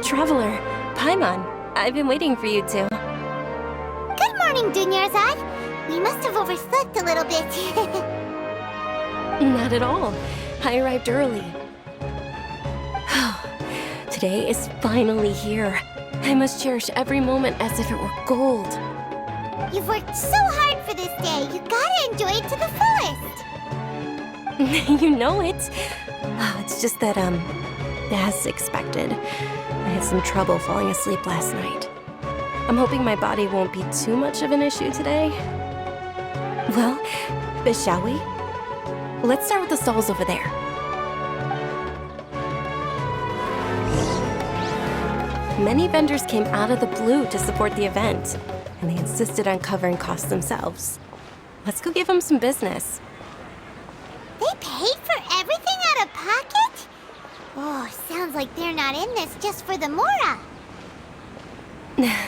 Traveler, Paimon, I've been waiting for you two. Good morning, Dunyarzad. We must have overslept a little bit. Not at all. I arrived early. Today is finally here. I must cherish every moment as if it were gold. You've worked so hard for this day. You gotta enjoy it to the fullest. You know it. It's just that, as expected, I had some trouble falling asleep last night. I'm hoping my body won't be too much of an issue today. Well, shall we? Let's start with the stalls over there. Many vendors came out of the blue to support the event, and they insisted on covering costs themselves. Let's go give them some business. They paid for everything out of pocket? Oh, sounds like they're not in this just for the Mora.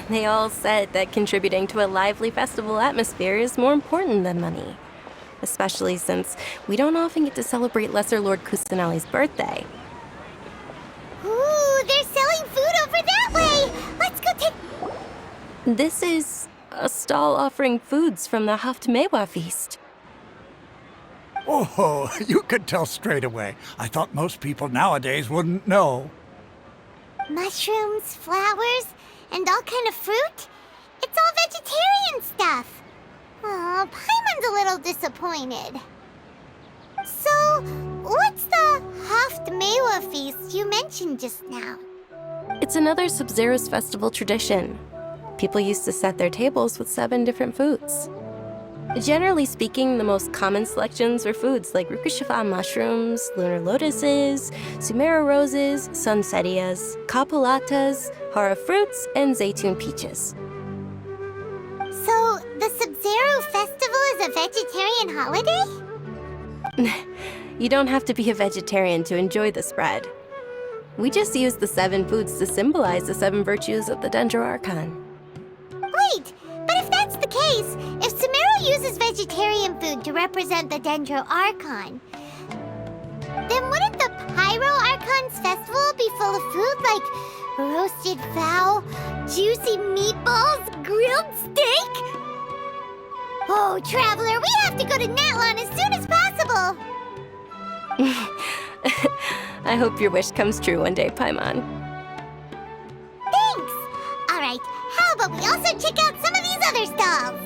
They all said that contributing to a lively festival atmosphere is more important than money. Especially since we don't often get to celebrate Lesser Lord Kusanali's birthday. Ooh, they're selling food over that way! Let's go take... This is a stall offering foods from the Haftmewa feast. Oh, you could tell straight away. I thought most people nowadays wouldn't know. Mushrooms, flowers, and all kind of fruit? It's all vegetarian stuff. Oh, Paimon's a little disappointed. So, what's the Haftmewa feast you mentioned just now? It's another Sub-Zero's festival tradition. People used to set their tables with 7 different foods. Generally speaking, the most common selections were foods like Rukushifa mushrooms, lunar lotuses, Sumera roses, sunsetias, capulatas, hara fruits, and zaytun peaches. So, the Sub-Zero festival is a vegetarian holiday? You don't have to be a vegetarian to enjoy the spread. We just use the 7 foods to symbolize the 7 virtues of the Dendro Archon. Wait, but if that's the case, if Sumero uses vegetarian food to represent the Dendro Archon, then wouldn't the Pyro Archon's festival be full of food like roasted fowl, juicy meatballs, grilled steak? Oh, Traveler, we have to go to Natlon as soon as possible! I hope your wish comes true one day, Paimon. Thanks! Alright, how about we also check out some of these other stalls?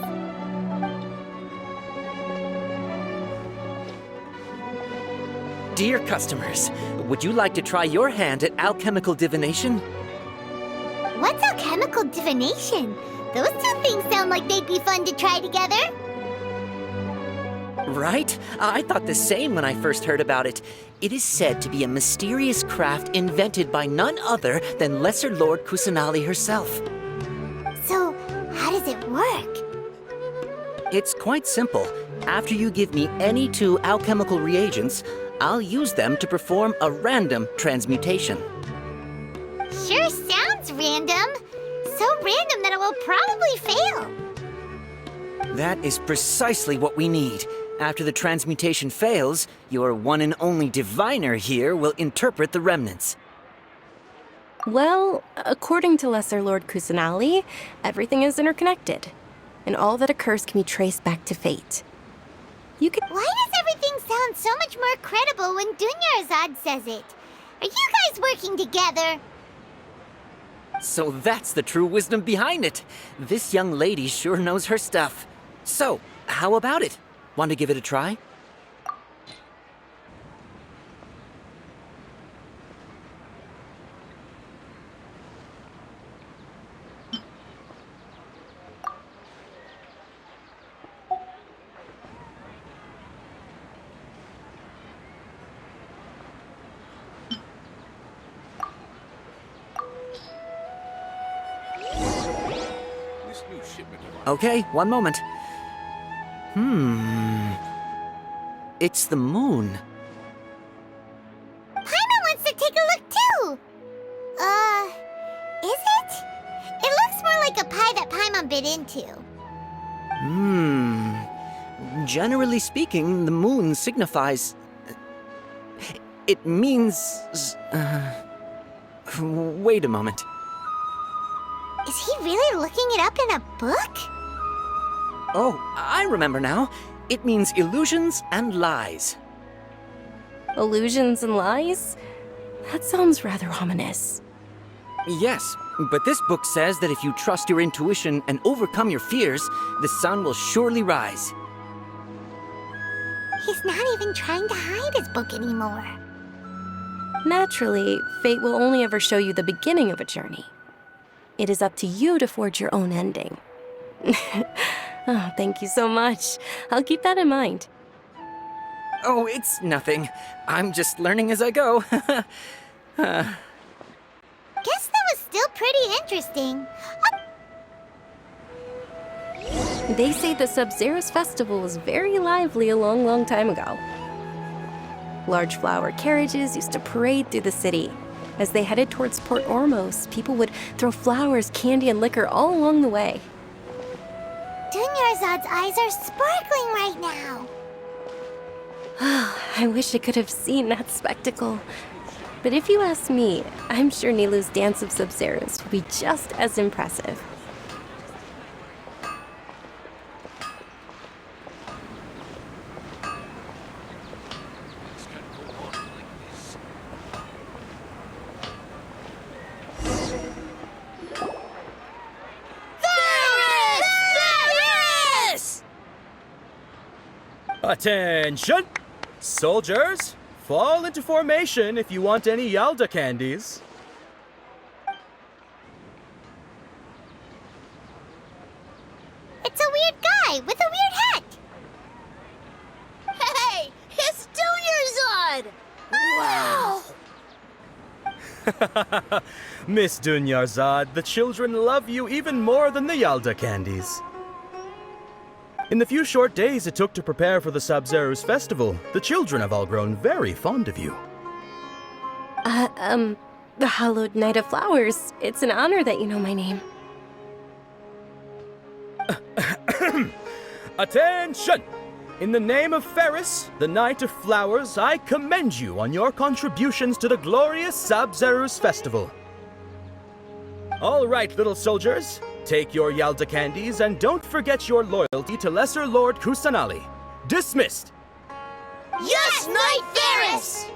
Dear customers, would you like to try your hand at alchemical divination? What's alchemical divination? Those two things sound like they'd be fun to try together. Right? I thought the same when I first heard about it. It is said to be a mysterious craft invented by none other than Lesser Lord Kusanali herself. So, how does it work? It's quite simple. After you give me any 2 alchemical reagents, I'll use them to perform a random transmutation. Sure sounds random. So random that it will probably fail. That is precisely what we need. After the transmutation fails, your one and only diviner here will interpret the remnants. Well, according to Lesser Lord Kusanali, everything is interconnected, and all that occurs can be traced back to fate. You could... Why does everything sound so much more credible when Dunyarzad says it? Are you guys working together? So that's the true wisdom behind it. This young lady sure knows her stuff. So, how about it? Want to give it a try? Okay, one moment. It's the moon. Paimon wants to take a look too! Is it? It looks more like a pie that Paimon bit into. Generally speaking, the moon signifies... It means... Wait a moment. Is he really looking it up in a book? Oh, I remember now. It means illusions and lies. Illusions and lies? That sounds rather ominous. Yes, but this book says that if you trust your intuition and overcome your fears, the sun will surely rise. He's not even trying to hide his book anymore. Naturally, fate will only ever show you the beginning of a journey. It is up to you to forge your own ending. Oh, thank you so much. I'll keep that in mind. Oh, it's nothing. I'm just learning as I go. Guess that was still pretty interesting. They say the Sub-Zero's festival was very lively a long, long time ago. Large flower carriages used to parade through the city. As they headed towards Port Ormos, people would throw flowers, candy, and liquor all along the way. Dunyarzad's eyes are sparkling right now. I wish I could have seen that spectacle. But if you ask me, I'm sure Nilu's dance of Sub-Zeros will be just as impressive. Attention! Soldiers, fall into formation if you want any Yalda candies. It's a weird guy with a weird hat. Hey, it's Dunyarzad! Wow! Miss Dunyarzad, the children love you even more than the Yalda candies. In the few short days it took to prepare for the Sub-Zero's festival, the children have all grown very fond of you. The Hallowed Knight of Flowers. It's an honor that you know my name. Attention! In the name of Ferris, the Knight of Flowers, I commend you on your contributions to the glorious Sub-Zero's festival. All right, little soldiers. Take your Yalda candies and don't forget your loyalty to Lesser Lord Kusanali. Dismissed! Yes, Knight Ferris!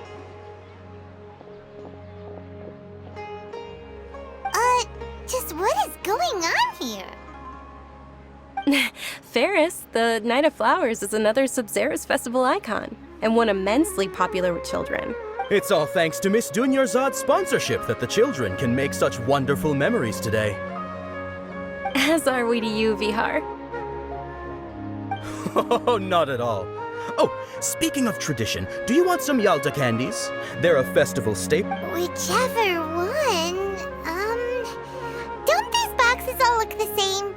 Just what is going on here? Ferris, the Knight of Flowers, is another Sub-Zero's festival icon, and one immensely popular with children. It's all thanks to Miss Dunyarzad's sponsorship that the children can make such wonderful memories today. As are we to you, Vihar. Oh, not at all. Oh, speaking of tradition, do you want some Yalda candies? They're a festival staple. Whichever one. Don't these boxes all look the same?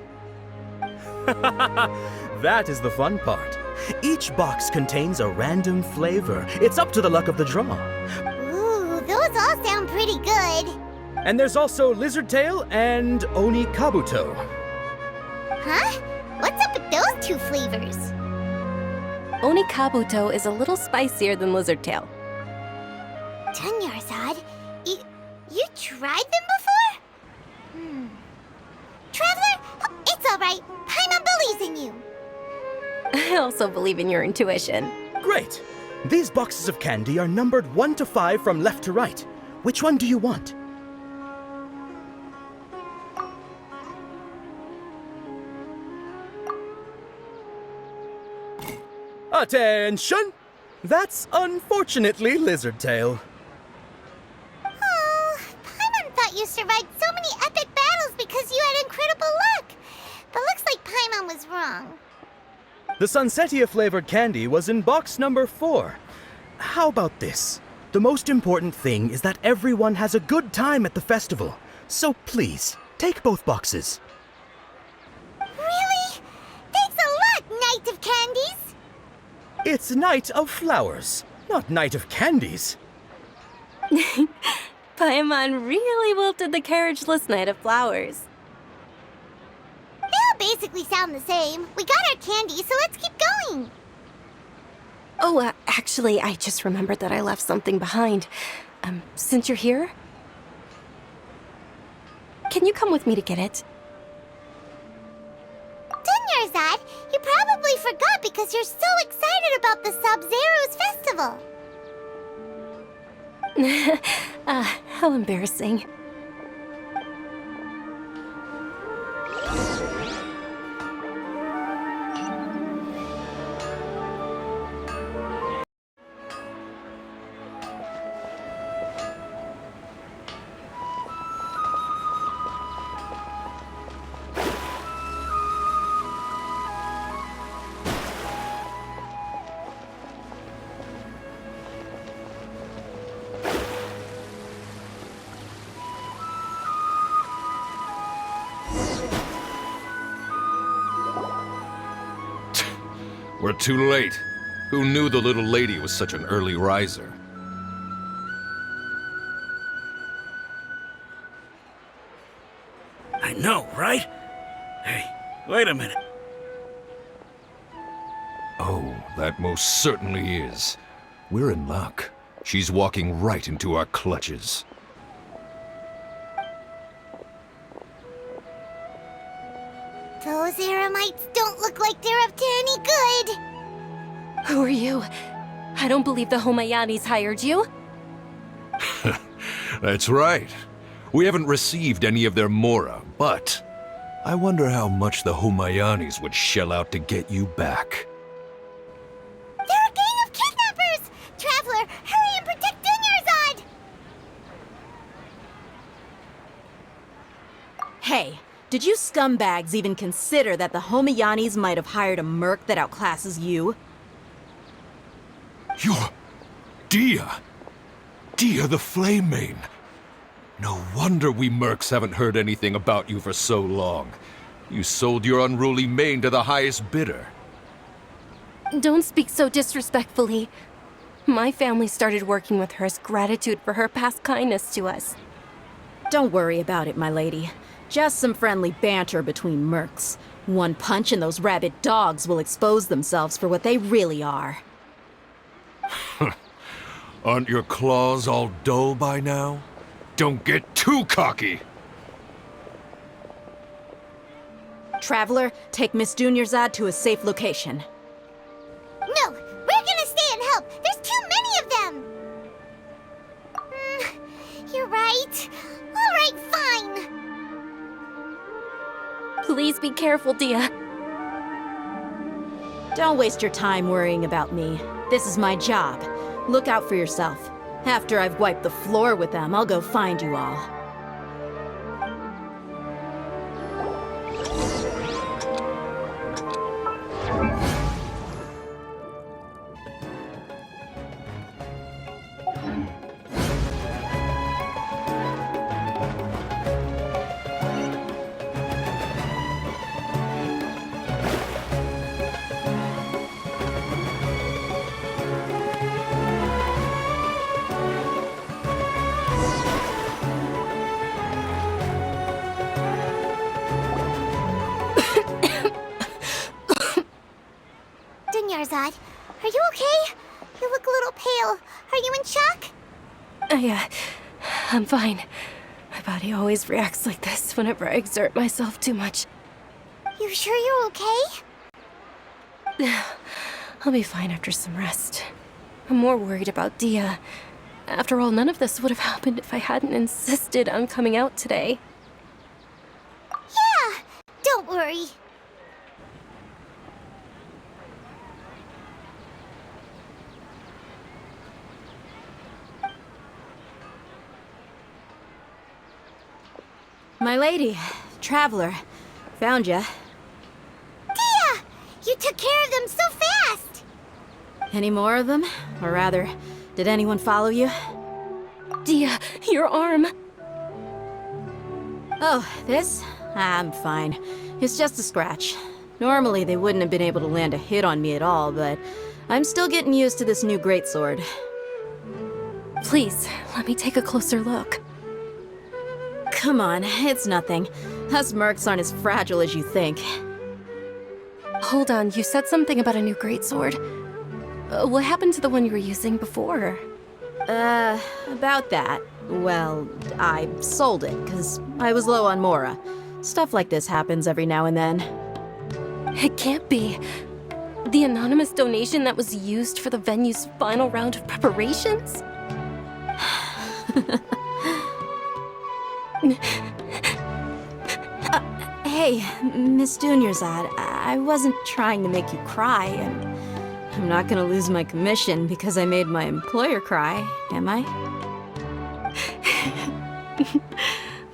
That is the fun part. Each box contains a random flavor. It's up to the luck of the draw. Ooh, those all sound pretty good. And there's also Lizard Tail and Oni Kabuto. Huh? What's up with those two flavors? Oni Kabuto is a little spicier than Lizard Tail. Dunyarzad, you tried them before? Traveler, it's all right. Paimon believes in you. I also believe in your intuition. Great! These boxes of candy are numbered 1 to 5 from left to right. Which one do you want? Attention! That's unfortunately Lizard Tail. Oh, Paimon thought you survived so many epic battles because you had incredible luck. But looks like Paimon was wrong. The Sunsetia flavored candy was in box number 4. How about this? The most important thing is that everyone has a good time at the festival. So please, take both boxes. Really? Thanks a lot, Knight of Candies. It's Knight of Flowers, not Knight of Candies. Paimon really wilted the carriageless Knight of Flowers. They all basically sound the same. We got our candy, so let's keep going. Oh, actually, I just remembered that I left something behind. Since you're here, Can you come with me to get it? Dunyarzad, you probably forgot because you're so excited about the Sub-Zero's festival. How embarrassing. We're too late. Who knew the little lady was such an early riser? I know, right? Hey, wait a minute. Oh, that most certainly is. We're in luck. She's walking right into our clutches. Those Eremites don't look like they're up to any good. Who are you? I don't believe the Homayanis hired you. That's right. We haven't received any of their mora, but I wonder how much the Homayanis would shell out to get you back. They're a gang of kidnappers! Traveler, hurry and protect Dunyarzad! Hey, did you scumbags even consider that the Homayanis might have hired a merc that outclasses you? You're... Dia! Dia the Flame Mane! No wonder we mercs haven't heard anything about you for so long. You sold your unruly mane to the highest bidder. Don't speak so disrespectfully. My family started working with her as gratitude for her past kindness to us. Don't worry about it, my lady. Just some friendly banter between mercs. One punch and those rabid dogs will expose themselves for what they really are. Aren't your claws all dull by now? Don't get too cocky! Traveler, take Miss Dunyarzad to a safe location. No, we're gonna stay and help. There's too many of them. You're right. All right, fine. Please be careful, Dia. Don't waste your time worrying about me. This is my job. Look out for yourself. After I've wiped the floor with them, I'll go find you all. Dunyarzad, are you okay? You look a little pale. Are you in shock? I'm fine. My body always reacts like this whenever I exert myself too much. You sure you're okay? I'll be fine after some rest. I'm more worried about Dia. After all, none of this would have happened if I hadn't insisted on coming out today. Yeah, don't worry. My lady, Traveler, found ya. Dia! You took care of them so fast! Any more of them? Or rather, did anyone follow you? Dia, your arm! Oh, this? I'm fine. It's just a scratch. Normally, they wouldn't have been able to land a hit on me at all, but I'm still getting used to this new greatsword. Please, let me take a closer look. Come on, it's nothing. Us mercs aren't as fragile as you think. Hold on, you said something about a new greatsword. What happened to the one you were using before? About that. Well, I sold it, because I was low on Mora. Stuff like this happens every now and then. It can't be. The anonymous donation that was used for the venue's final round of preparations? Hey, Miss Dunyarzad, I wasn't trying to make you cry, and I'm not gonna lose my commission because I made my employer cry, am I?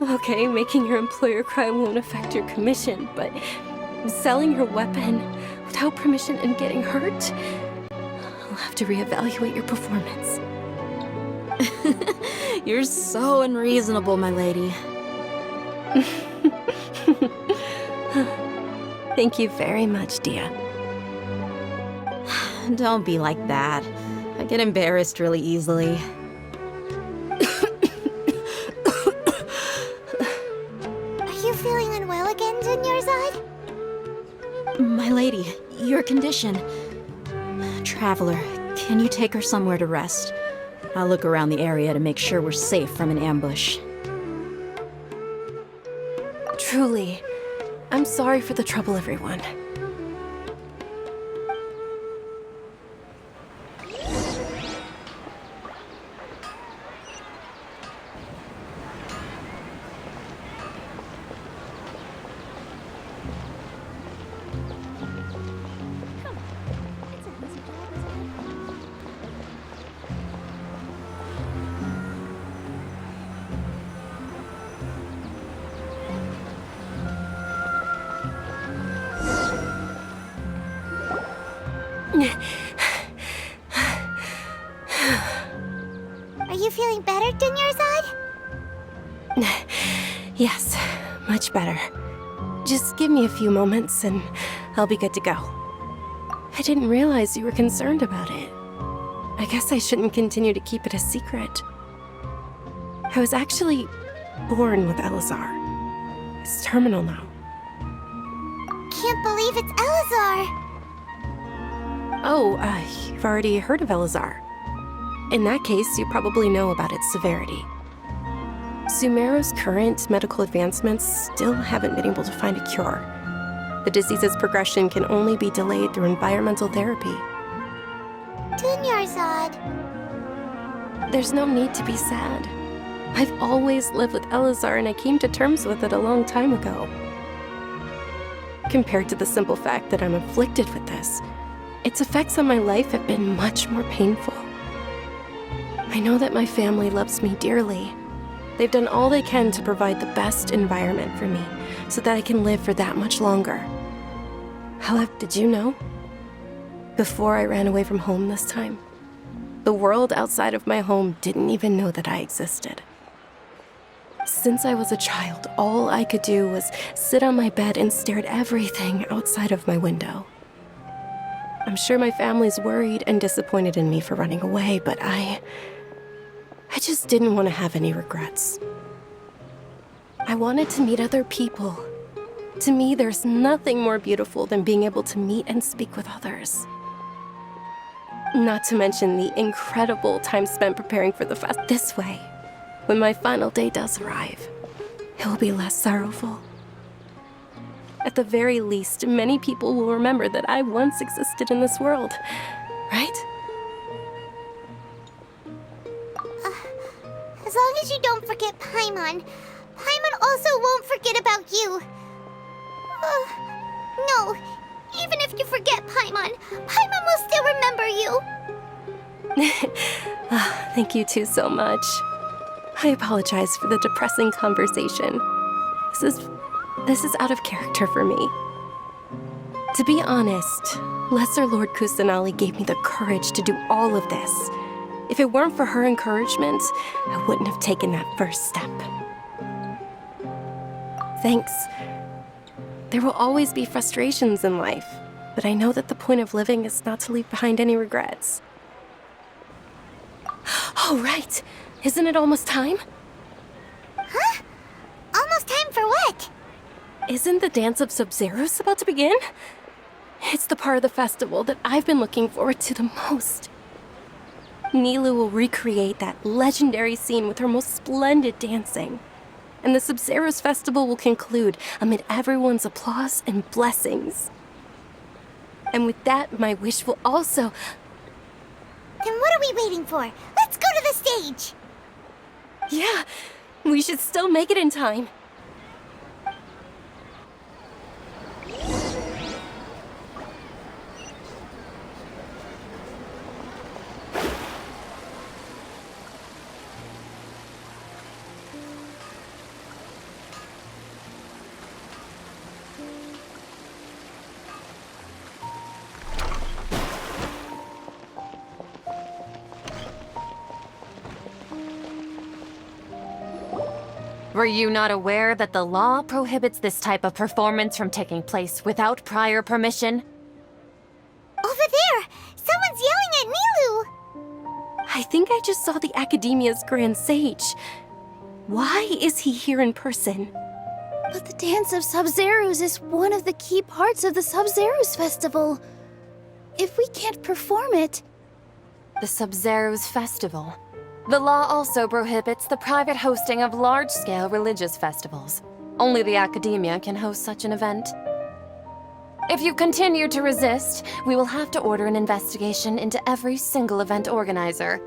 Okay, making your employer cry won't affect your commission, but selling your weapon without permission and getting hurt? I'll have to reevaluate your performance. You're so unreasonable, my lady. Thank you very much, Dia. Don't be like that. I get embarrassed really easily. Are you feeling unwell again, Dunyarzad? My lady, your condition. Traveler, can you take her somewhere to rest? I'll look around the area to make sure we're safe from an ambush. Truly, I'm sorry for the trouble, everyone. Are you feeling better, Dunyarzad? Yes, much better. Just give me a few moments and I'll be good to go. I didn't realize you were concerned about it. I guess I shouldn't continue to keep it a secret. I was actually born with Elazar. It's terminal now. Can't believe it's Elazar! Oh, you've already heard of Elazar. In that case, you probably know about its severity. Sumeru's current medical advancements still haven't been able to find a cure. The disease's progression can only be delayed through environmental therapy. Dunyarzad. There's no need to be sad. I've always lived with Elazar and I came to terms with it a long time ago. Compared to the simple fact that I'm afflicted with this, its effects on my life have been much more painful. I know that my family loves me dearly. They've done all they can to provide the best environment for me so that I can live for that much longer. However, did you know? Before I ran away from home this time, the world outside of my home didn't even know that I existed. Since I was a child, all I could do was sit on my bed and stare at everything outside of my window. I'm sure my family's worried and disappointed in me for running away, but I just didn't want to have any regrets. I wanted to meet other people. To me, there's nothing more beautiful than being able to meet and speak with others. Not to mention the incredible time spent preparing for the fest. This way, when my final day does arrive, it will be less sorrowful. At the very least, many people will remember that I once existed in this world, right? As long as you don't forget Paimon, Paimon also won't forget about you. No, even if you forget Paimon, Paimon will still remember you. Thank you two so much. I apologize for the depressing conversation. This is out of character for me. To be honest, Lesser Lord Kusanali gave me the courage to do all of this. If it weren't for her encouragement, I wouldn't have taken that first step. Thanks. There will always be frustrations in life, but I know that the point of living is not to leave behind any regrets. Oh, right! Isn't it almost time? Huh? Almost time for what? Isn't the Dance of Sub-Zeros about to begin? It's the part of the festival that I've been looking forward to the most. Nilu will recreate that legendary scene with her most splendid dancing. And the Sub-Zero's festival will conclude amid everyone's applause and blessings. And with that, my wish will also... Then what are we waiting for? Let's go to the stage! Yeah, we should still make it in time. Were you not aware that the law prohibits this type of performance from taking place without prior permission? Over there! Someone's yelling at Nilu! I think I just saw the Academia's Grand Sage. Why is he here in person? But the Dance of Sub-Zeros is one of the key parts of the Sub-Zeros Festival. If we can't perform it... The Sub-Zeros Festival. The law also prohibits the private hosting of large-scale religious festivals. Only the Academia can host such an event. If you continue to resist, we will have to order an investigation into every single event organizer.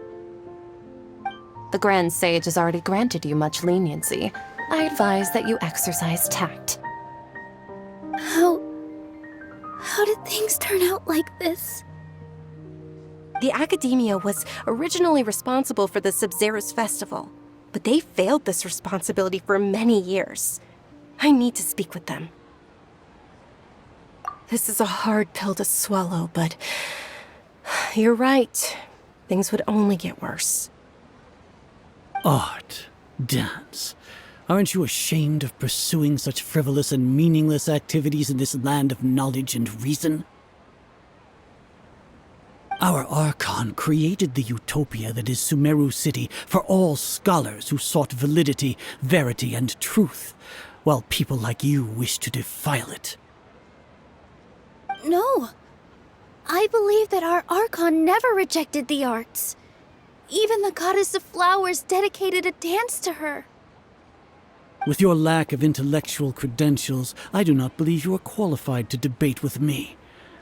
The Grand Sage has already granted you much leniency. I advise that you exercise tact. How did things turn out like this? The Academia was originally responsible for the Sub-Zero's festival, but they failed this responsibility for many years. I need to speak with them. This is a hard pill to swallow, but you're right. Things would only get worse. Art, dance. Aren't you ashamed of pursuing such frivolous and meaningless activities in this land of knowledge and reason? Our Archon created the utopia that is Sumeru City for all scholars who sought validity, verity, and truth, while people like you wish to defile it. No. I believe that our Archon never rejected the arts. Even the Goddess of Flowers dedicated a dance to her. With your lack of intellectual credentials, I do not believe you are qualified to debate with me.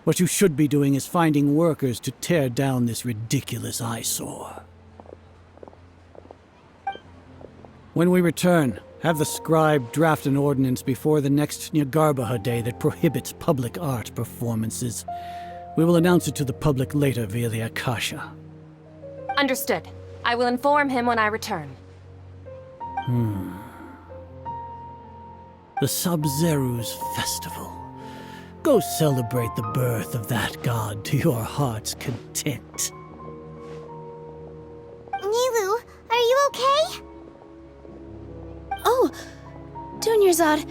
What you should be doing is finding workers to tear down this ridiculous eyesore. When we return, have the scribe draft an ordinance before the next Nyargarbaha Day that prohibits public art performances. We will announce it to the public later via the Akasha. Understood. I will inform him when I return. The Sub-Zero's Festival. Go celebrate the birth of that god to your heart's content. Nilu, are you okay? Oh, Dunyarzad.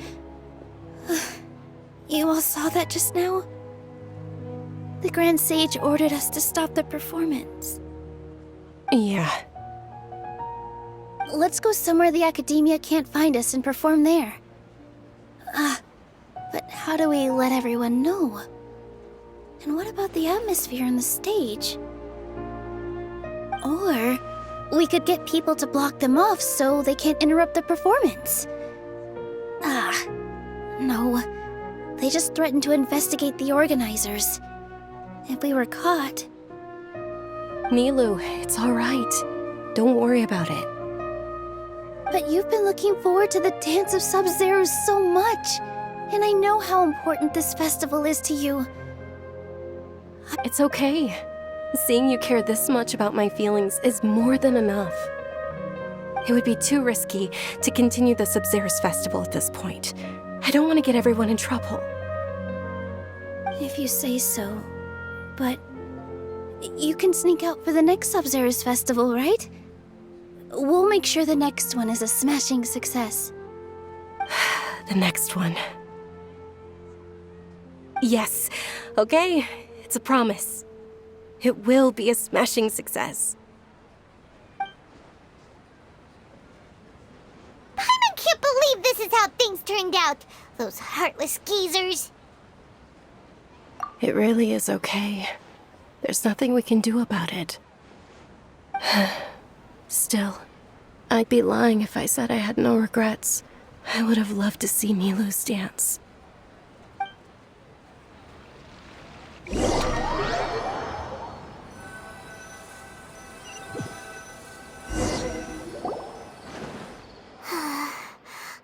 You all saw that just now? The Grand Sage ordered us to stop the performance. Yeah. Let's go somewhere the Academia can't find us and perform there. But how do we let everyone know? And what about the atmosphere on the stage? Or we could get people to block them off so they can't interrupt the performance. No. They just threatened to investigate the organizers. If we were caught... Nilu, it's all right. Don't worry about it. But you've been looking forward to the Dance of Sub-Zeros so much. And I know how important this festival is to you. It's okay. Seeing you care this much about my feelings is more than enough. It would be too risky to continue the Sub-Zero's festival at this point. I don't want to get everyone in trouble. If you say so. But you can sneak out for the next Sub-Zero's festival, right? We'll make sure the next one is a smashing success. The next one. Yes, okay, it's a promise. It will be a smashing success. Paimon can't believe this is how things turned out. Those heartless geezers. It really is okay. There's nothing we can do about it. Still, I'd be lying if I said I had no regrets. I would have loved to see Milu's dance.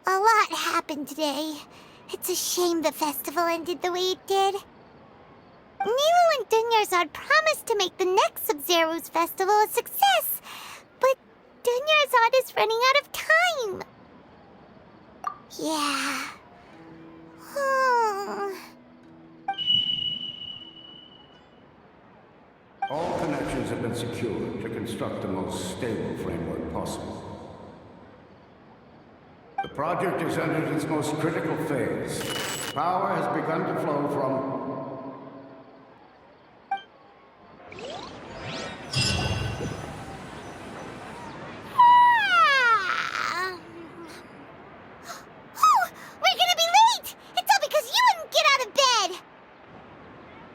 A lot happened today. It's a shame the festival ended the way it did. Nilu and Dunyarzad promised to make the next Sub-Zero's festival a success, but Dunyarzad is running out of time. Yeah. All connections have been secured to construct the most stable framework possible. The project has entered its most critical phase. Power has begun to flow from... Oh, we're gonna be late! It's all because you wouldn't get out of bed!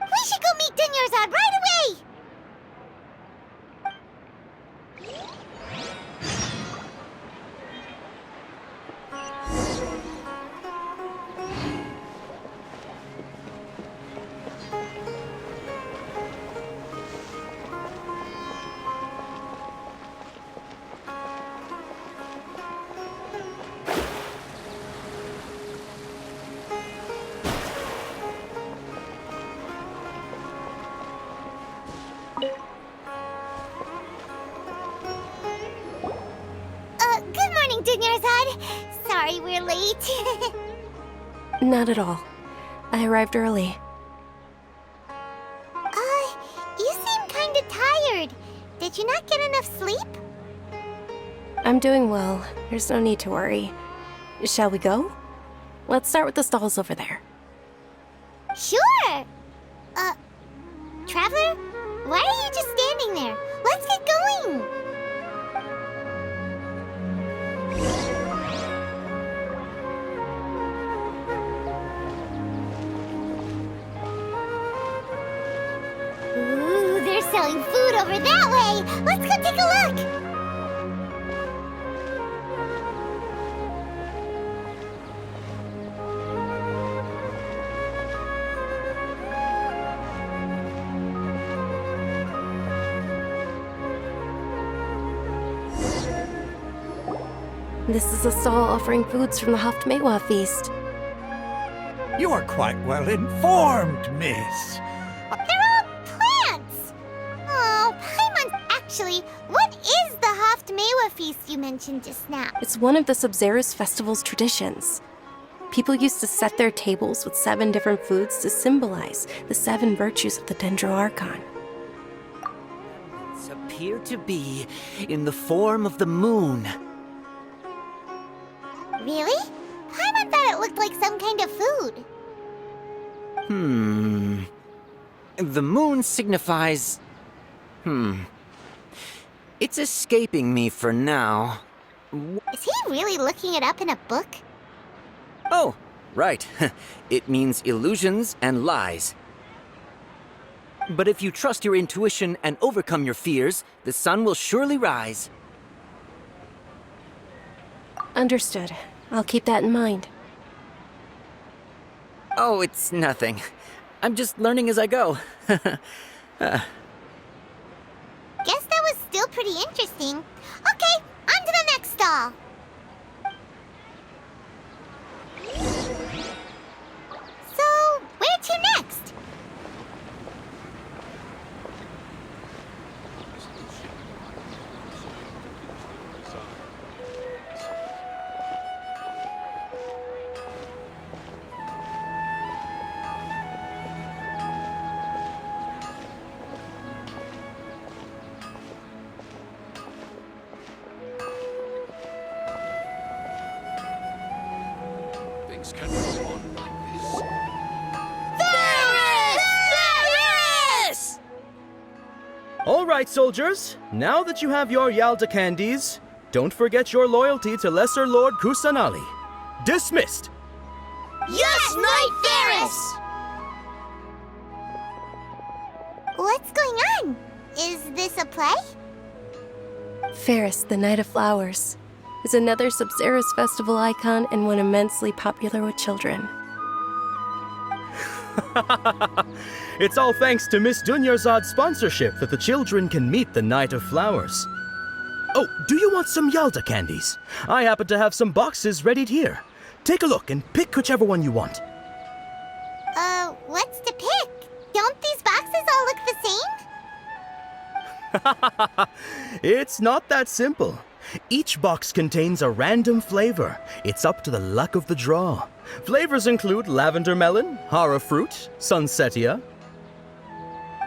We should go meet Dunyarzad right away! Good morning, Dunyarzad. Sorry we're late. Not at all. I arrived early. You seem kinda tired. Did you not get enough sleep? I'm doing well. There's no need to worry. Shall we go? Let's start with the stalls over there. Sure! Traveler? Why are you just standing there? Let's get going! Ooh, they're selling food over that way! Let's go take a look! This is a stall offering foods from the Haftmewa feast. You are quite well informed, miss. They're all plants! Oh, Paimon, actually, what is the Haftmewa feast you mentioned just now? It's one of the Sub-Zero's festival's traditions. People used to set their tables with 7 different foods to symbolize the 7 virtues of the Dendro Archon. Remnants appear to be in the form of the moon. Really? Paimon thought it looked like some kind of food. The moon signifies... It's escaping me for now. Is he really looking it up in a book? Oh, right. It means illusions and lies. But if you trust your intuition and overcome your fears, the sun will surely rise. Understood. I'll keep that in mind. Oh, it's nothing. I'm just learning as I go. Guess that was still pretty interesting. Okay, on to the next stall. So, where to next? Things can't go on like this. Ferris! All right, soldiers. Now that you have your Yalda candies, don't forget your loyalty to Lesser Lord Kusanali. Dismissed! Yes, Knight Ferris! What's going on? Is this a play? Ferris, the Night of Flowers, is another Sub-Zero's festival icon and one immensely popular with children. It's all thanks to Miss Dunyarzad's sponsorship that the children can meet the Night of Flowers. Oh, do you want some Yalta candies? I happen to have some boxes readied here. Take a look and pick whichever one you want. What's to pick? Don't these boxes all look the same? It's not that simple. Each box contains a random flavor. It's up to the luck of the draw. Flavors include lavender melon, hara fruit, sunsetia.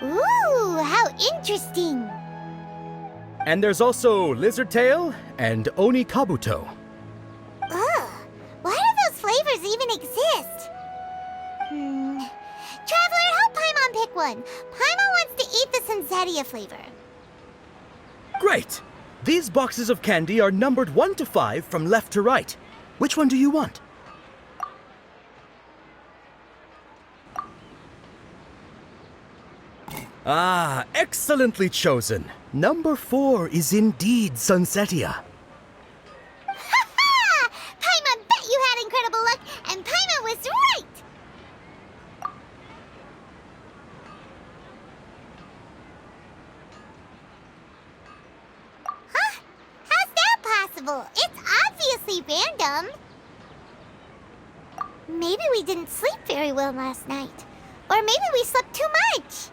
Ooh, how interesting! And there's also lizard tail and oni kabuto. Ugh, why do those flavors even exist? Traveler, help Paimon pick one. Paimon wants to eat the sunsetia flavor. Great! These boxes of candy are numbered 1 to 5 from left to right. Which one do you want? Ah, excellently chosen. Number 4 is indeed sunsetia. Ha ha! Paimon bet you had incredible luck, and Paimon was right! Huh? How's that possible? It's obviously random. Maybe we didn't sleep very well last night. Or maybe we slept too much.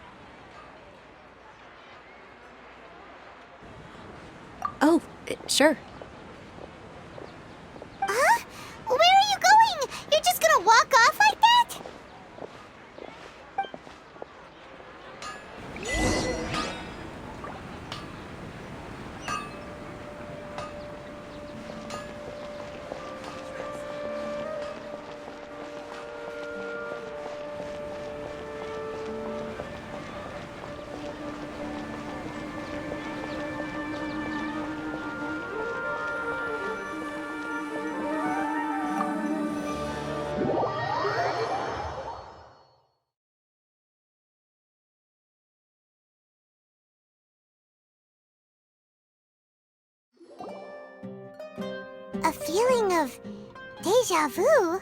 Oh, sure. Huh? Where are you going? You're just gonna walk off like that? A feeling of deja vu?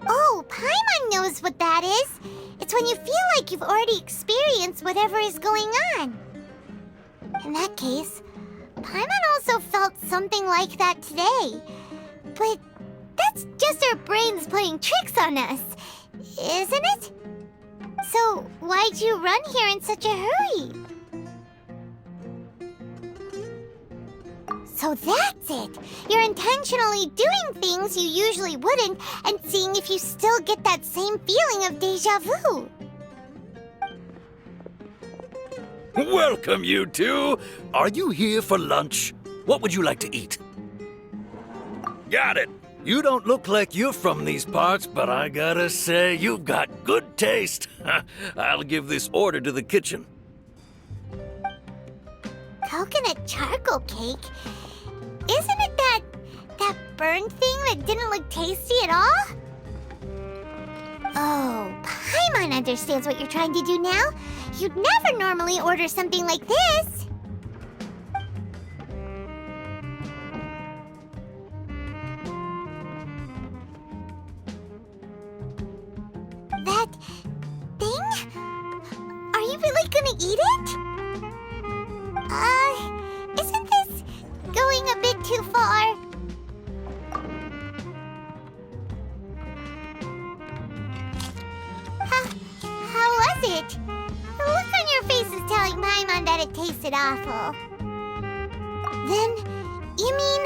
Oh, Paimon knows what that is. It's when you feel like you've already experienced whatever is going on. In that case, Paimon also felt something like that today. But that's just our brains playing tricks on us, isn't it? So why'd you run here in such a hurry? So that's it! You're intentionally doing things you usually wouldn't and seeing if you still get that same feeling of deja vu. Welcome, you two. Are you here for lunch? What would you like to eat? Got it. You don't look like you're from these parts, but I gotta say, you've got good taste. I'll give this order to the kitchen. Coconut charcoal cake? Isn't it that burned thing that didn't look tasty at all? Oh, Paimon understands what you're trying to do now. You'd never normally order something like this. That thing? Are you really gonna eat it? Isn't this going a bit too far? How was it? The look on your face is telling Paimon that it tasted awful. Then, you mean...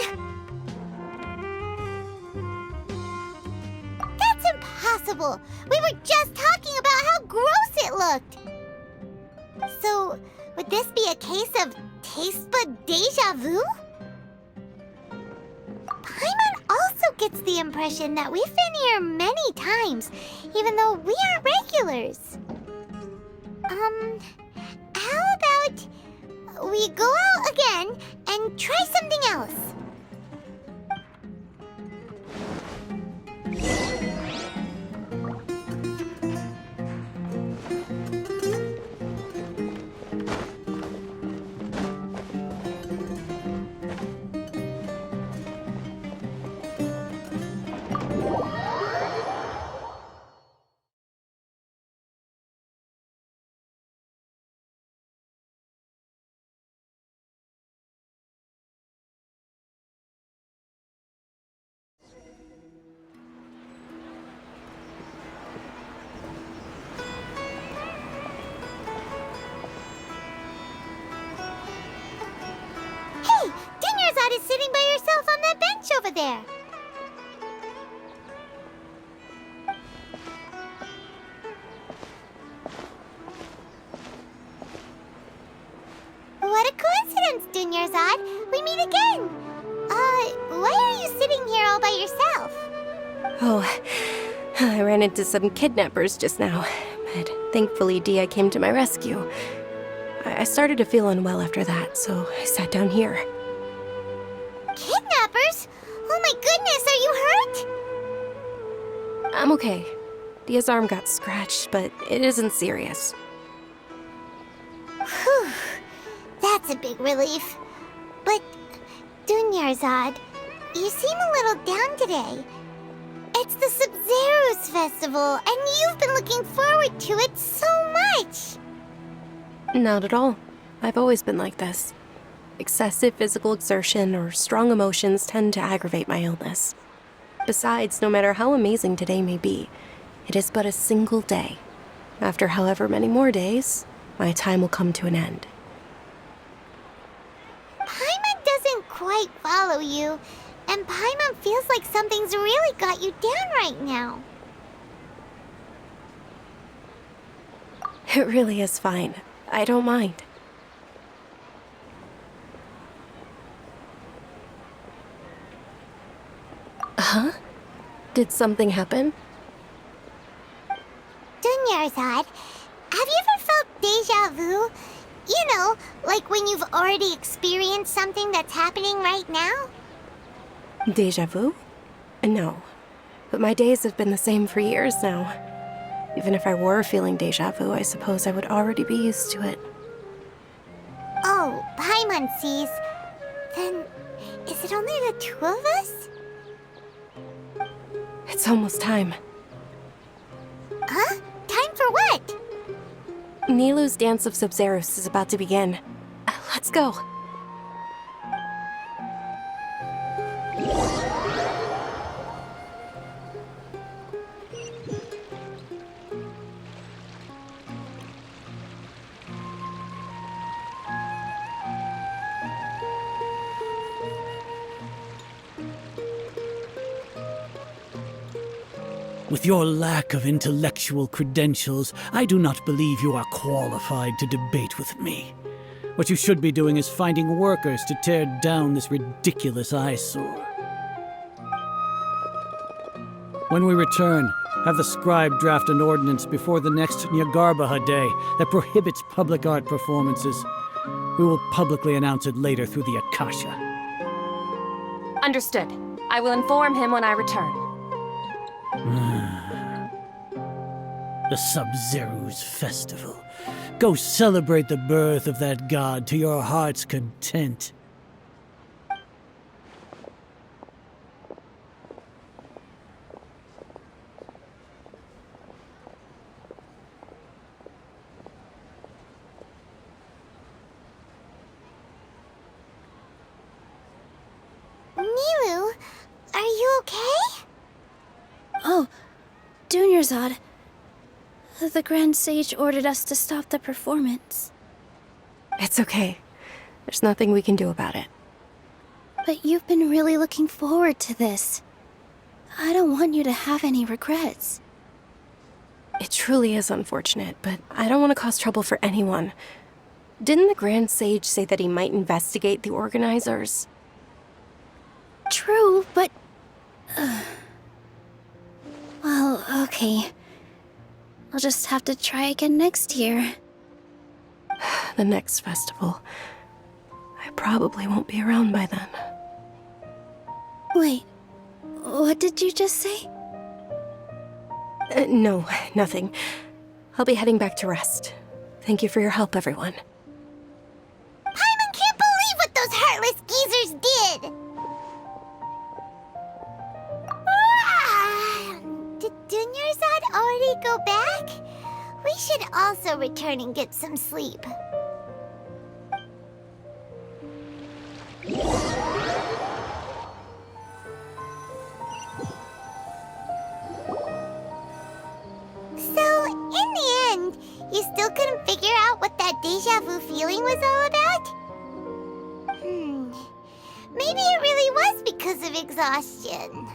That's impossible! We were just talking about how gross it looked! So, would this be a case of taste bud deja vu? Paimon also gets the impression that we've been here many times, even though we aren't regulars. How about we go out again and try something else? over there. What a coincidence, Dunyarzad. We meet again. Why are you sitting here all by yourself? Oh, I ran into some kidnappers just now, but thankfully Dia came to my rescue. I started to feel unwell after that, so I sat down here. Kidnappers? Oh my goodness, are you hurt? I'm okay. Dia's arm got scratched, but it isn't serious. Whew. That's a big relief. But, Dunyarzad, you seem a little down today. It's the Sub-Zero's festival, and you've been looking forward to it so much! Not at all. I've always been like this. Excessive physical exertion or strong emotions tend to aggravate my illness. Besides, no matter how amazing today may be, it is but a single day. After however many more days, my time will come to an end. Paimon doesn't quite follow you, and Paimon feels like something's really got you down right now. It really is fine. I don't mind. Huh? Did something happen? Dunyarzad, have you ever felt deja vu? You know, like when you've already experienced something that's happening right now? Deja vu? No. But my days have been the same for years now. Even if I were feeling deja vu, I suppose I would already be used to it. Oh, Paimon sees. Then, is it only the two of us? It's almost time. Huh? Time for what? Nilou's Dance of Sub-Zeros is about to begin. Let's go. With your lack of intellectual credentials, I do not believe you are qualified to debate with me. What you should be doing is finding workers to tear down this ridiculous eyesore. When we return, have the scribe draft an ordinance before the next Nyagarbaha Day that prohibits public art performances. We will publicly announce it later through the Akasha. Understood. I will inform him when I return. The Sub-Zero's festival. Go celebrate the birth of that god to your heart's content. Nilou, are you okay? Oh, Dunyarzad. The Grand Sage ordered us to stop the performance. It's okay. There's nothing we can do about it. But you've been really looking forward to this. I don't want you to have any regrets. It truly is unfortunate, but I don't want to cause trouble for anyone. Didn't the Grand Sage say that he might investigate the organizers? True, but... Well, okay. I'll just have to try again next year. The next festival. I probably won't be around by then. Wait, what did you just say? No, nothing. I'll be heading back to rest. Thank you for your help, everyone. Paimon can't believe what those heartless geezers did! Did Dunyarzad already go back? We should also return and get some sleep. So, in the end, you still couldn't figure out what that deja vu feeling was all about? Maybe it really was because because of exhaustion.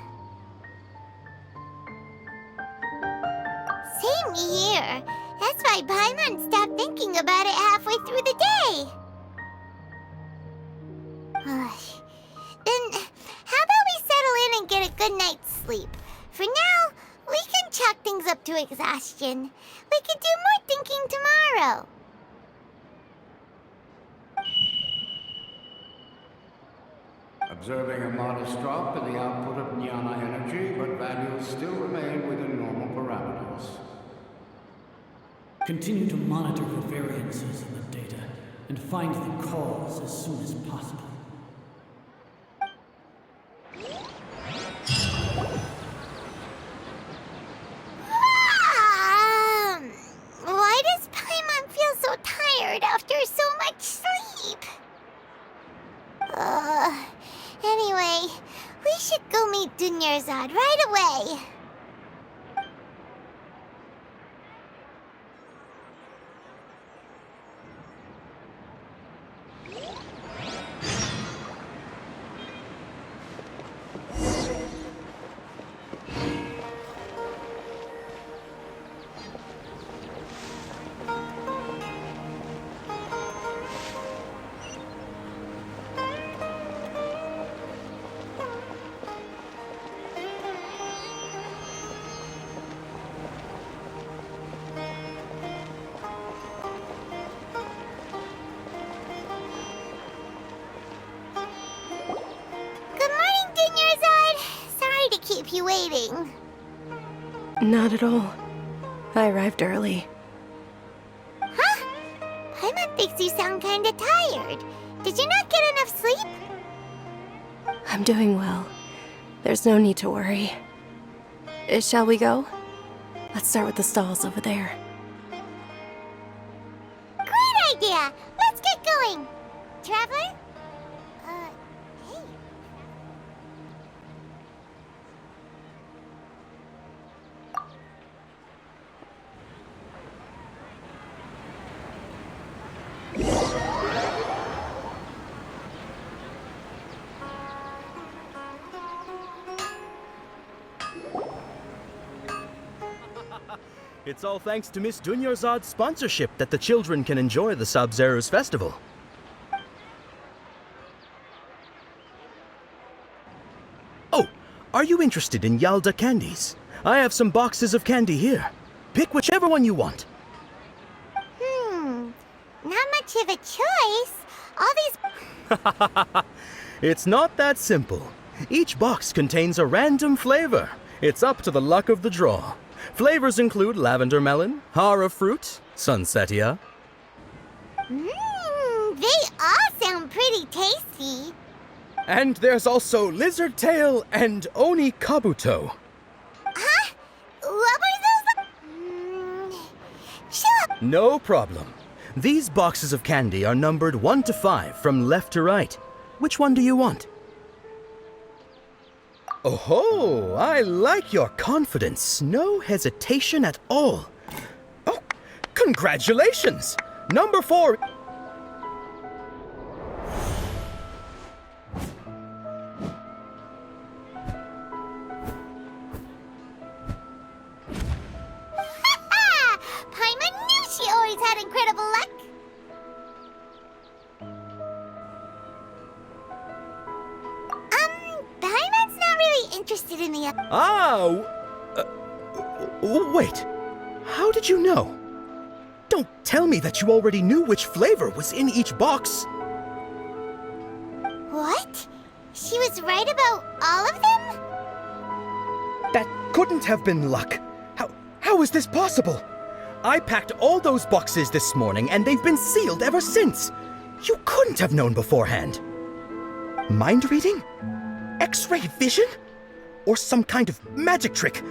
Same here. That's why Paimon stopped thinking about it halfway through the day. Then, how about we settle in and get a good night's sleep? For now, we can chalk things up to exhaustion. We can do more thinking tomorrow. Observing a modest drop in the output of jnana energy, but values still remain within normal parameters. Continue to monitor for variances in the data and find the cause as soon as possible. Why does Paimon feel so tired after so much sleep? Anyway, we should go meet Dunyarzad right away. Keep you waiting. Not at all. I arrived early. Huh? Paimon thinks you sound kinda tired. Did you not get enough sleep? I'm doing well. There's no need to worry. Shall we go? Let's start with the stalls over there. Great idea! Let's get going! Traveler? Hey. It's all thanks to Miss Dunyarzad's sponsorship that the children can enjoy the Sub-Zero's festival. Oh, are you interested in Yalda candies? I have some boxes of candy here. Pick whichever one you want. Not much of a choice. All these... It's not that simple. Each box contains a random flavor. It's up to the luck of the draw. Flavors include lavender melon, hara fruit, sunsetia. They all sound pretty tasty. And there's also lizard tail and oni kabuto. Huh? What were those? Sure. No problem. These boxes of candy are numbered 1 to 5 from left to right. Which one do you want? Oh, I like your confidence. No hesitation at all. Oh, congratulations! Number 4. Paimon knew she always had incredible luck. Paimon's not really interested in the... Wait. How did you know? Don't tell me that you already knew which flavor was in each box. What? She was right about all of them? That couldn't have been luck. How is this possible? I packed all those boxes this morning and they've been sealed ever since. You couldn't have known beforehand. Mind reading? X-ray vision? Or some kind of magic trick?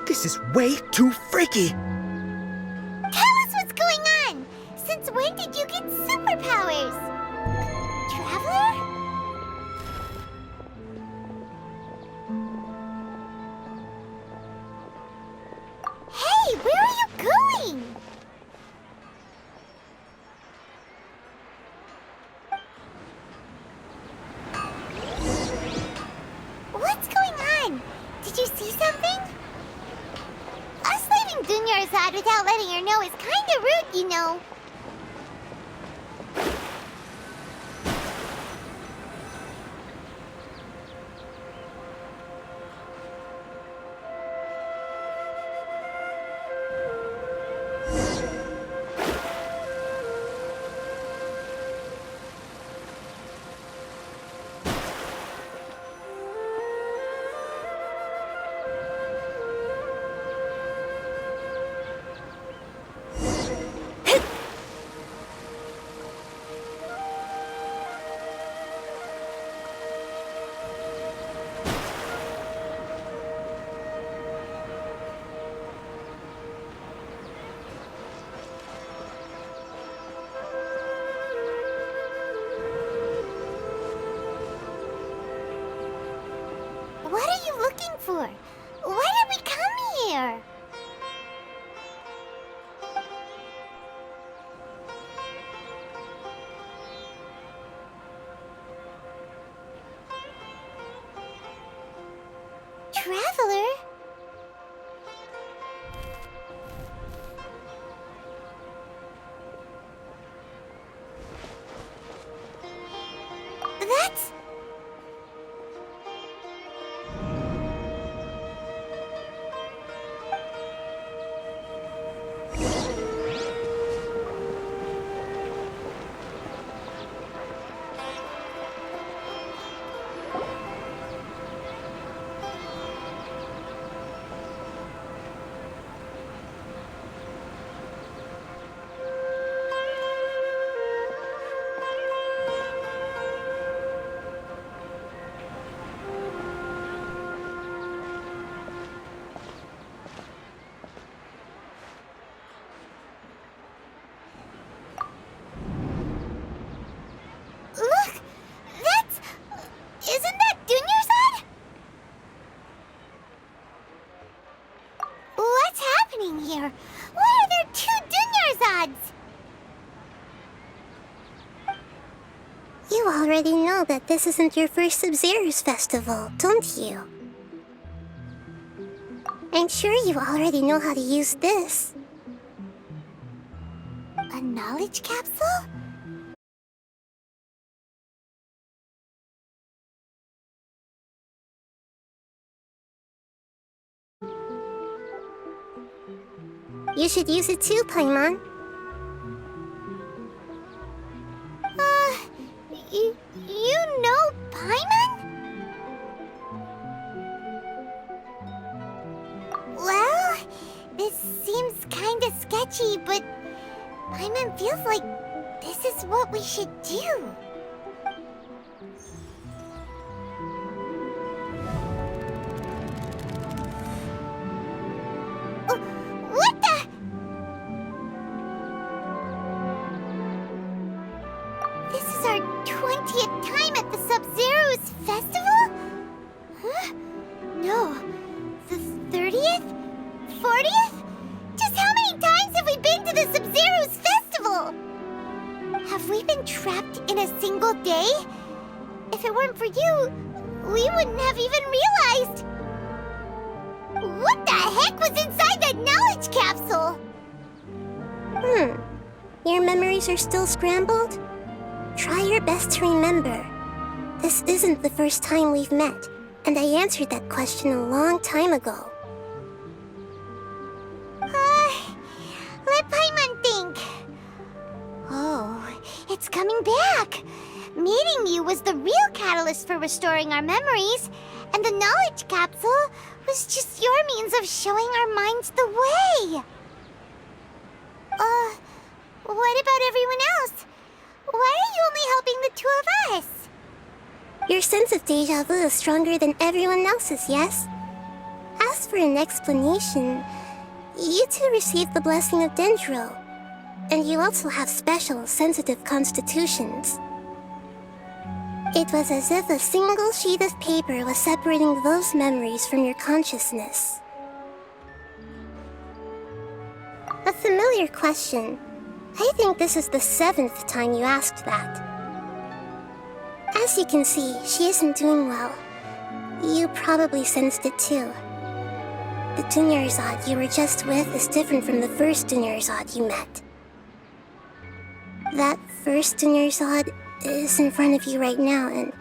This is way too freaky. Tell us what's going on. Since when did you get superpowers? Traveler? Hey, where are you going? Zod without letting her know is kinda rude, you know. What are you looking for? Why did we come here? Traveler? That's... Look! That's... Isn't that Dunyarzad? What's happening here? Why are there two Dunyarzads? You already know that this isn't your first Sub-Zero's festival, don't you? I'm sure you already know how to use this. A knowledge capsule? You should use it too, Paimon. You know Paimon? Well, this seems kinda sketchy, but Paimon feels like this is what we should do. What the? This is our 20th time at the Sub-Zero's festival? Huh? No. The 30th? 40th? Just how many times have we been to the Sub-Zero's festival? Have we been trapped in a single day? If it weren't for you, we wouldn't have even realized. What the heck was inside that knowledge capsule? Your memories are still scrambled? Try your best to remember. This isn't the first time we've met, and I answered that question a long time ago. Let Paimon think. Oh, it's coming back. Meeting you was the real catalyst for restoring our memories, and the knowledge capsule was just your means of showing our minds the way. What about everyone else? Why are you only helping the two of us? Your sense of deja vu is stronger than everyone else's, yes? As for an explanation, you two received the blessing of Dendro, and you also have special, sensitive constitutions. It was as if a single sheet of paper was separating those memories from your consciousness. A familiar question. I think this is the 7th time you asked that. As you can see, she isn't doing well. You probably sensed it too. The Dunyarzad you were just with is different from the first Dunyarzad you met. That first Dunyarzad is in front of you right now, and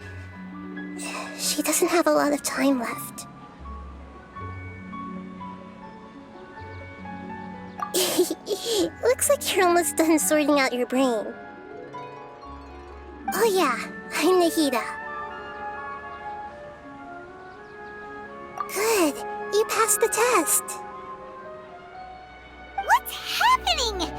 she doesn't have a lot of time left. Looks like you're almost done sorting out your brain. Oh yeah, I'm Nahida. Good, you passed the test. What's happening?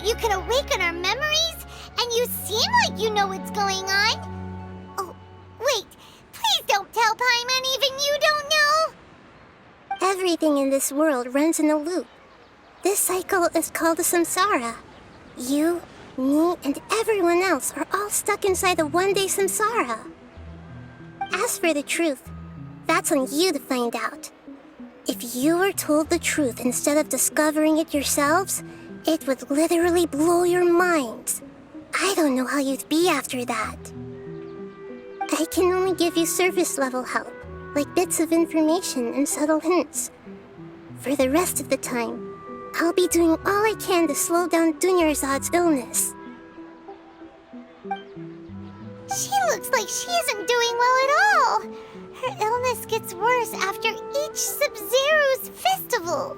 You can awaken our memories, and you seem like you know what's going on. Oh, wait, please don't tell Paimon even you don't know. Everything in this world runs in a loop. This cycle is called a samsara. You, me, and everyone else are all stuck inside a one-day samsara. As for the truth, that's on you to find out. If you were told the truth instead of discovering it yourselves, it would literally blow your minds. I don't know how you'd be after that. I can only give you surface-level help, like bits of information and subtle hints. For the rest of the time, I'll be doing all I can to slow down Dunyarzad's illness. She looks like she isn't doing well at all. Her illness gets worse after each Sub-Zero's festival.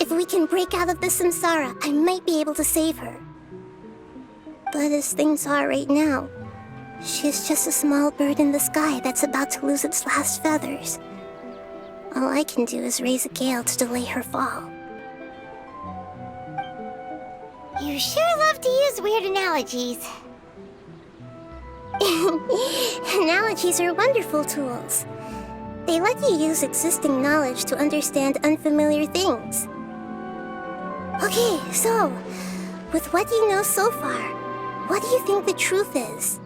If we can break out of the samsara, I might be able to save her. But as things are right now, she's just a small bird in the sky that's about to lose its last feathers. All I can do is raise a gale to delay her fall. You sure love to use weird analogies. Analogies are wonderful tools. They let you use existing knowledge to understand unfamiliar things. Okay, so, with what you know so far, what do you think the truth is?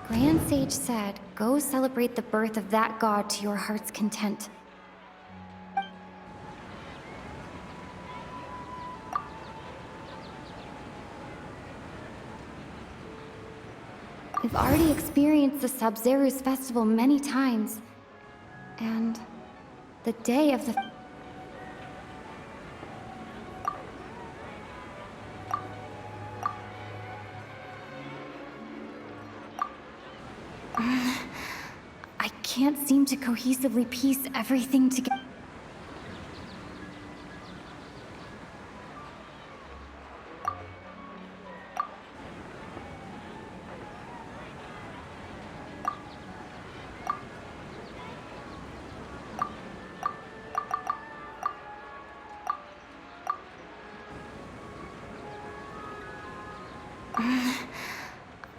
Grand Sage said, go celebrate the birth of that god to your heart's content. We've already experienced the Sub-Zero's festival many times. And the day of the... I can't seem to cohesively piece everything together.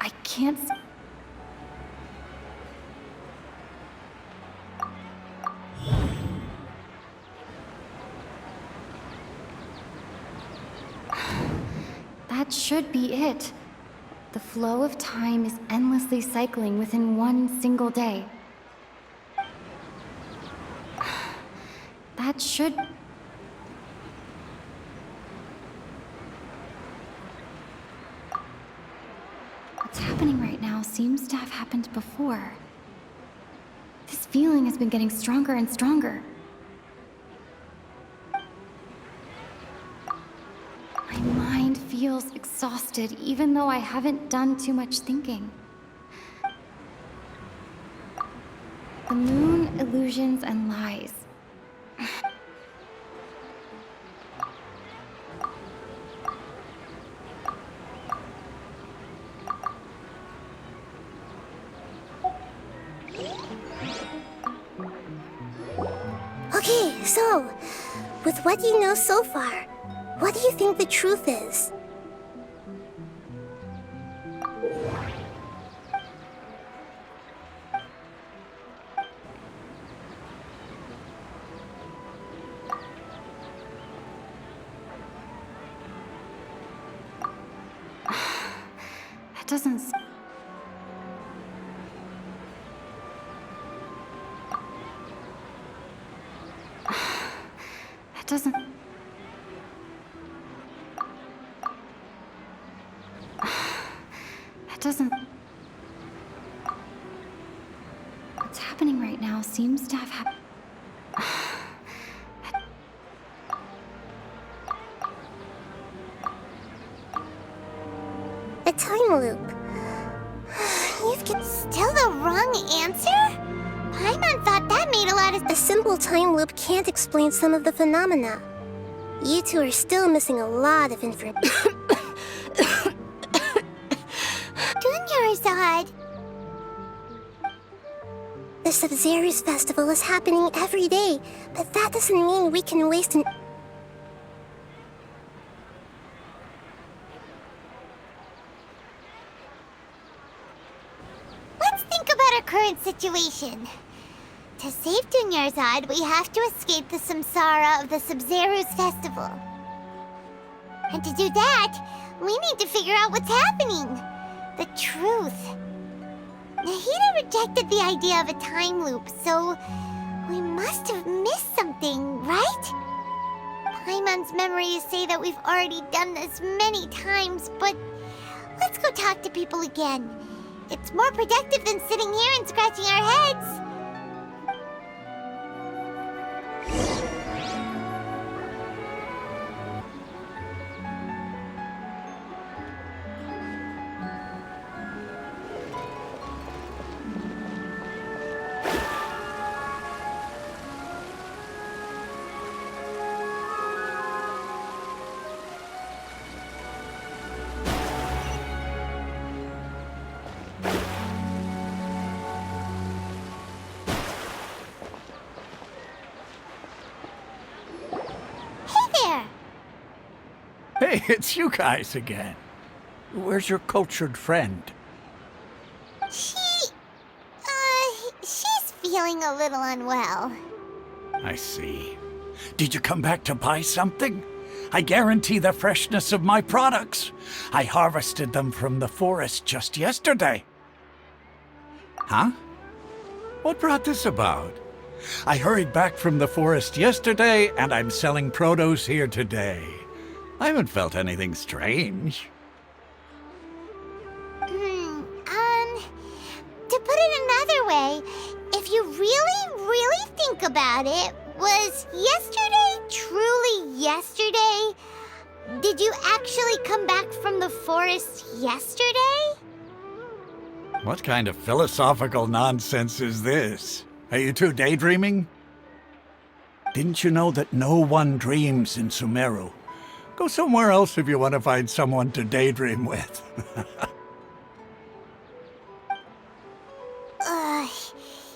I can't... That should be it. The flow of time is endlessly cycling within one single day. That should... What's happening right now seems to have happened before. This feeling has been getting stronger and stronger. My mind feels feels exhausted even though I haven't done too much thinking. The moon, illusions, and lies. Okay, so, with what you know so far, what do you think the truth is? That doesn't... That doesn't... That doesn't... What's happening right now seems to have happened... A time loop. You've got still the wrong answer? Paimon thought that made a lot of... A simple time loop can't explain some of the phenomena. You two are still missing a lot of information. Dunyarzad. The Sub-Zero's festival is happening every day, but that doesn't mean we can waste an... Let's think about our current situation. To save Dunyarzad, we have to escape the samsara of the Sub-Zero's festival. And to do that, we need to figure out what's happening. The truth. Nahida rejected the idea of a time loop, so we must have missed something, right? Paimon's memories say that we've already done this many times, but let's go talk to people again. It's more productive than sitting here and scratching our heads. Hey, it's you guys again. Where's your cultured friend? She's feeling a little unwell. I see. Did you come back to buy something? I guarantee the freshness of my products. I harvested them from the forest just yesterday. Huh? What brought this about? I hurried back from the forest yesterday, and I'm selling produce here today. I haven't felt anything strange. To put it another way, if you really think about it, was yesterday truly yesterday? Did you actually come back from the forest yesterday? What kind of philosophical nonsense is this? Are you two daydreaming? Didn't you know that no one dreams in Sumeru? Go somewhere else if you want to find someone to daydream with.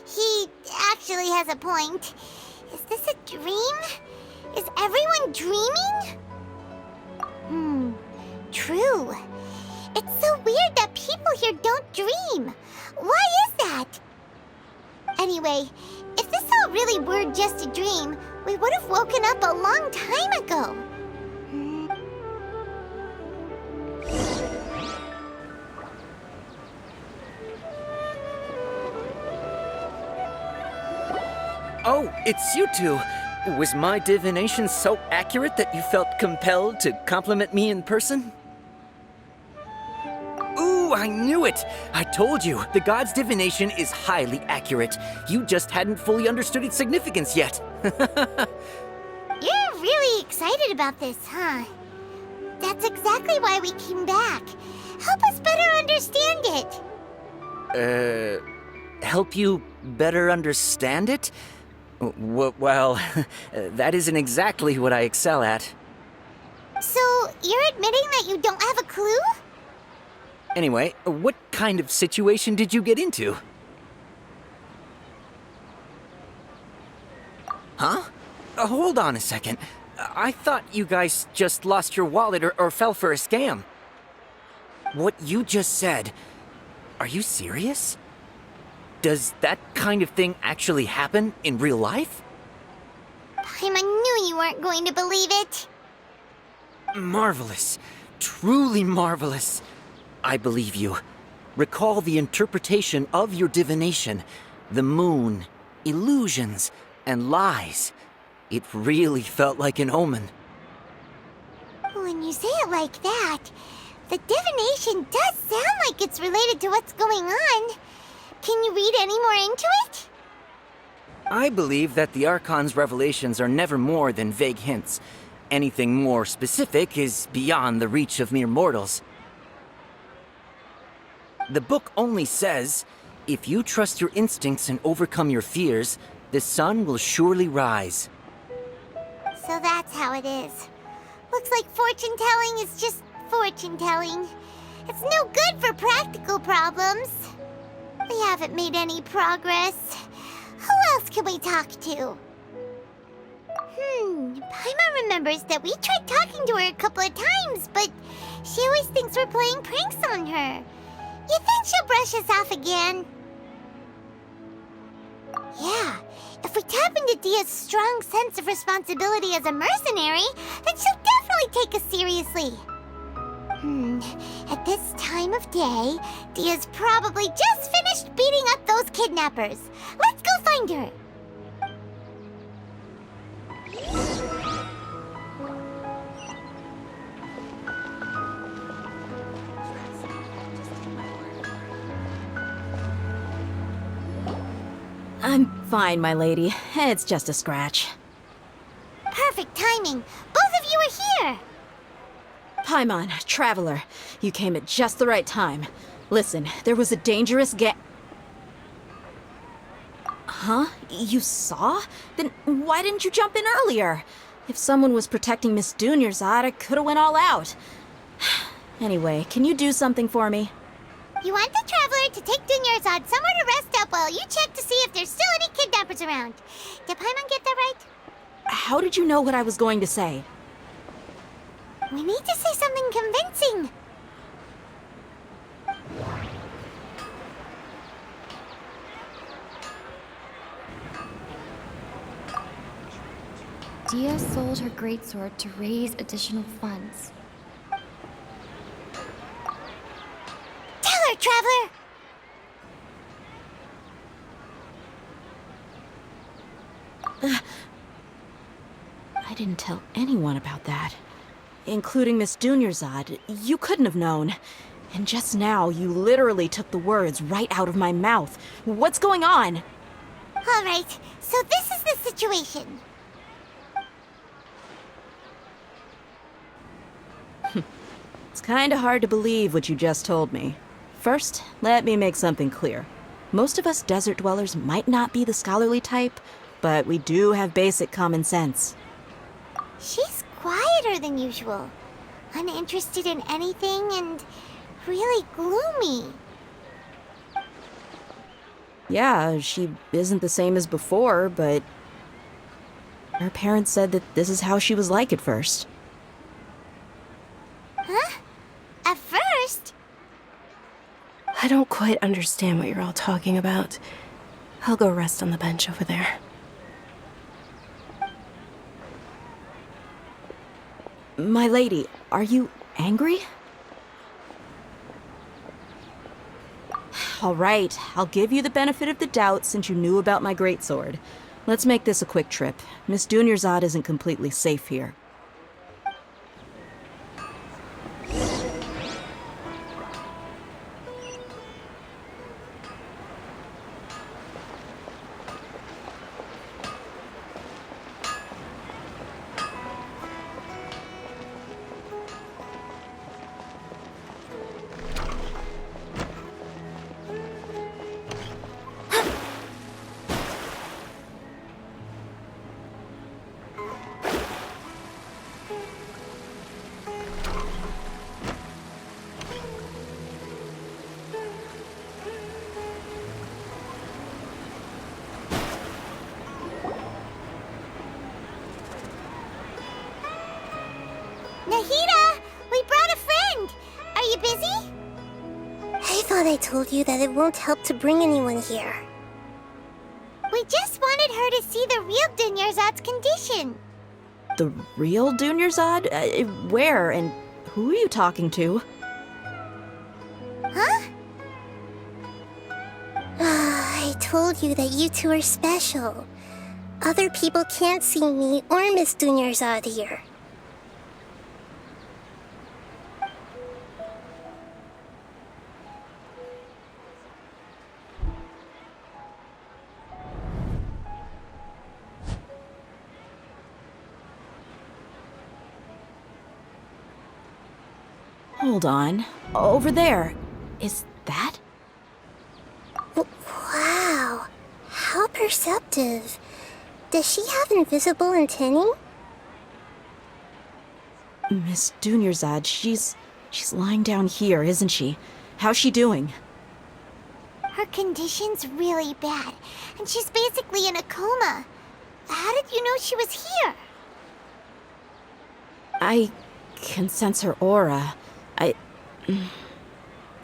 He actually has a point. Is this a dream? Is everyone dreaming? True. It's so weird that people here don't dream. Why is that? Anyway, if this all really were just a dream, we would have woken up a long time ago. Oh, it's you two. Was my divination so accurate that you felt compelled to compliment me in person? Ooh, I knew it! I told you, the god's divination is highly accurate. You just hadn't fully understood its significance yet. You're really excited about this, huh? That's exactly why we came back. Help us better understand it. Help you better understand it? Well, that isn't exactly what I excel at. So, you're admitting that you don't have a clue? Anyway, what kind of situation did you get into? Huh? Hold on a second. I thought you guys just lost your wallet or fell for a scam. What you just said, are you serious? Does that kind of thing actually happen in real life? Paimon knew you weren't going to believe it. Marvelous. Truly marvelous. I believe you. Recall the interpretation of your divination. The moon, illusions, and lies. It really felt like an omen. When you say it like that, the divination does sound like it's related to what's going on. Can you read any more into it? I believe that the Archon's revelations are never more than vague hints. Anything more specific is beyond the reach of mere mortals. The book only says, if you trust your instincts and overcome your fears, the sun will surely rise. So that's how it is. Looks like fortune-telling is just fortune-telling. It's no good for practical problems. We haven't made any progress. Who else can we talk to? Paimon remembers that we tried talking to her a couple of times, but she always thinks we're playing pranks on her. You think she'll brush us off again? Yeah, if we tap into Dia's strong sense of responsibility as a mercenary, then she'll definitely take us seriously. At this time of day, Dia's probably just finished beating up those kidnappers. Let's go find her. I'm fine, my lady. It's just a scratch. Perfect timing. Both of you are here. Paimon, Traveler, you came at just the right time. Listen, there was a dangerous Huh? You saw? Then why didn't you jump in earlier? If someone was protecting Miss Dunyarzad, I could have went all out. Anyway, can you do something for me? You want the Traveler to take Dunyarzad somewhere to rest up while you check to see if there's still any kidnappers around. Did Paimon get that right? How did you know what I was going to say? We need to say something convincing. Dia sold her greatsword to raise additional funds. Tell her, Traveler! I didn't tell anyone about that. Including Miss Dunyarzad. You couldn't have known. And just now, you literally took the words right out of my mouth. What's going on? All right, so this is the situation. It's kinda hard to believe what you just told me. First, let me make something clear. Most of us desert dwellers might not be the scholarly type, but we do have basic common sense. She's quieter than usual, uninterested in anything, and really gloomy. Yeah, she isn't the same as before, but her parents said that this is how she was like at first. Huh? At first? I don't quite understand what you're all talking about. I'll go rest on the bench over there. My lady, are you angry? All right, I'll give you the benefit of the doubt since you knew about my greatsword. Let's make this a quick trip. Miss Dunyarzad isn't completely safe here. thought I told you that it won't help to bring anyone here. We just wanted her to see the real Dunyarzad's condition. The real Dunyarzad? Where and who are you talking to? Huh? I told you that you two are special. Other people can't see me or Miss Dunyarzad here. Hold on. Over there. Is that? Wow. How perceptive. Does she have invisible antennae? Miss Dunyarzad, she's lying down here, isn't she? How's she doing? Her condition's really bad, and she's basically in a coma. How did you know she was here? I can sense her aura.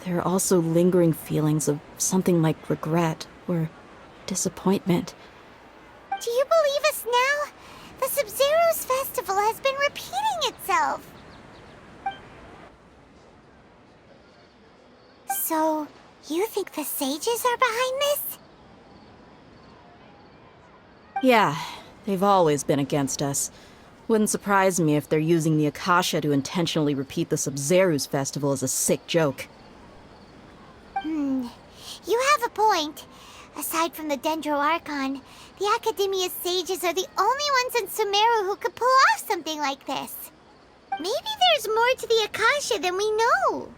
There are also lingering feelings of something like regret or disappointment. Do you believe us now? The Sub-Zero's festival has been repeating itself. So, you think the sages are behind this? Yeah, they've always been against us. Wouldn't surprise me if they're using the Akasha to intentionally repeat the Sub-Zero's festival as a sick joke. You have a point. Aside from the Dendro Archon, the Academia's sages are the only ones in Sumeru who could pull off something like this. Maybe there's more to the Akasha than we know.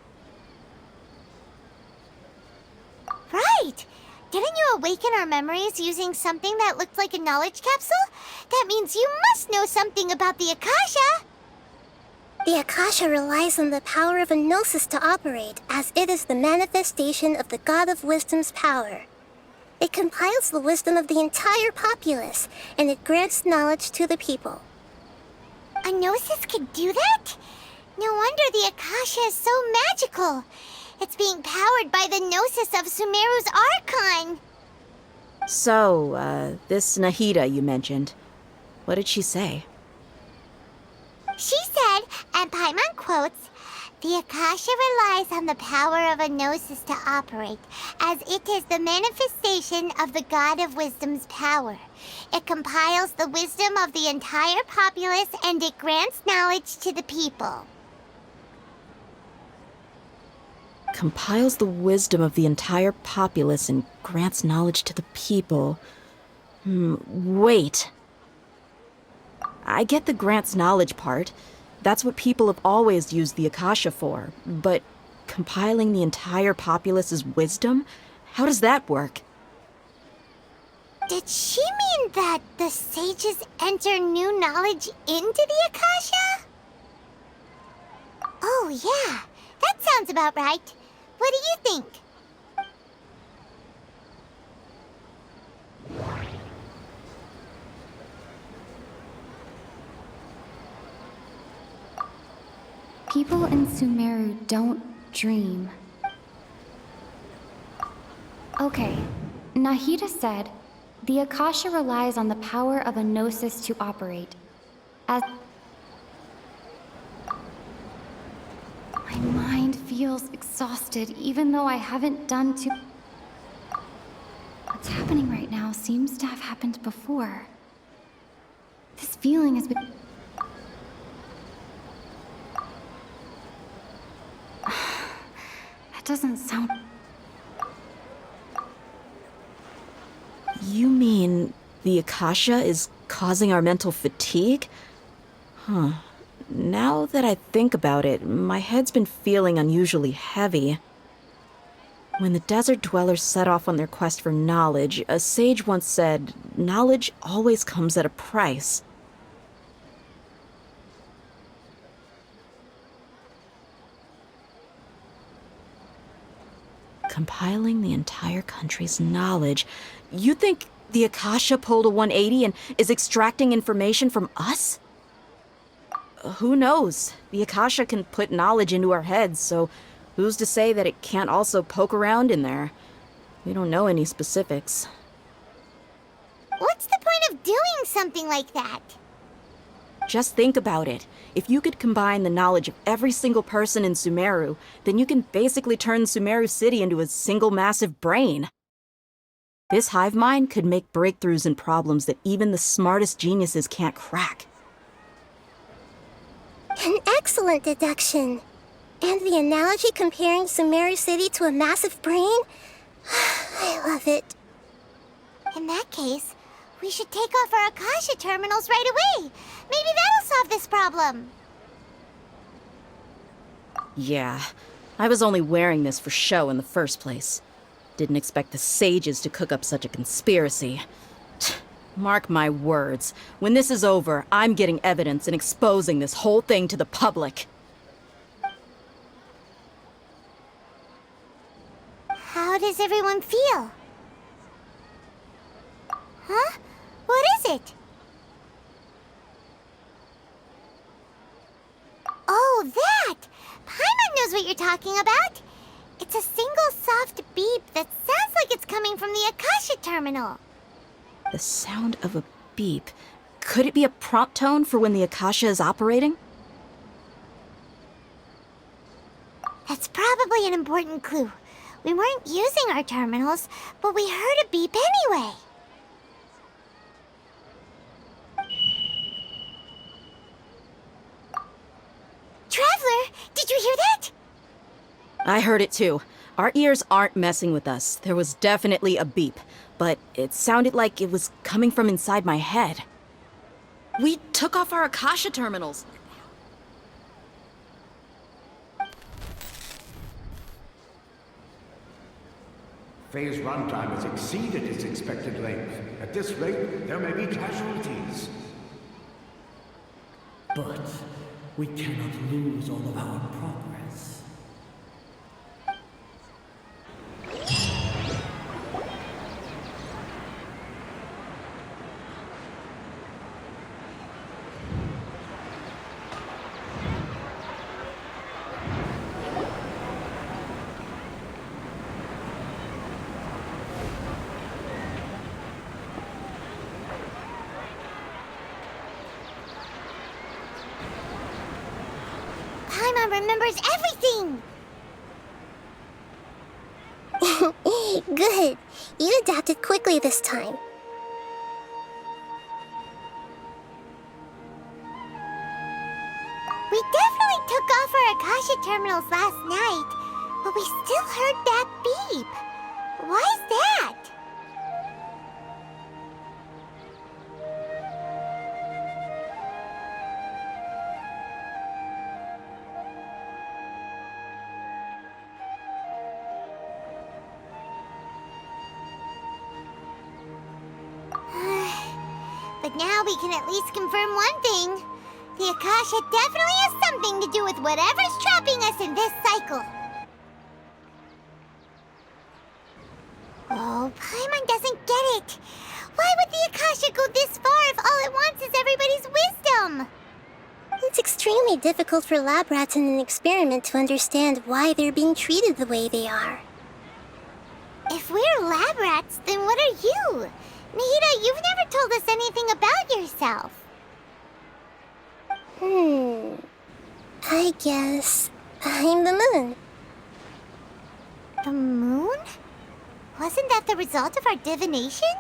Right! Didn't you awaken our memories using something that looked like a knowledge capsule? That means you must know something about the Akasha! The Akasha relies on the power of a gnosis to operate, as it is the manifestation of the God of Wisdom's power. It compiles the wisdom of the entire populace, and it grants knowledge to the people. A gnosis can do that? No wonder the Akasha is so magical. It's being powered by the gnosis of Sumeru's Archon. So, this Nahida you mentioned, what did she say? She said, and Paimon quotes, "The Akasha relies on the power of a gnosis to operate, as it is the manifestation of the God of Wisdom's power. It compiles the wisdom of the entire populace and it grants knowledge to the people." Compiles the wisdom of the entire populace and grants knowledge to the people. Wait. I get the grants knowledge part. That's what people have always used the Akasha for. But compiling the entire populace's wisdom? How does that work? Did she mean that the sages enter new knowledge into the Akasha? Oh yeah, that sounds about right. What do you think? People in Sumeru don't dream. Okay, Nahida said, the Akasha relies on the power of a gnosis to operate. As my mind feels exhausted, even though I haven't done too... What's happening right now seems to have happened before. This feeling has been... That doesn't sound... You mean the Akasha is causing our mental fatigue? Huh. Now that I think about it, my head's been feeling unusually heavy. When the desert dwellers set off on their quest for knowledge, a sage once said, knowledge always comes at a price. Compiling the entire country's knowledge. You think the Akasha pulled a 180 and is extracting information from us? Who knows? The Akasha can put knowledge into our heads, so Who's to say that it can't also poke around in there? We don't know any specifics. What's the point of doing something like that? Just think about it. If you could combine the knowledge of every single person in Sumeru, then you can basically turn Sumeru City into a single massive brain. This hive mind could make breakthroughs in problems that even the smartest geniuses can't crack. An excellent deduction. And the analogy comparing Sumeru City to a massive brain? I love it. In that case, we should take off our Akasha terminals right away. Maybe that'll solve this problem. Yeah, I was only wearing this for show in the first place. Didn't expect the sages to cook up such a conspiracy. Mark my words, when this is over, I'm getting evidence and exposing this whole thing to the public. How does everyone feel? Huh? What is it? Oh, that! Paimon knows what you're talking about. It's a single soft beep that sounds like it's coming from the Akasha terminal. The sound of a beep. Could it be a prompt tone for when the Akasha is operating? That's probably an important clue. We weren't using our terminals, but we heard a beep anyway. Traveler, did you hear that? I heard it too. Our ears aren't messing with us. There was definitely a beep, but it sounded like it was coming from inside my head. We took off our Akasha terminals. Phase runtime has exceeded its expected length. At this rate, there may be casualties. But we cannot lose all of our progress. Paimon remembers everything! Good. You adapted quickly this time. We definitely took off our Akasha terminals last night, but we still heard that beep. Why is that? But now we can at least confirm one thing. The Akasha definitely has something to do with whatever's trapping us in this cycle. Oh, Paimon doesn't get it. Why would the Akasha go this far if all it wants is everybody's wisdom? It's extremely difficult for lab rats in an experiment to understand why they're being treated the way they are. If we're lab rats, then what are you? Nahida, you've never told us anything about yourself. I guess I'm the moon. The moon? Wasn't that the result of our divination?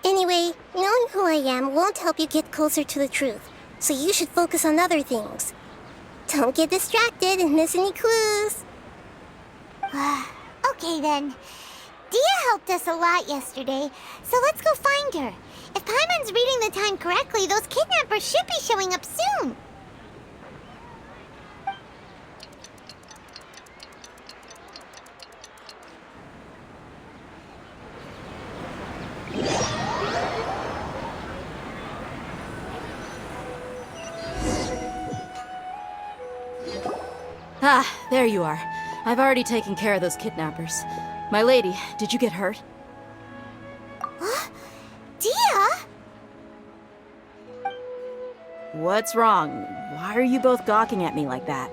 Anyway, knowing who I am won't help you get closer to the truth, so you should focus on other things. Don't get distracted and miss any clues. Okay then. Dia helped us a lot yesterday, so let's go find her. If Paimon's reading the time correctly, those kidnappers should be showing up soon. Ah, there you are. I've already taken care of those kidnappers. My lady, did you get hurt? Dia? What's wrong? Why are you both gawking at me like that?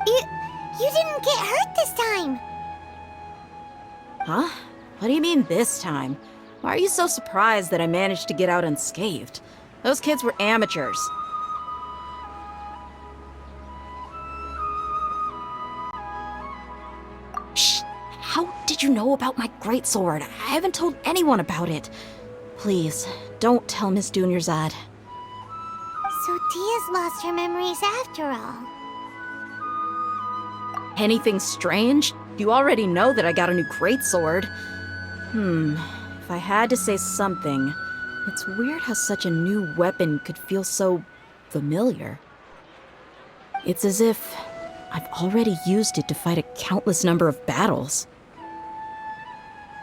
You didn't get hurt this time. Huh? What do you mean this time? Why are you so surprised that I managed to get out unscathed? Those kids were amateurs. Shh! How did you know about my greatsword? I haven't told anyone about it. Please, don't tell Miss Dunyarzad. So Dia's lost her memories after all. Anything strange? You already know that I got a new greatsword. If I had to say something, it's weird how such a new weapon could feel so familiar. It's as if I've already used it to fight a countless number of battles.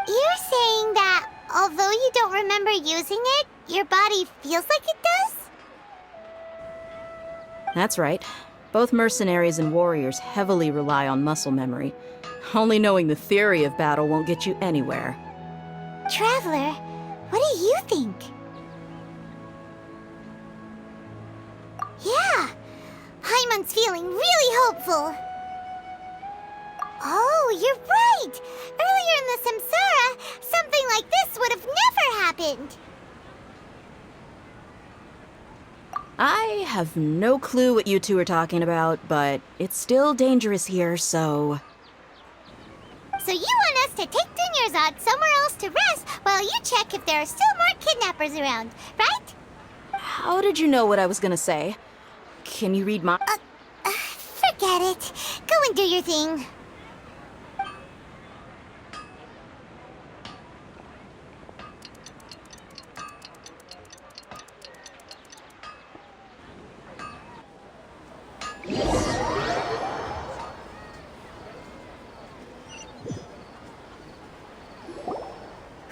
You're saying that although you don't remember using it, your body feels like it does? That's right. Both mercenaries and warriors heavily rely on muscle memory. Only knowing the theory of battle won't get you anywhere. Traveler, what do you think? Yeah, Paimon's feeling really hopeful. Oh, you're right! Earlier in the Samsara, something like this would have never happened. I have no clue what you two are talking about, but it's still dangerous here, so... So you want us to take Dunyarzad somewhere else to rest while you check if there are still more kidnappers around, right? How did you know what I was gonna say? Can you read my... Forget it. Go and do your thing.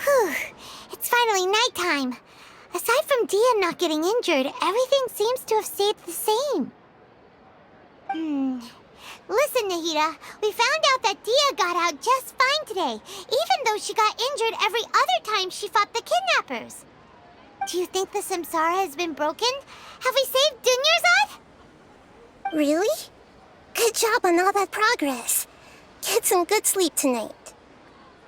Whew. It's finally nighttime. Aside from Dia not getting injured, everything seems to have stayed the same. Listen, Nahida, we found out that Dia got out just fine today, even though she got injured every other time she fought the kidnappers. Do you think the Samsara has been broken? Have we saved Dunyarzad? Really? Good job on all that progress. Get some good sleep tonight.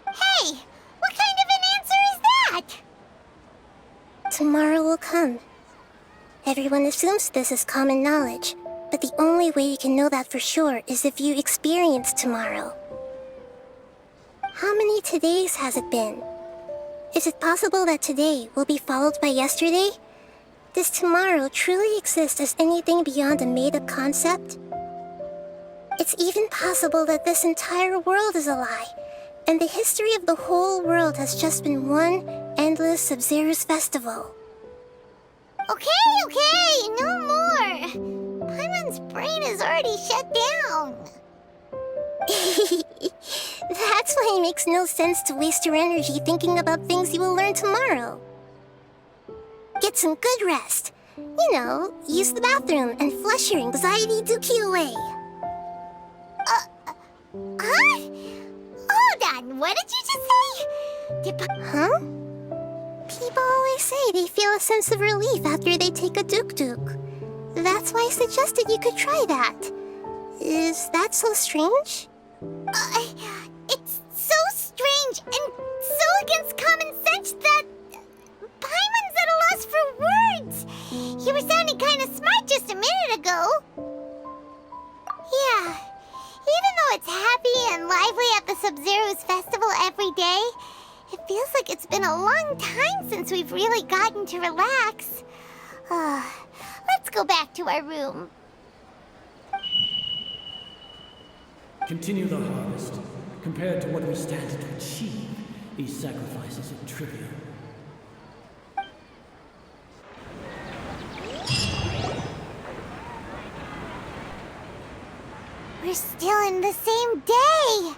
Hey, what kind of an answer is that? Tomorrow will come. Everyone assumes this is common knowledge, but the only way you can know that for sure is if you experience tomorrow. How many todays has it been? Is it possible that today will be followed by yesterday? Does tomorrow truly exist as anything beyond a made-up concept? It's even possible that this entire world is a lie, and the history of the whole world has just been one endless Sub-Zero's festival. Okay, no more. Paimon's brain is already shut down. That's why it makes no sense to waste your energy thinking about things you will learn tomorrow. Get some good rest. You know, use the bathroom and flush your anxiety dookie away. Huh? Hold on, what did you just say? Huh? People always say they feel a sense of relief after they take a duk-duk. That's why I suggested you could try that. Is that so strange? It's so strange and so against common sense that Paimon's at a loss for words. You were sounding kind of smart just a minute ago. Yeah, even though it's happy and lively at the Sub-Zero's festival every day, it feels like it's been a long time since we've really gotten to relax. Let's go back to our room. Continue the harvest. Compared to what we stand to achieve, these sacrifices are trivial. We're still in the same day!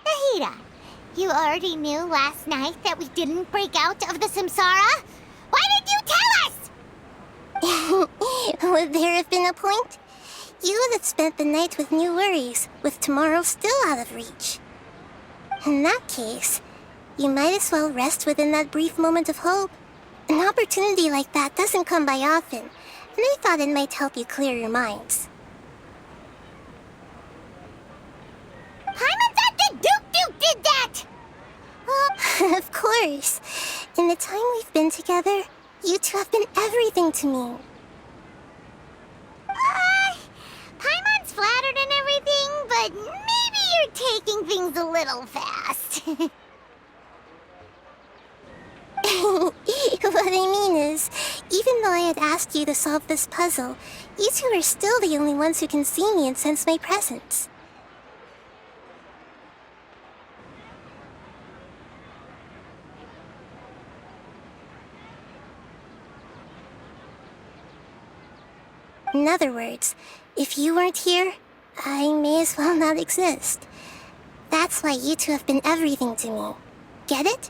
Nahida, you already knew last night that we didn't break out of the Samsara? Why did you tell us? Would there have been a point? You would have spent the night with new worries, with tomorrow still out of reach. In that case, you might as well rest within that brief moment of hope. An opportunity like that doesn't come by often, and I thought it might help you clear your minds. Paimon thought that Duke did that! Of course. In the time we've been together, you two have been everything to me. Paimon's flattered and everything, but maybe you're taking things a little fast. What I mean is, even though I had asked you to solve this puzzle, you two are still the only ones who can see me and sense my presence. In other words, if you weren't here, I may as well not exist. That's why you two have been everything to me. Get it?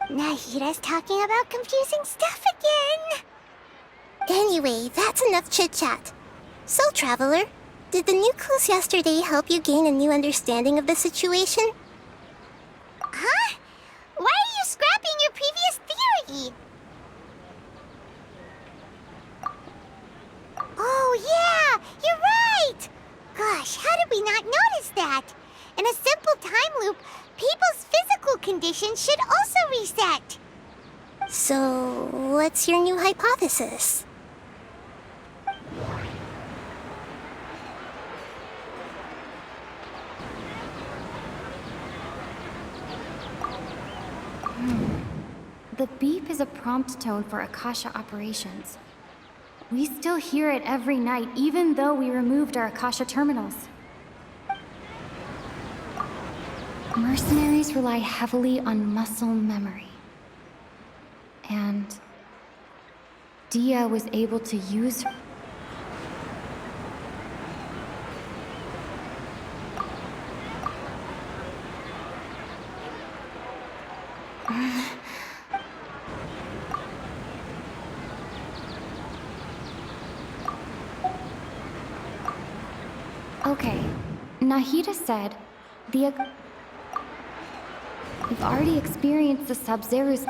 Nahida's talking about confusing stuff again. Anyway, that's enough chit-chat. So, Traveler, did the new clues yesterday help you gain a new understanding of the situation? Huh? Why are you scrapping your previous theory? Oh yeah, you're right! Gosh, how did we not notice that? In a simple time loop, people's physical conditions should also reset. So, what's your new hypothesis? The beep is a prompt tone for Akasha operations. We still hear it every night, even though we removed our Akasha terminals. Mercenaries rely heavily on muscle memory. And Dia was able to use her. Okay, Nahida said we've already experienced the Sub-Zero's.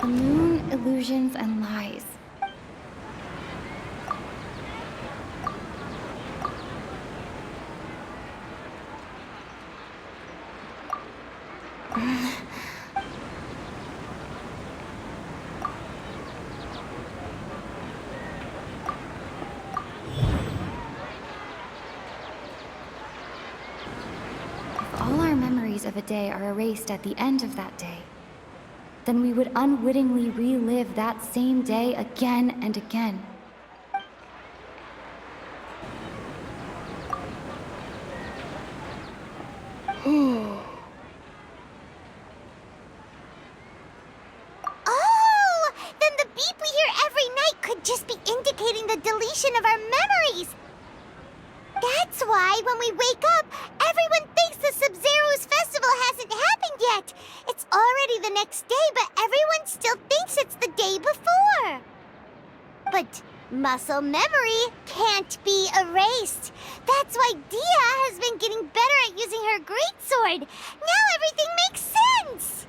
The moon, illusions, and lies. Of a day are erased at the end of that day, then we would unwittingly relive that same day again and again. Oh! Then the beep we hear every night could just be indicating the deletion of our memories! That's why when we wake up, everyone thinks the Sub-Zero's festival hasn't happened yet. It's already the next day, but everyone still thinks it's the day before. But muscle memory can't be erased. That's why Dia has been getting better at using her greatsword. Now everything makes sense.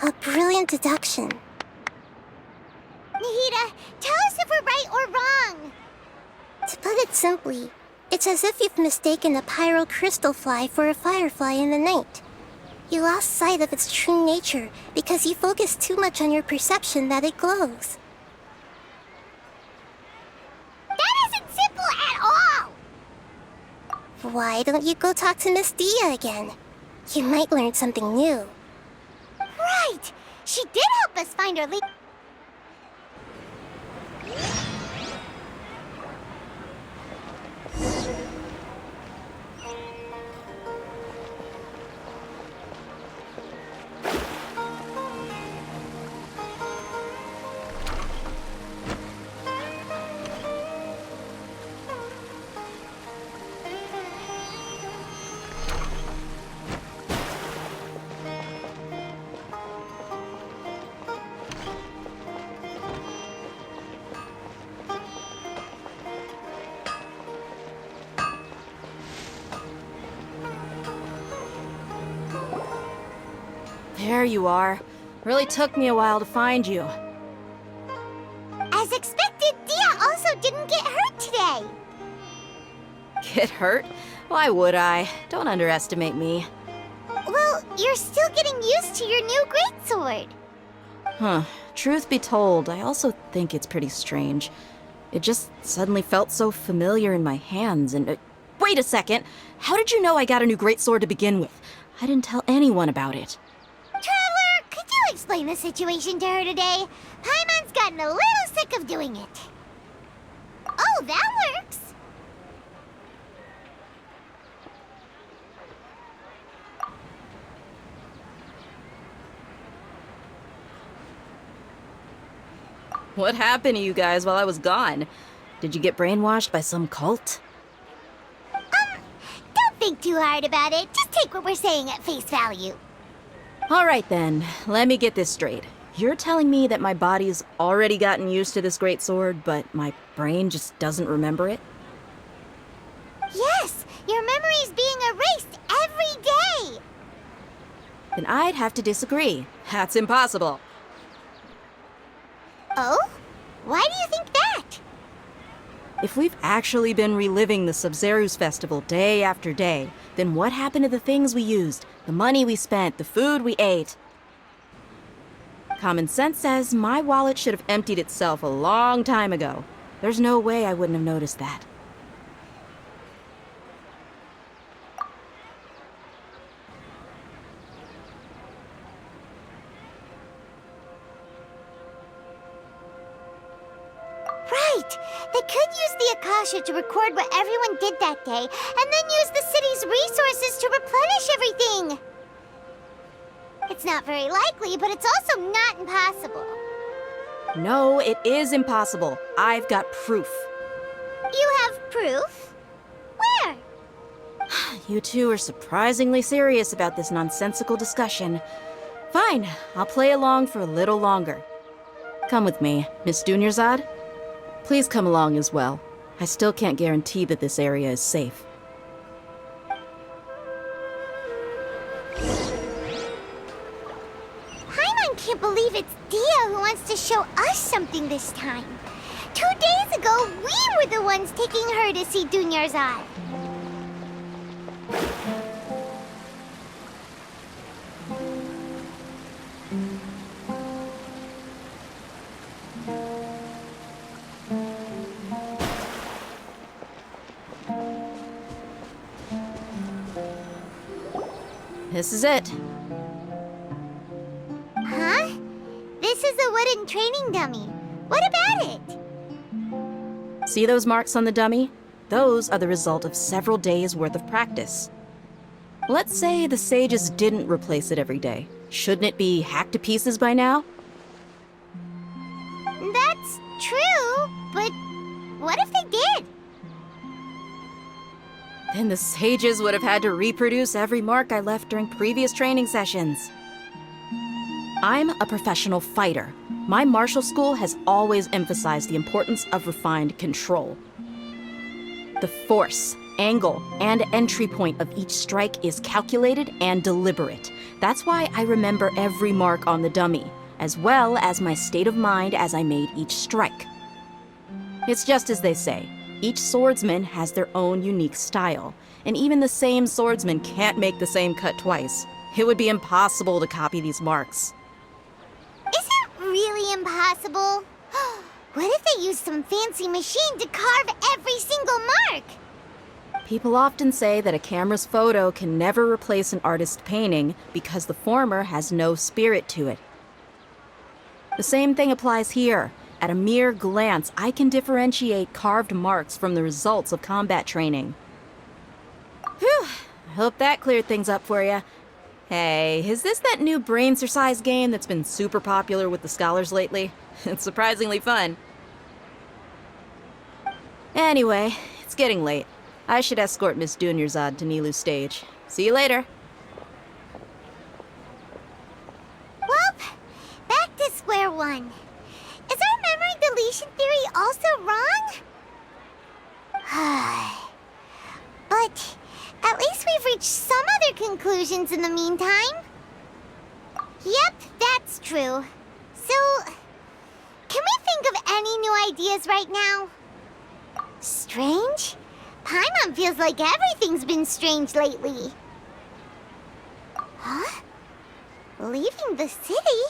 A brilliant deduction. Nahida, tell us if we're right or wrong. To put it simply, it's as if you've mistaken a pyro crystal fly for a firefly in the night. You lost sight of its true nature because you focused too much on your perception that it glows. That isn't simple at all! Why don't you go talk to Miss Dia again? You might learn something new. Right! She did help us find our lead. There you are. Really took me a while to find you. As expected, Dia also didn't get hurt today. Get hurt? Why would I? Don't underestimate me. Well, you're still getting used to your new greatsword. Huh. Truth be told, I also think it's pretty strange. It just suddenly felt so familiar in my hands and... wait a second! How did you know I got a new greatsword to begin with? I didn't tell anyone about it. Traveler, could you explain the situation to her today? Paimon's gotten a little sick of doing it. Oh, that works. What happened to you guys while I was gone? Did you get brainwashed by some cult? Don't think too hard about it. Just take what we're saying at face value. Alright then, let me get this straight. You're telling me that my body's already gotten used to this greatsword, but my brain just doesn't remember it? Yes, your memory's being erased every day. Then I'd have to disagree. That's impossible. Oh? Why do you think that? If we've actually been reliving the Sub-Zeru's festival day after day, then what happened to the things we used, the money we spent, the food we ate? Common sense says my wallet should have emptied itself a long time ago. There's no way I wouldn't have noticed that. Right! They could use the Akasha to record what everyone did that day, and then use the city's resources to replenish everything! It's not very likely, but it's also not impossible. No, it is impossible. I've got proof. You have proof? Where? You two are surprisingly serious about this nonsensical discussion. Fine, I'll play along for a little longer. Come with me, Miss Dunyarzad. Please come along as well. I still can't guarantee that this area is safe. Paimon can't believe it's Dia who wants to show us something this time. 2 days ago, we were the ones taking her to see Dunyarzad. This is it. Huh? This is a wooden training dummy. What about it? See those marks on the dummy? Those are the result of several days' worth of practice. Let's say the sages didn't replace it every day. Shouldn't it be hacked to pieces by now? That's true, but what if they did? Then the sages would have had to reproduce every mark I left during previous training sessions. I'm a professional fighter. My martial school has always emphasized the importance of refined control. The force, angle, and entry point of each strike is calculated and deliberate. That's why I remember every mark on the dummy, as well as my state of mind as I made each strike. It's just as they say. Each swordsman has their own unique style, and even the same swordsman can't make the same cut twice. It would be impossible to copy these marks. Is it really impossible? What if they used some fancy machine to carve every single mark? People often say that a camera's photo can never replace an artist's painting because the former has no spirit to it. The same thing applies here. At a mere glance, I can differentiate carved marks from the results of combat training. Whew, I hope that cleared things up for you. Hey, is this that new brain exercise game that's been super popular with the scholars lately? It's surprisingly fun. Anyway, it's getting late. I should escort Miss Dunyarzad to Nilu's stage. See you later. Well, back to square one. Is our memory deletion theory also wrong? But at least we've reached some other conclusions in the meantime. Yep, that's true. So, can we think of any new ideas right now? Strange? Paimon feels like everything's been strange lately. Huh? Leaving the city?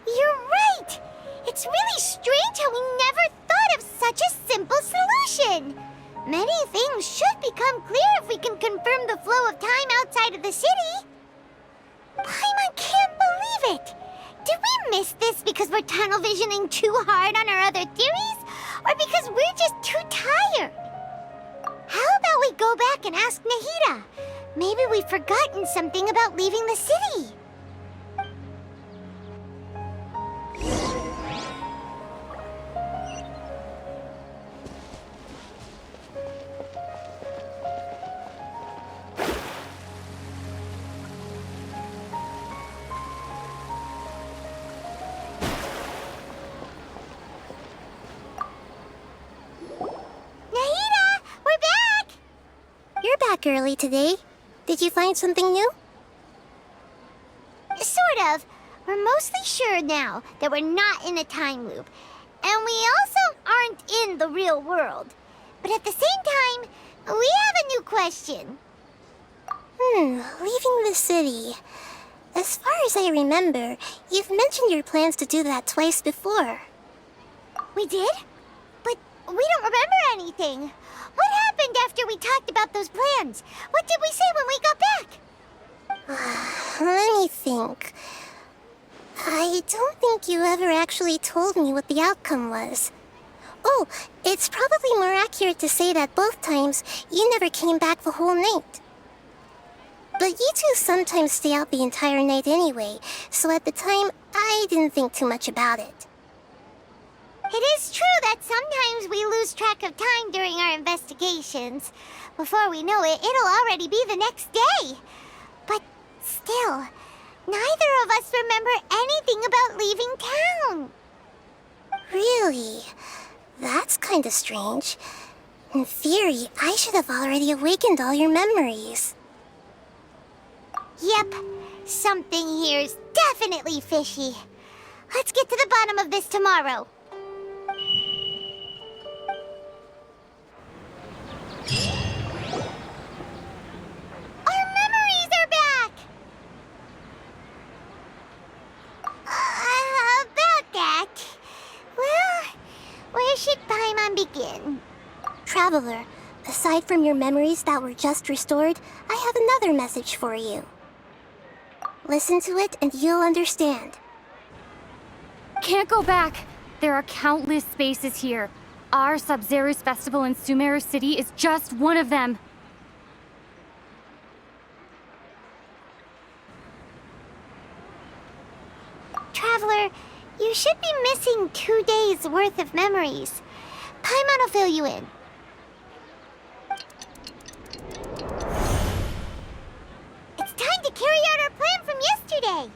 You're right! It's really strange how we never thought of such a simple solution! Many things should become clear if we can confirm the flow of time outside of the city. Paimon can't believe it! Did we miss this because we're tunnel visioning too hard on our other theories? Or because we're just too tired? How about we go back and ask Nahida? Maybe we've forgotten something about leaving the city. Early today. Did you find something new? Sort of. We're mostly sure now that we're not in a time loop. And we also aren't in the real world. But at the same time, we have a new question. Leaving the city. As far as I remember, you've mentioned your plans to do that twice before. We did? But we don't remember anything. What happened after we talked about those plans? What did we say when we got back? Let me think. I don't think you ever actually told me what the outcome was. Oh, it's probably more accurate to say that both times you never came back the whole night. But you two sometimes stay out the entire night anyway, so at the time, I didn't think too much about it. It is true that sometimes we lose track of time during our investigations. Before we know it, it'll already be the next day. But still, neither of us remember anything about leaving town. Really? That's kinda strange. In theory, I should have already awakened all your memories. Yep, something here's definitely fishy. Let's get to the bottom of this tomorrow. Our memories are back! About that... Well, where should Paimon begin? Traveler, aside from your memories that were just restored, I have another message for you. Listen to it and you'll understand. Can't go back! There are countless spaces here. Our Sub-Zero's festival in Sumeru City is just one of them. Traveler, you should be missing 2 days' worth of memories. Paimon will fill you in. It's time to carry out our plan from yesterday.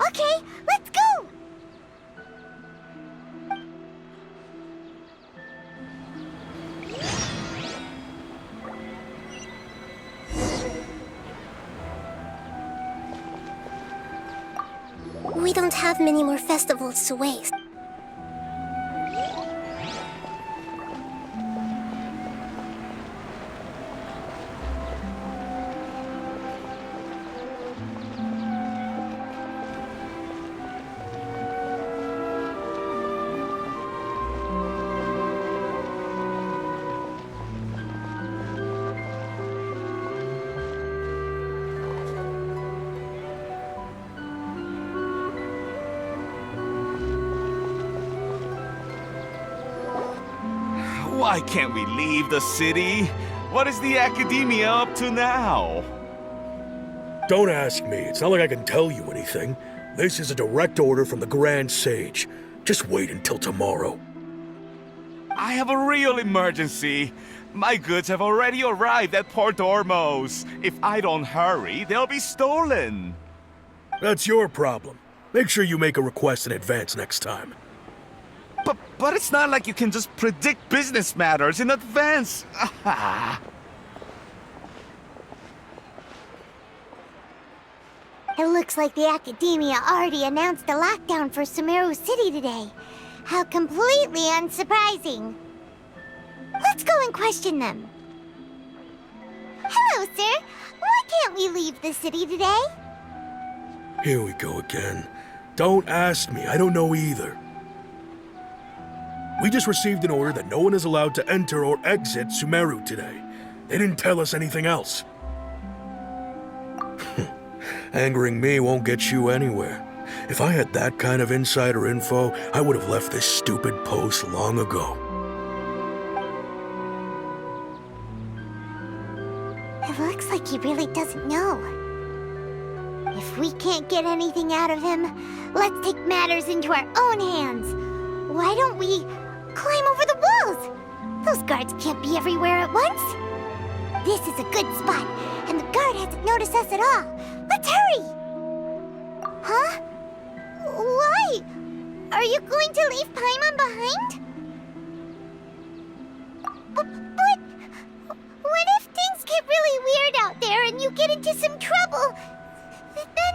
Okay, let's go! We don't have many more festivals to waste. Why can't we leave the city? What is the Academia up to now? Don't ask me. It's not like I can tell you anything. This is a direct order from the Grand Sage. Just wait until tomorrow. I have a real emergency. My goods have already arrived at Port Ormos. If I don't hurry, they'll be stolen. That's your problem. Make sure you make a request in advance next time. But it's not like you can just predict business matters in advance. It looks like the Academia already announced a lockdown for Sumeru City today. How completely unsurprising. Let's go and question them. Hello, sir. Why can't we leave the city today? Here we go again. Don't ask me, I don't know either. We just received an order that no one is allowed to enter or exit Sumeru today. They didn't tell us anything else. Angering me won't get you anywhere. If I had that kind of insider info, I would have left this stupid post long ago. It looks like he really doesn't know. If we can't get anything out of him, let's take matters into our own hands. Why don't we climb over the walls? Those guards can't be everywhere at once. This is a good spot, and the guard hasn't noticed us at all. Let's hurry! Huh? Why? Are you going to leave Paimon behind? But what if things get really weird out there and you get into some trouble? Then,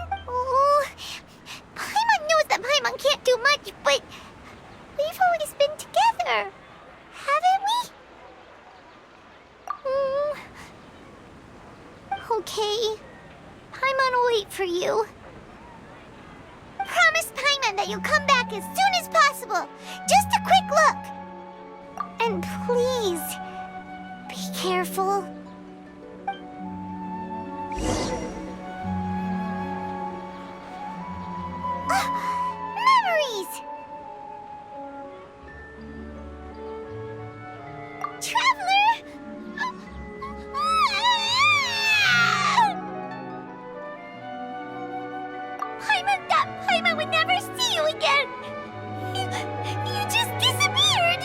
Paimon knows that Paimon can't do much, but we've always been together, haven't we? Okay. Paimon will wait for you. Promise Paimon that you'll come back as soon as possible. Just a quick look. And please, be careful. Memories! Traveler! Paimon would never see you again! You just disappeared!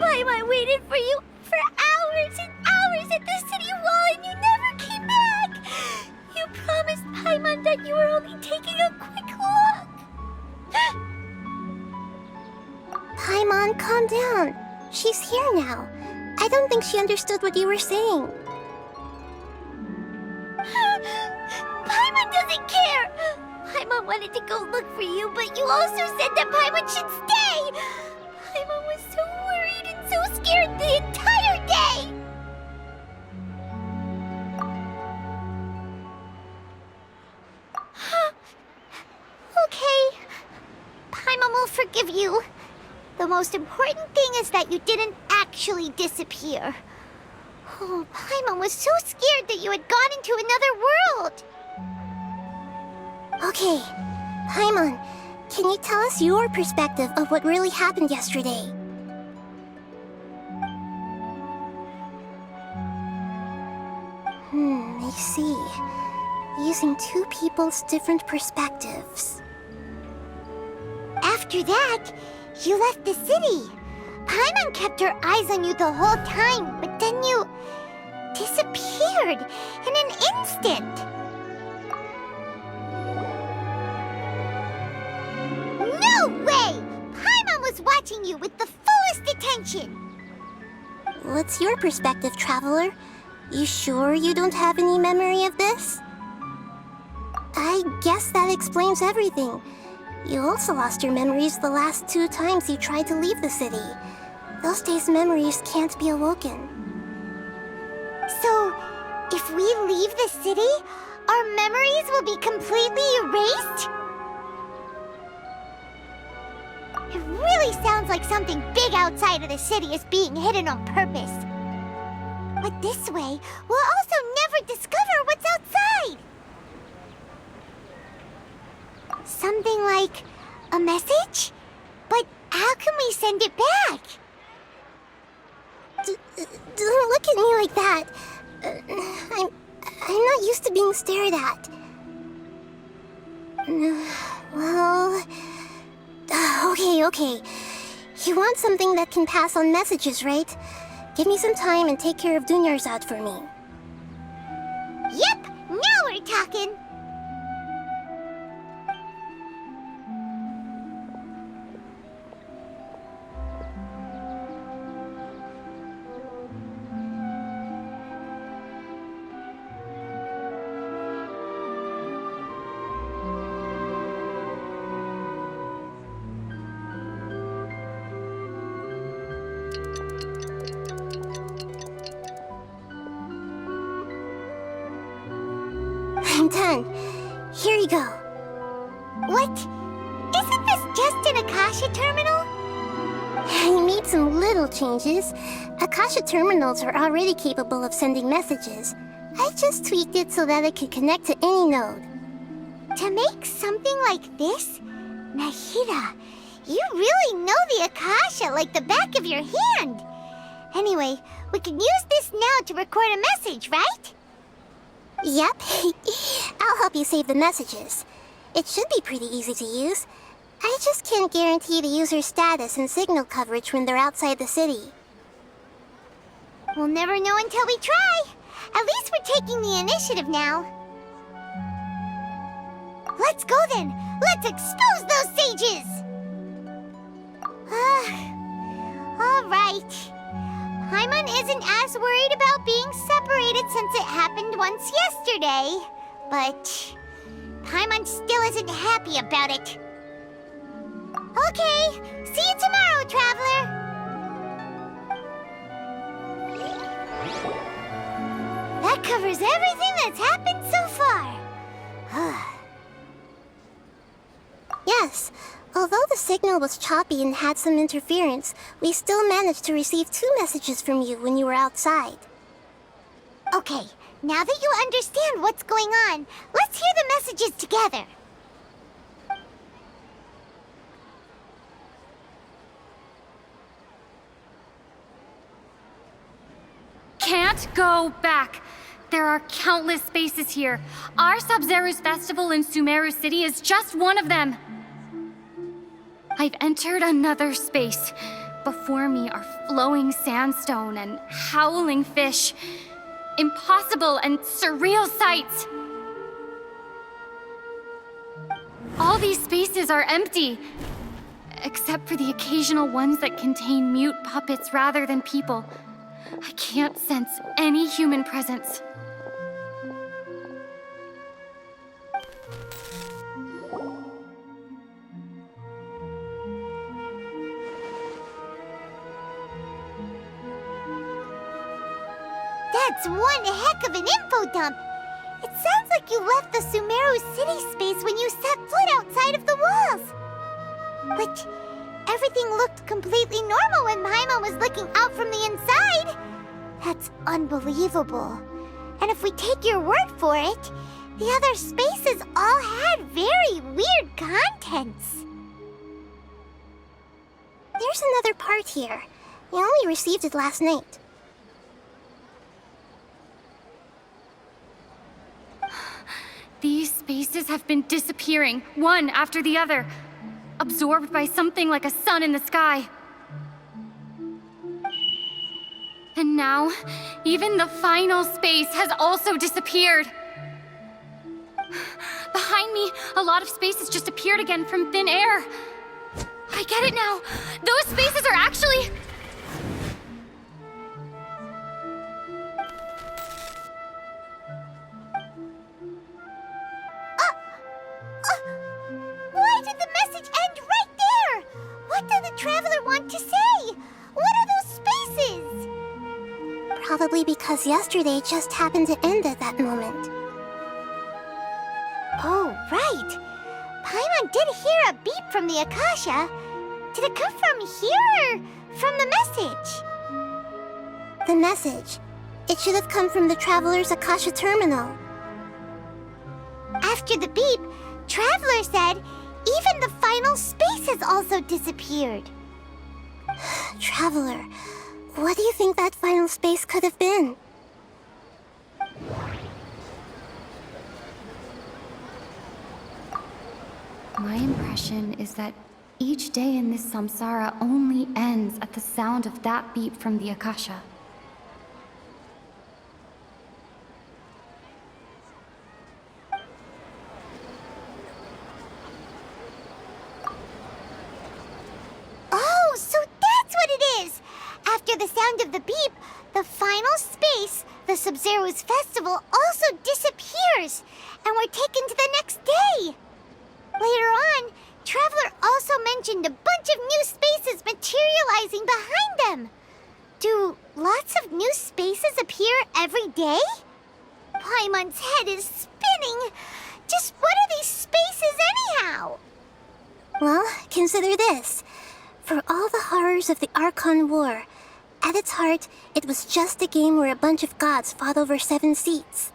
Paimon waited for you for hours and hours at the city wall and you never came back! You promised Paimon that you were only taking a quick look! Paimon, calm down. She's here now. I don't think she understood what you were saying. Paimon doesn't care! Paimon wanted to go look for you, but you also said that Paimon should stay! Paimon was so worried and so scared the entire day! Okay. Paimon will forgive you. The most important thing is that you didn't actually disappear. Oh, Paimon was so scared that you had gone into another world! Okay, Paimon, can you tell us your perspective of what really happened yesterday? I see. Using two people's different perspectives. After that, you left the city. Paimon kept her eyes on you the whole time, but then you disappeared in an instant. No way! Paimon was watching you with the fullest attention. What's your perspective, Traveler? You sure you don't have any memory of this? I guess that explains everything. You also lost your memories the last 2 times you tried to leave the city. Those days' memories can't be awoken. So, if we leave the city, our memories will be completely erased? It really sounds like something big outside of the city is being hidden on purpose. But this way, we'll also never discover what's outside. Something like a message? But how can we send it back? Don't look at me like that. I'm not used to being stared at. Well... Okay. You want something that can pass on messages, right? Give me some time and take care of Dunyarzad for me. Yep, now we're talking. Ben 10. Here you go. What? Isn't this just an Akasha terminal? I made some little changes. Akasha terminals are already capable of sending messages. I just tweaked it so that it could connect to any node. To make something like this? Nahida, you really know the Akasha like the back of your hand. Anyway, we can use this now to record a message, right? Yep. I'll help you save the messages. It should be pretty easy to use. I just can't guarantee the user's status and signal coverage when they're outside the city. We'll never know until we try. At least we're taking the initiative now. Let's go then. Let's expose those sages. All right. Paimon isn't as worried about being separated since it happened once yesterday. But Paimon still isn't happy about it. Okay, see you tomorrow, Traveler! That covers everything that's happened so far. Yes, although the signal was choppy and had some interference, we still managed to receive 2 messages from you when you were outside. Okay, now that you understand what's going on, let's hear the messages together. Can't go back. There are countless spaces here. Our Sub-Zero's festival in Sumeru City is just one of them. I've entered another space. Before me are flowing sandstone and howling fish. Impossible and surreal sights. All these spaces are empty, except for the occasional ones that contain mute puppets rather than people. I can't sense any human presence. That's one heck of an info dump. It sounds like you left the Sumeru City space when you set foot outside of the walls. But everything looked completely normal when Paimon was looking out from the inside. That's unbelievable. And if we take your word for it, the other spaces all had very weird contents. There's another part here. You only received it last night. These spaces have been disappearing, one after the other, absorbed by something like a sun in the sky. And now, even the final space has also disappeared. Behind me, a lot of spaces just appeared again from thin air. I get it now. Those spaces are actually... Why did the message end right there? What did the Traveler want to say? What are those spaces? Probably because yesterday just happened to end at that moment. Oh, right. Paimon did hear a beep from the Akasha. Did it come from here or from the message? The message. It should have come from the Traveler's Akasha terminal. After the beep, Traveler said even the final space has also disappeared. Traveler, what do you think that final space could have been? My impression is that each day in this samsara only ends at the sound of that beep from the Akasha. Oh, so that's what it is! After the sound of the beep, the final space, the Sub-Zero's festival, also disappears, and we're taken to the next day. Later on, Traveler also mentioned a bunch of new spaces materializing behind them. Do lots of new spaces appear every day? Paimon's head is spinning. happening? Just what are these spaces anyhow? Well, consider this. For all the horrors of the Archon War, at its heart, it was just a game where a bunch of gods fought over 7 seats.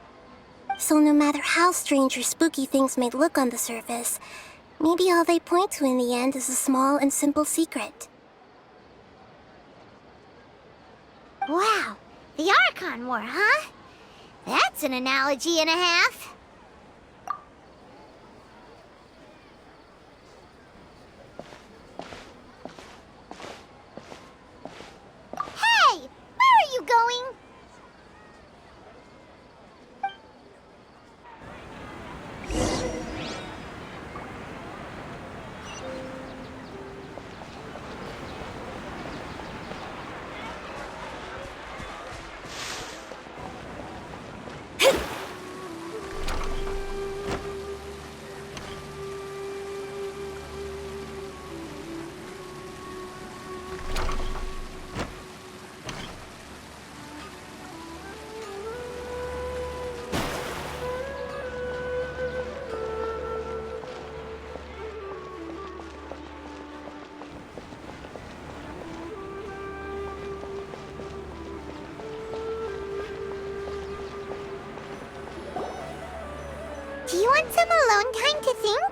So no matter how strange or spooky things may look on the surface, maybe all they point to in the end is a small and simple secret. Wow, the Archon War, huh? That's an analogy and a half. Hey, where are you going? Do you want some alone time to think?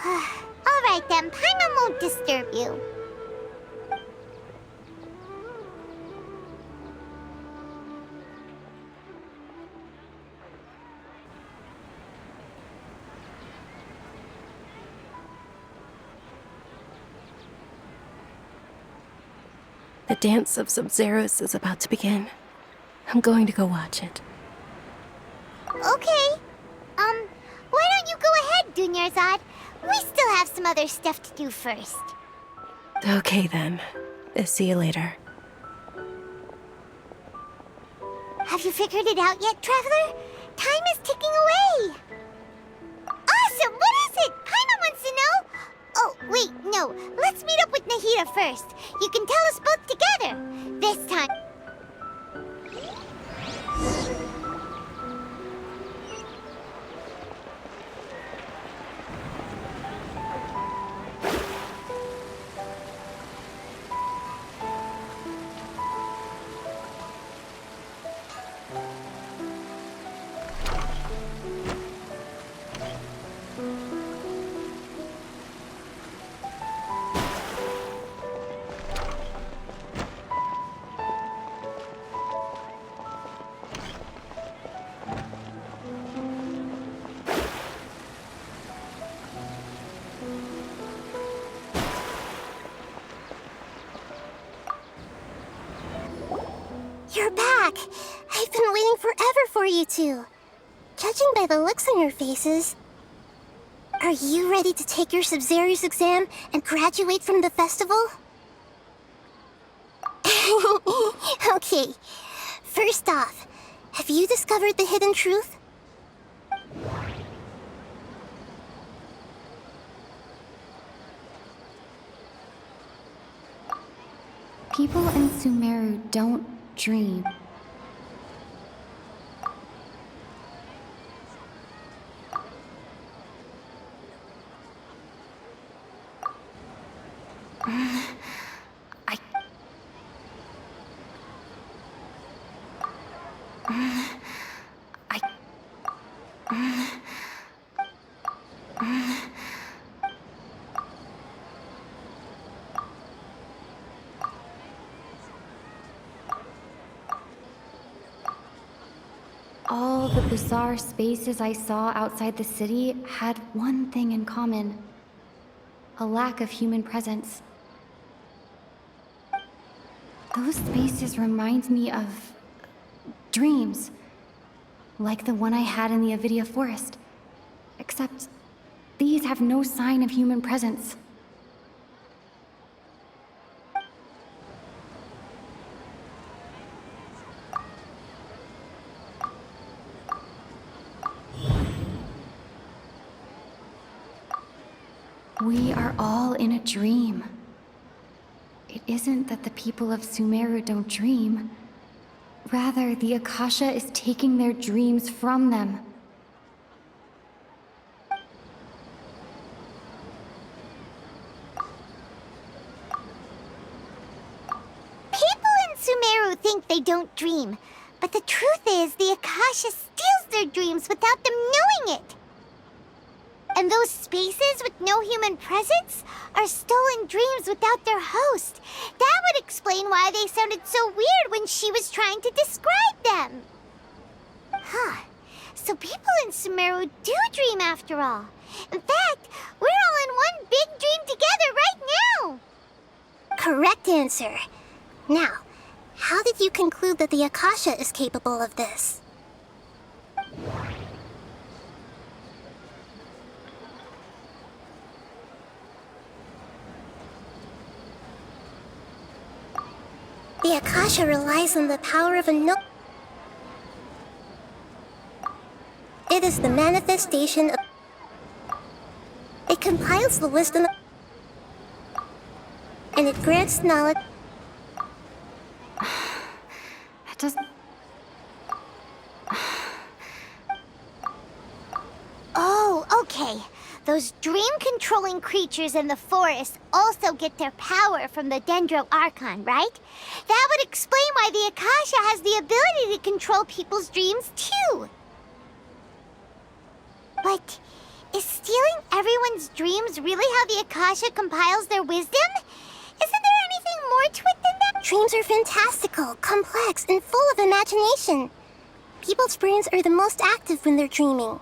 Alright then, Paimon won't disturb you. The dance of Sub-Zeros is about to begin. I'm going to go watch it. Okay. Why don't you go ahead, Dunyarzad? We still have some other stuff to do first. Okay then. See you later. Have you figured it out yet, Traveler? Time is ticking away. Awesome! What is it? Paimon wants to know. Oh, wait, no. Let's meet up with Nahida first. You can tell us both together. This time. You're back! I've been waiting forever for you two. Judging by the looks on your faces, are you ready to take your Sub-Zero's exam and graduate from the festival? Okay, first off, have you discovered the hidden truth? People in Sumeru don't dream. All the bizarre spaces I saw outside the city had one thing in common: a lack of human presence. Those spaces remind me of dreams, like the one I had in the Avidia Forest. Except these have no sign of human presence. We are all in a dream. It isn't that the people of Sumeru don't dream. Rather, the Akasha is taking their dreams from them. don't dream. But the truth is, the Akasha steals their dreams without them knowing it. And those spaces with no human presence are stolen dreams without their host. That would explain why they sounded so weird when she was trying to describe them. Huh. So people in Sumeru do dream after all. In fact, we're all in one big dream together right now. Correct answer. Now, how did you conclude that the Akasha is capable of this? The Akasha relies on the power of a no... It is the manifestation of... It compiles the wisdom of... And it grants knowledge... That doesn't... Oh, okay. Those dream-controlling creatures in the forest also get their power from the Dendro Archon, right? That would explain why the Akasha has the ability to control people's dreams, too. But is stealing everyone's dreams really how the Akasha compiles their wisdom? Isn't there anything more to it than that? Dreams are fantastical, complex, and full of imagination. People's brains are the most active when they're dreaming.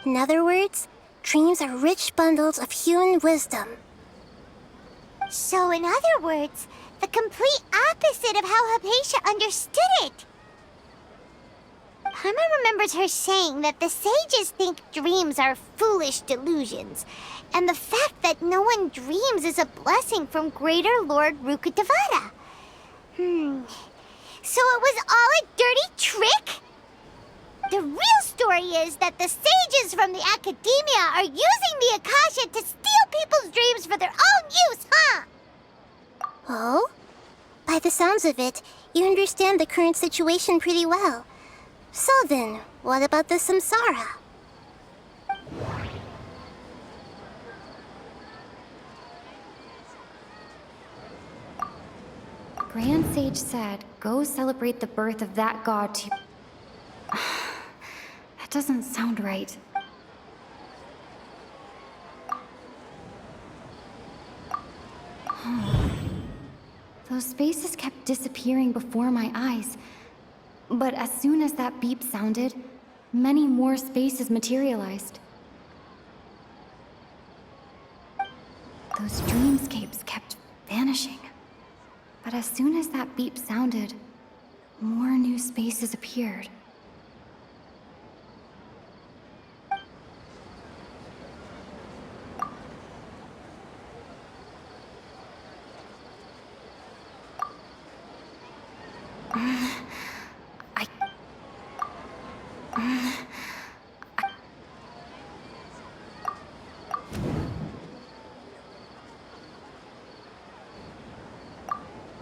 In other words, dreams are rich bundles of human wisdom. So, in other words, the complete opposite of how Hypatia understood it. Paimon remembers her saying that the sages think dreams are foolish delusions, and the fact that no one dreams is a blessing from Greater Lord Rukkhadevata. So it was all a dirty trick? The real story is that the sages from the Academia are using the Akasha to steal people's dreams for their own use, huh? Oh? By the sounds of it, you understand the current situation pretty well. So then, what about the samsara? Grand Sage said, go celebrate the birth of that god to... That doesn't sound right. Those spaces kept disappearing before my eyes. But as soon as that beep sounded, many more spaces materialized. Those dreamscapes kept vanishing. But as soon as that beep sounded, more new spaces appeared.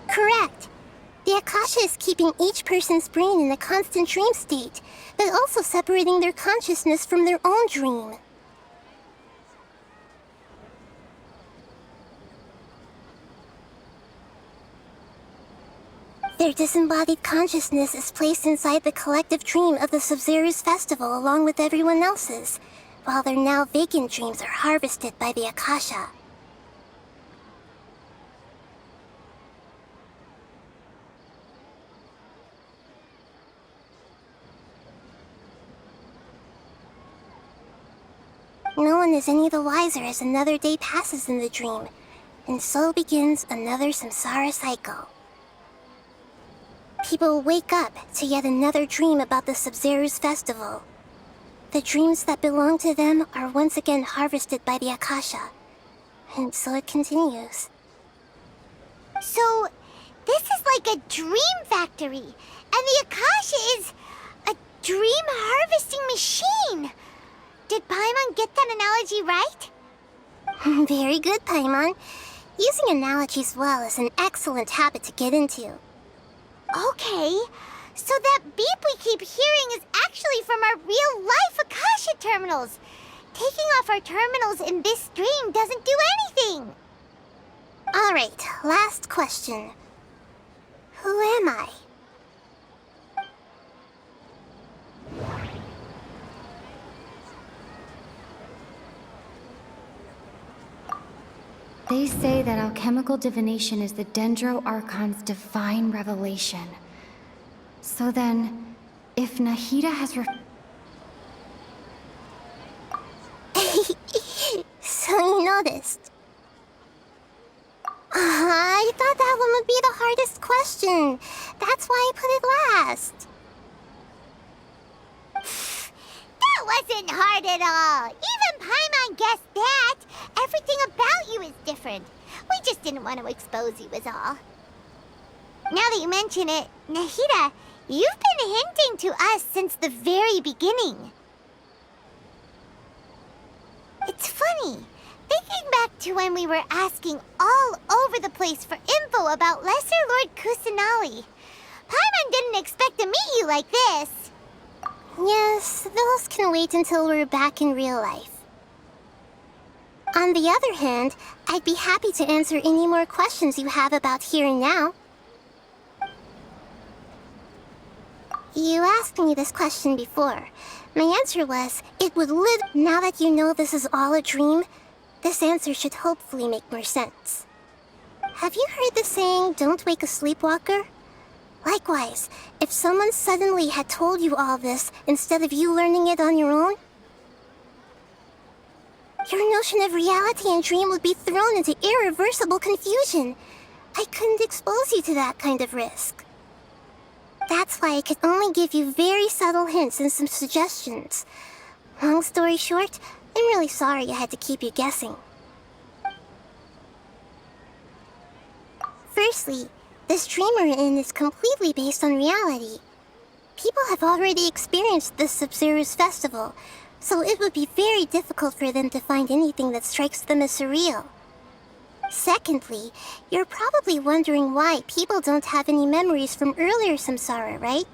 Correct. The Akasha is keeping each person's brain in a constant dream state, but also separating their consciousness from their own dream. Their disembodied consciousness is placed inside the collective dream of the Sub-Zero's festival along with everyone else's, while their now vacant dreams are harvested by the Akasha. No one is any the wiser as another day passes in the dream, and so begins another samsara cycle. People wake up to yet another dream about the Sub-Zero's festival. The dreams that belong to them are once again harvested by the Akasha, and so it continues. So, this is like a dream factory, and the Akasha is a dream harvesting machine. Did Paimon get that analogy right? Very good, Paimon. Using analogies well is an excellent habit to get into. Okay, so that beep we keep hearing is actually from our real-life Akasha terminals. Taking off our terminals in this dream doesn't do anything. Alright, last question. Who am I? They say that alchemical divination is the Dendro Archon's divine revelation. So then, if Nahida has So you noticed. I thought that one would be the hardest question. That's why I put it last. That wasn't hard at all. Even Paimon guessed that. Everything about you is different. We just didn't want to expose you is all. Now that you mention it, Nahida, you've been hinting to us since the very beginning. It's funny. Thinking back to when we were asking all over the place for info about Lesser Lord Kusanali. Paimon didn't expect to meet you like this. Yes, those can wait until we're back in real life. On the other hand, I'd be happy to answer any more questions you have about here and now. You asked me this question before. My answer was, it would live. Now that you know this is all a dream, this answer should hopefully make more sense. Have you heard the saying, don't wake a sleepwalker? Likewise, if someone suddenly had told you all this instead of you learning it on your own, your notion of reality and dream would be thrown into irreversible confusion. I couldn't expose you to that kind of risk. That's why I could only give you very subtle hints and some suggestions. Long story short, I'm really sorry I had to keep you guessing. Firstly, this dream we're in is completely based on reality. People have already experienced this Sub-Zero's festival, so it would be very difficult for them to find anything that strikes them as surreal. Secondly, you're probably wondering why people don't have any memories from earlier samsara, right?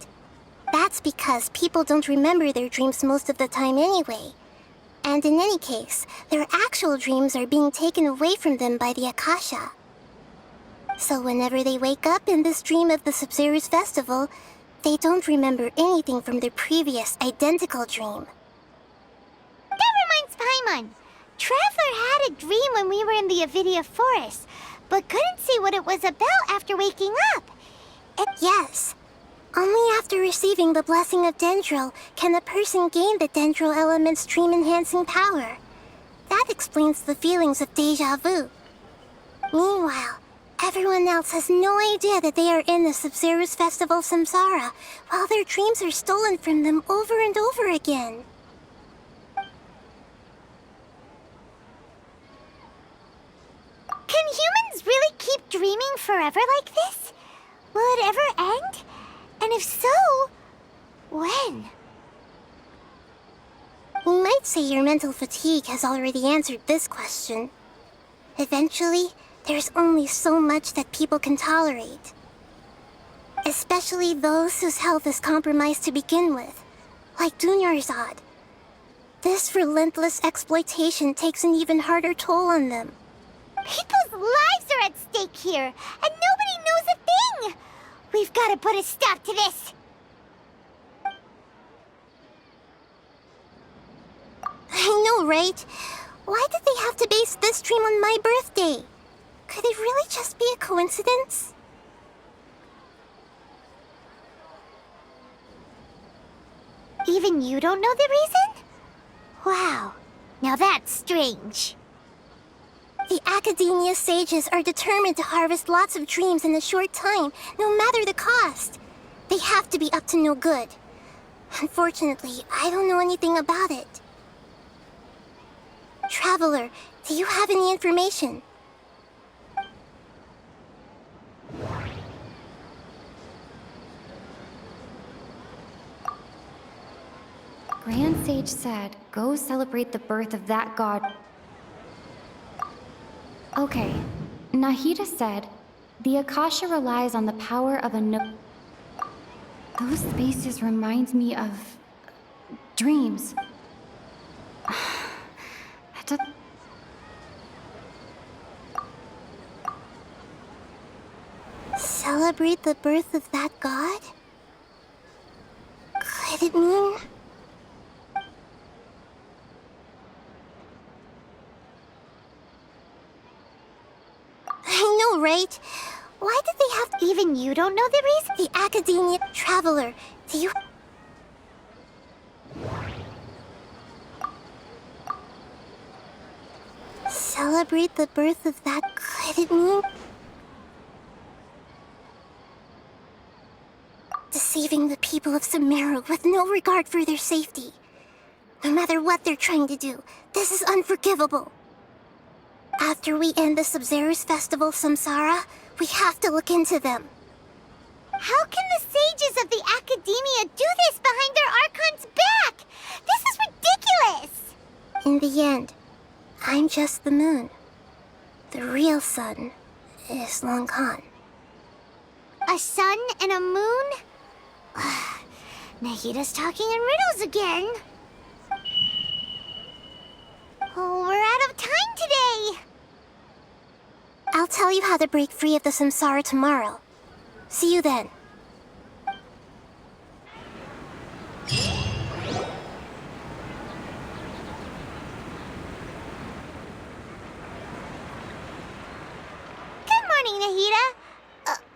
That's because people don't remember their dreams most of the time anyway. And in any case, their actual dreams are being taken away from them by the Akasha. So whenever they wake up in this dream of the Sub-Zero's festival, they don't remember anything from their previous identical dream. That reminds Paimon. Traveler had a dream when we were in the Avidia Forest, but couldn't see what it was about after waking up. Yes. Only after receiving the blessing of Dendro can a person gain the Dendro element's dream-enhancing power. That explains the feelings of déjà vu. Meanwhile, everyone else has no idea that they are in the Sub-Zero's festival samsara, while their dreams are stolen from them over and over again. Can humans really keep dreaming forever like this? Will it ever end? And if so, when? You might say your mental fatigue has already answered this question. Eventually, there's only so much that people can tolerate. Especially those whose health is compromised to begin with, like Dunyarzad. This relentless exploitation takes an even harder toll on them. People's lives are at stake here, and nobody knows a thing! We've got to put a stop to this! I know, right? Why did they have to base this dream on my birthday? Could it really just be a coincidence? Even you don't know the reason? Wow, now that's strange. The Academia sages are determined to harvest lots of dreams in a short time, no matter the cost. They have to be up to no good. Unfortunately, I don't know anything about it. Traveler, do you have any information? Grand Sage said, go celebrate the birth of that god. Okay, Nahida said, the Akasha relies on the power of a Those spaces remind me of dreams. Celebrate the birth of that god? Could it mean... I know, right? Why did they have... Even you don't know the reason? The Academia Traveler, do you... Celebrate the birth of that... Could it mean... Deceiving the people of Sumeru with no regard for their safety. No matter what they're trying to do, this is unforgivable. After we end the Sub-Zero's Festival Samsara, we have to look into them. How can the sages of the Academia do this behind their Archon's back? This is ridiculous! In the end, I'm just the moon. The real sun is long gone. A sun and a moon? Nahida's talking in riddles again. Oh, we're out of time today! I'll tell you how to break free of the samsara tomorrow. See you then. Good morning, Nahida.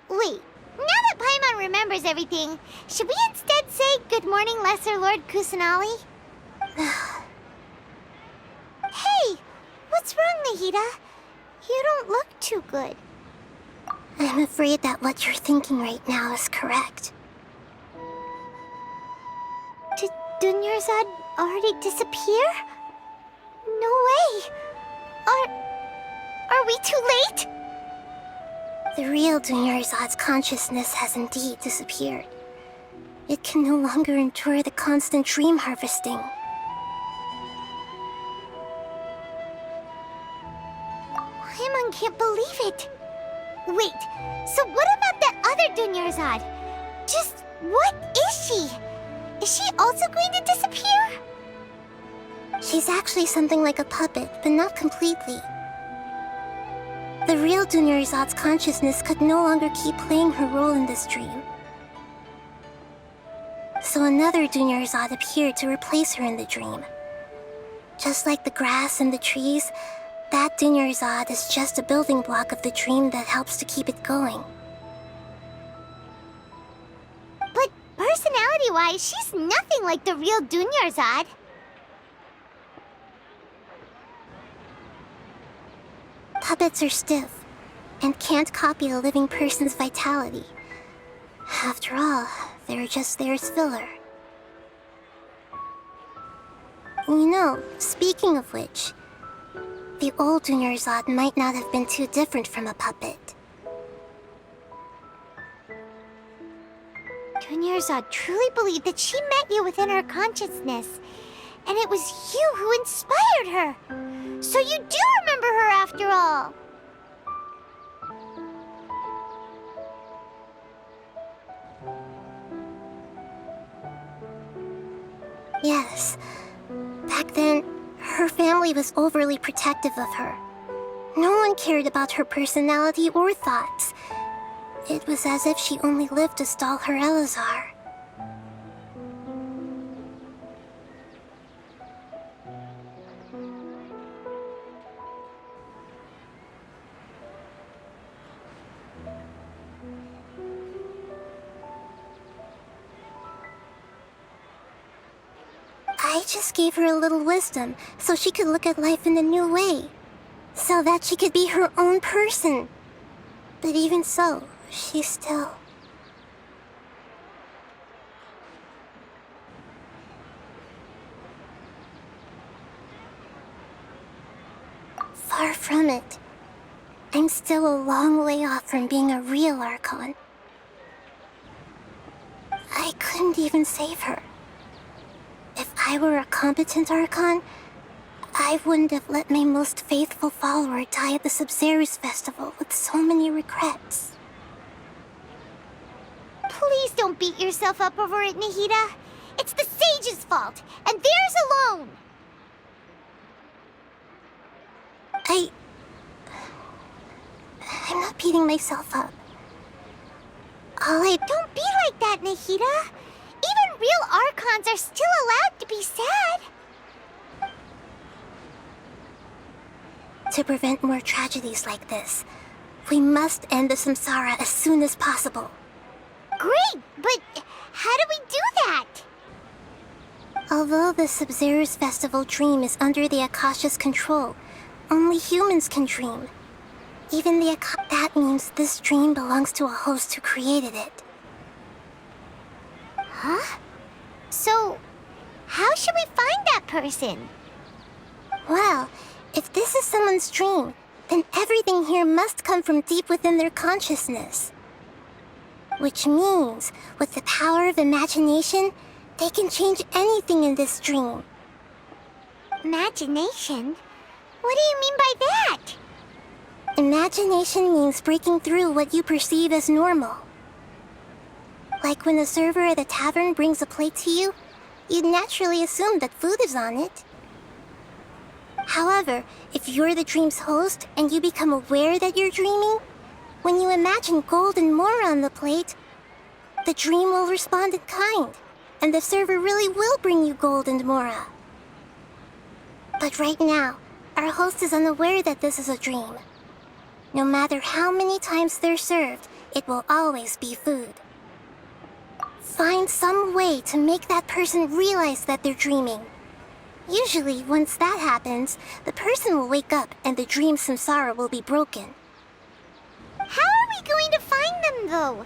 Wait. Now that Paimon remembers everything, should we instead say good morning, Lesser Lord Kusanali? Hey! What's wrong, Nahida? You don't look too good. I'm afraid that what you're thinking right now is correct. Did Dunyarzad already disappear? No way! Are we too late? The real Dunyarzad's consciousness has indeed disappeared. It can no longer endure the constant dream harvesting. Paimon can't believe it. Wait, so what about that other Dunyarzad? Just what is she? Is she also going to disappear? She's actually something like a puppet, but not completely. The real Dunyarzad's consciousness could no longer keep playing her role in this dream. So another Dunyarzad appeared to replace her in the dream. Just like the grass and the trees, that Dunyarzad is just a building block of the dream that helps to keep it going. But personality-wise, she's nothing like the real Dunyarzad. Puppets are stiff, and can't copy a living person's vitality. After all, they're just there as filler. You know, speaking of which, the old Dunyarzad might not have been too different from a puppet. Dunyarzad truly believed that she met you within her consciousness, and it was you who inspired her. So you do remember her after all. Yes. Back then, her family was overly protective of her. No one cared about her personality or thoughts. It was as if she only lived to stall her Elazar. I just gave her a little wisdom so she could look at life in a new way. So that she could be her own person. But even so, she's still... Far from it. I'm still a long way off from being a real Archon. I couldn't even save her. If I were a competent Archon, I wouldn't have let my most faithful follower die at the Sub-Zero's festival with so many regrets. Please don't beat yourself up over it, Nahida. It's the sage's fault, and theirs alone. I'm not beating myself up. Don't be like that, Nahida. Even real Archons are still allowed to be sad. To prevent more tragedies like this, we must end the samsara as soon as possible. Great, but how do we do that? Although the Sub-Zero's festival dream is under the Akasha's control, only humans can dream. Even the that means this dream belongs to a host who created it. Huh? So, how should we find that person? Well, if this is someone's dream, then everything here must come from deep within their consciousness. Which means, with the power of imagination, they can change anything in this dream. Imagination? What do you mean by that? Imagination means breaking through what you perceive as normal. Like when the server at a tavern brings a plate to you, you'd naturally assume that food is on it. However, if you're the dream's host and you become aware that you're dreaming, when you imagine gold and more on the plate, the dream will respond in kind, and the server really will bring you gold and mora. But right now, our host is unaware that this is a dream. No matter how many times they're served, it will always be food. Find some way to make that person realize that they're dreaming. Usually, once that happens, the person will wake up and the dream samsara will be broken. How are we going to find them, though?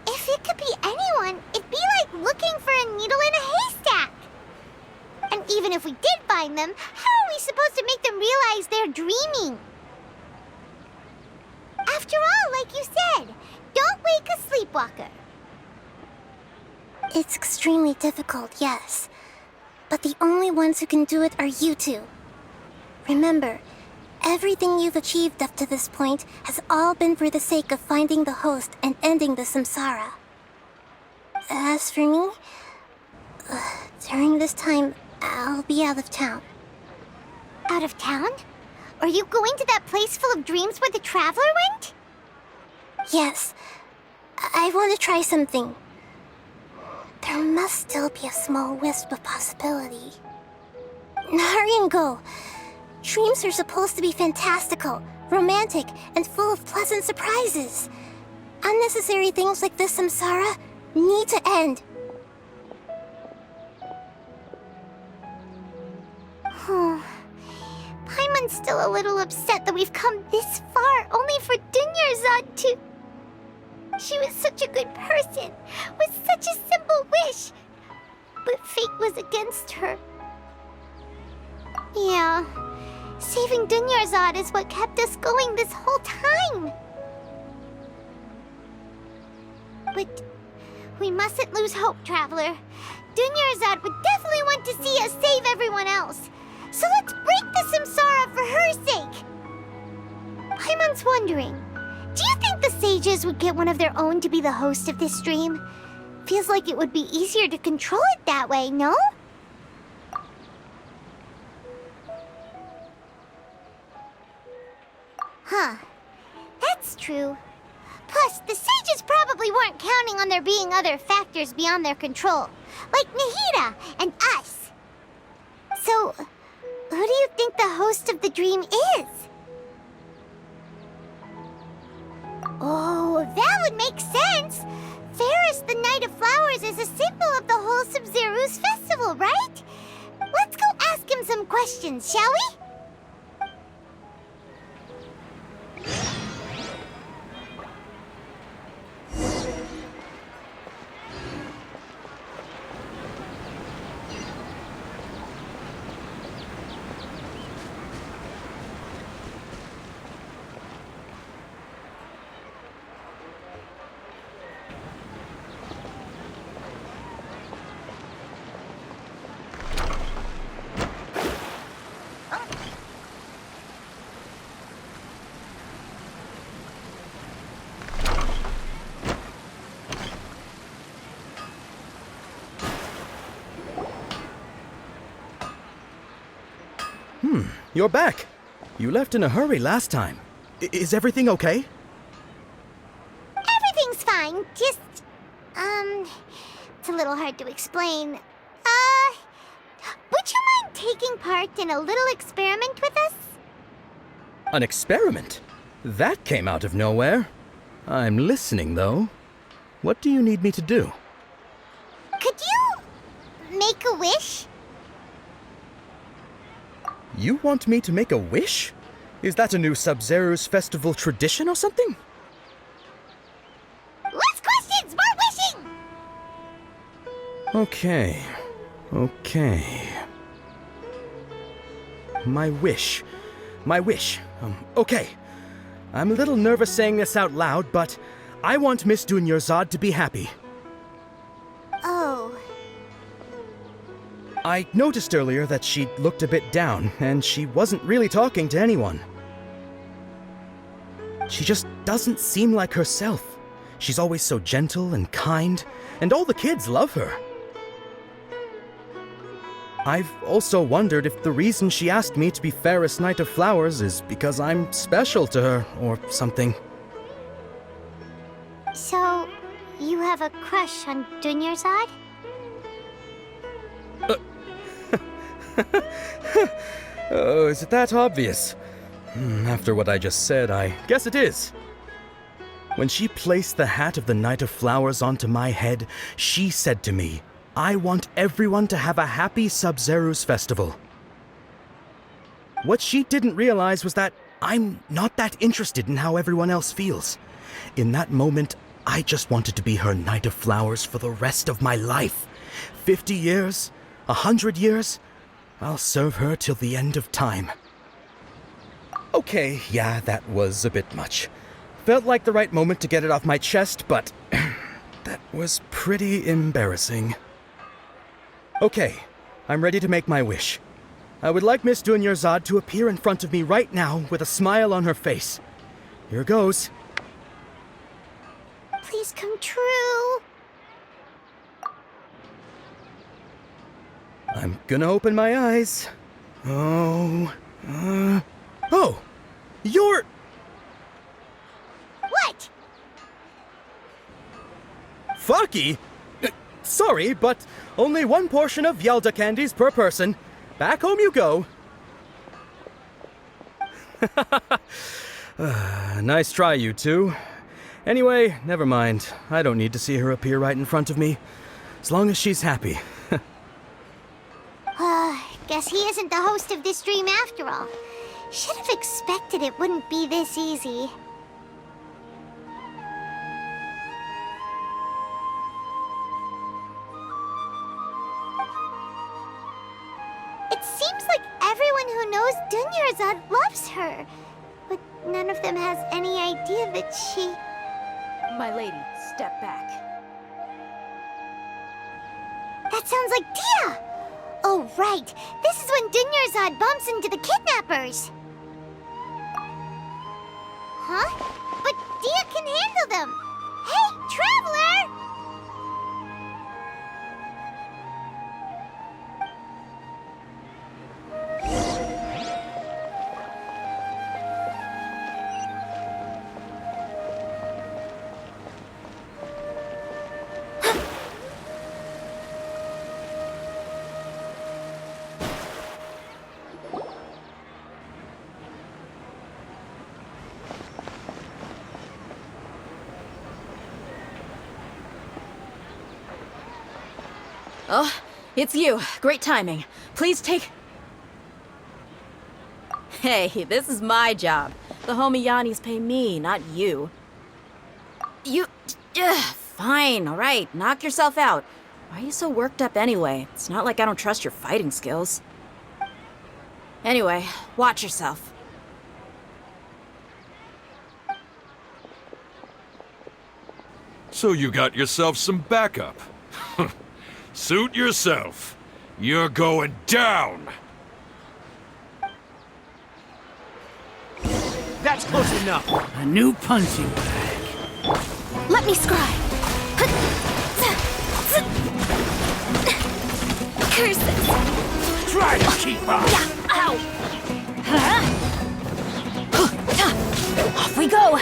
If it could be anyone, it'd be like looking for a needle in a haystack. And even if we did find them, how are we supposed to make them realize they're dreaming? After all, like you said, don't wake a sleepwalker. It's extremely difficult, yes. But the only ones who can do it are you two. Remember, everything you've achieved up to this point has all been for the sake of finding the host and ending the samsara. As for me, during this time, I'll be out of town. Out of town? Are you going to that place full of dreams where the traveler went? Yes. I want to try something. There must still be a small wisp of possibility. Hurry and go. Dreams are supposed to be fantastical, romantic, and full of pleasant surprises. Unnecessary things like this samsara need to end. Paimon's still a little upset that we've come this far only for Dunyarzad to... She was such a good person, with such a simple wish. But fate was against her. Yeah, saving Dunyarzad is what kept us going this whole time. But we mustn't lose hope, Traveler. Dunyarzad would definitely want to see us save everyone else. So let's break the samsara for her sake. Paimon's wondering, do you think the sages would get one of their own to be the host of this stream? Feels like it would be easier to control it that way, no? Huh. That's true. Plus, the sages probably weren't counting on there being other factors beyond their control, like Nahida and us. So, who do you think the host of the dream is? Oh, that would make sense. Ferris, the Knight of Flowers, is a symbol of the whole Sub-Zero's festival, right? Let's go ask him some questions, shall we? You're back. You left in a hurry last time. Is everything okay? Everything's fine. Just It's a little hard to explain. Would you mind taking part in a little experiment with us? An experiment? That came out of nowhere. I'm listening, though. What do you need me to do? Could you make a wish? You want me to make a wish? Is that a new Sub-Zero's festival tradition or something? Less questions, more wishing! Okay. My wish. Okay. I'm a little nervous saying this out loud, but I want Miss Dunyarzad to be happy. Oh. I noticed earlier that she looked a bit down, and she wasn't really talking to anyone. She just doesn't seem like herself. She's always so gentle and kind, and all the kids love her. I've also wondered if the reason she asked me to be fairest Knight of Flowers is because I'm special to her, or something. So, you have a crush on Dunyarzad? Oh, is it that obvious? After what I just said, I guess it is. When she placed the hat of the Knight of Flowers onto my head, she said to me, "I want everyone to have a happy Sub-Zero's festival." What she didn't realize was that I'm not that interested in how everyone else feels. In that moment, I just wanted to be her Knight of Flowers for the rest of my life. 50 years, 100 years, I'll serve her till the end of time. Okay, yeah, that was a bit much. Felt like the right moment to get it off my chest, but that was pretty embarrassing. Okay, I'm ready to make my wish. I would like Miss Dunyarzad to appear in front of me right now with a smile on her face. Here goes. Please come true. I'm gonna open my eyes. Oh, you're... What? Faki? Sorry, but only one portion of Yalda candies per person. Back home you go. Nice try, you two. Anyway, never mind. I don't need to see her appear right in front of me. As long as she's happy. Guess he isn't the host of this dream after all. Should have expected it wouldn't be this easy. It seems like everyone who knows Dunyarzad loves her. But none of them has any idea that she... My lady, step back. That sounds like Dia! Oh, right. This is when Dunyarzad bumps into the kidnappers. Huh? But Dia can handle them. Hey, Traveler! Oh, it's you. Great timing. Please take... Hey, this is my job. The homie Yannis pay me, not you. You... Fine, alright. Knock yourself out. Why are you so worked up anyway? It's not like I don't trust your fighting skills. Anyway, watch yourself. So you got yourself some backup. Suit yourself. You're going down. That's close enough. A new punching bag. Let me scribe. Curses. Try to keep up. Ow. Off we go.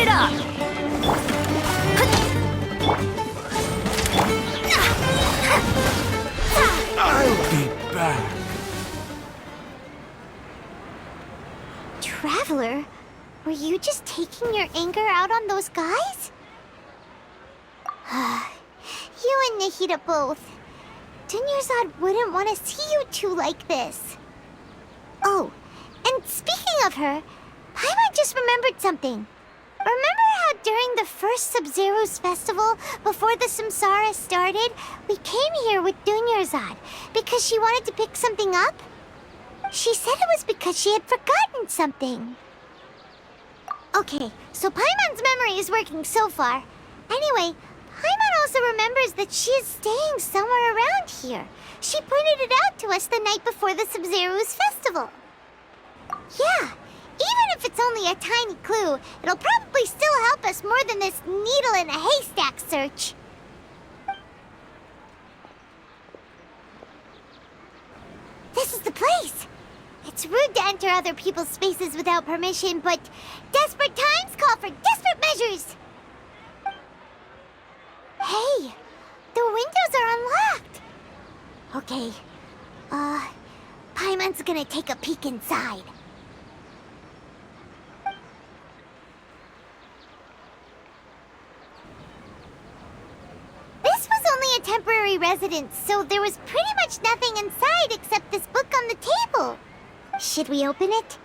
it up! I'll be back. Traveler, were you just taking your anger out on those guys? You and Nahida both. Dunyarzad wouldn't want to see you two like this. Oh, and speaking of her, Paimon just remembered something. Remember how during the first Sub-Zero's festival, before the Samsara started, we came here with Dunyarzad because she wanted to pick something up? She said it was because she had forgotten something. Okay, so Paimon's memory is working so far. Anyway, Paimon also remembers that she is staying somewhere around here. She pointed it out to us the night before the Sub-Zero's festival. Yeah, even if it's only a tiny clue, it'll probably still help us more than this needle in a haystack search. This is the place. It's rude to enter other people's spaces without permission, but desperate times call for desperate measures. Hey, the windows are unlocked. Okay, Paimon's gonna take a peek inside. This was only a temporary residence, so there was pretty much nothing inside except this book on the table. Should we open it?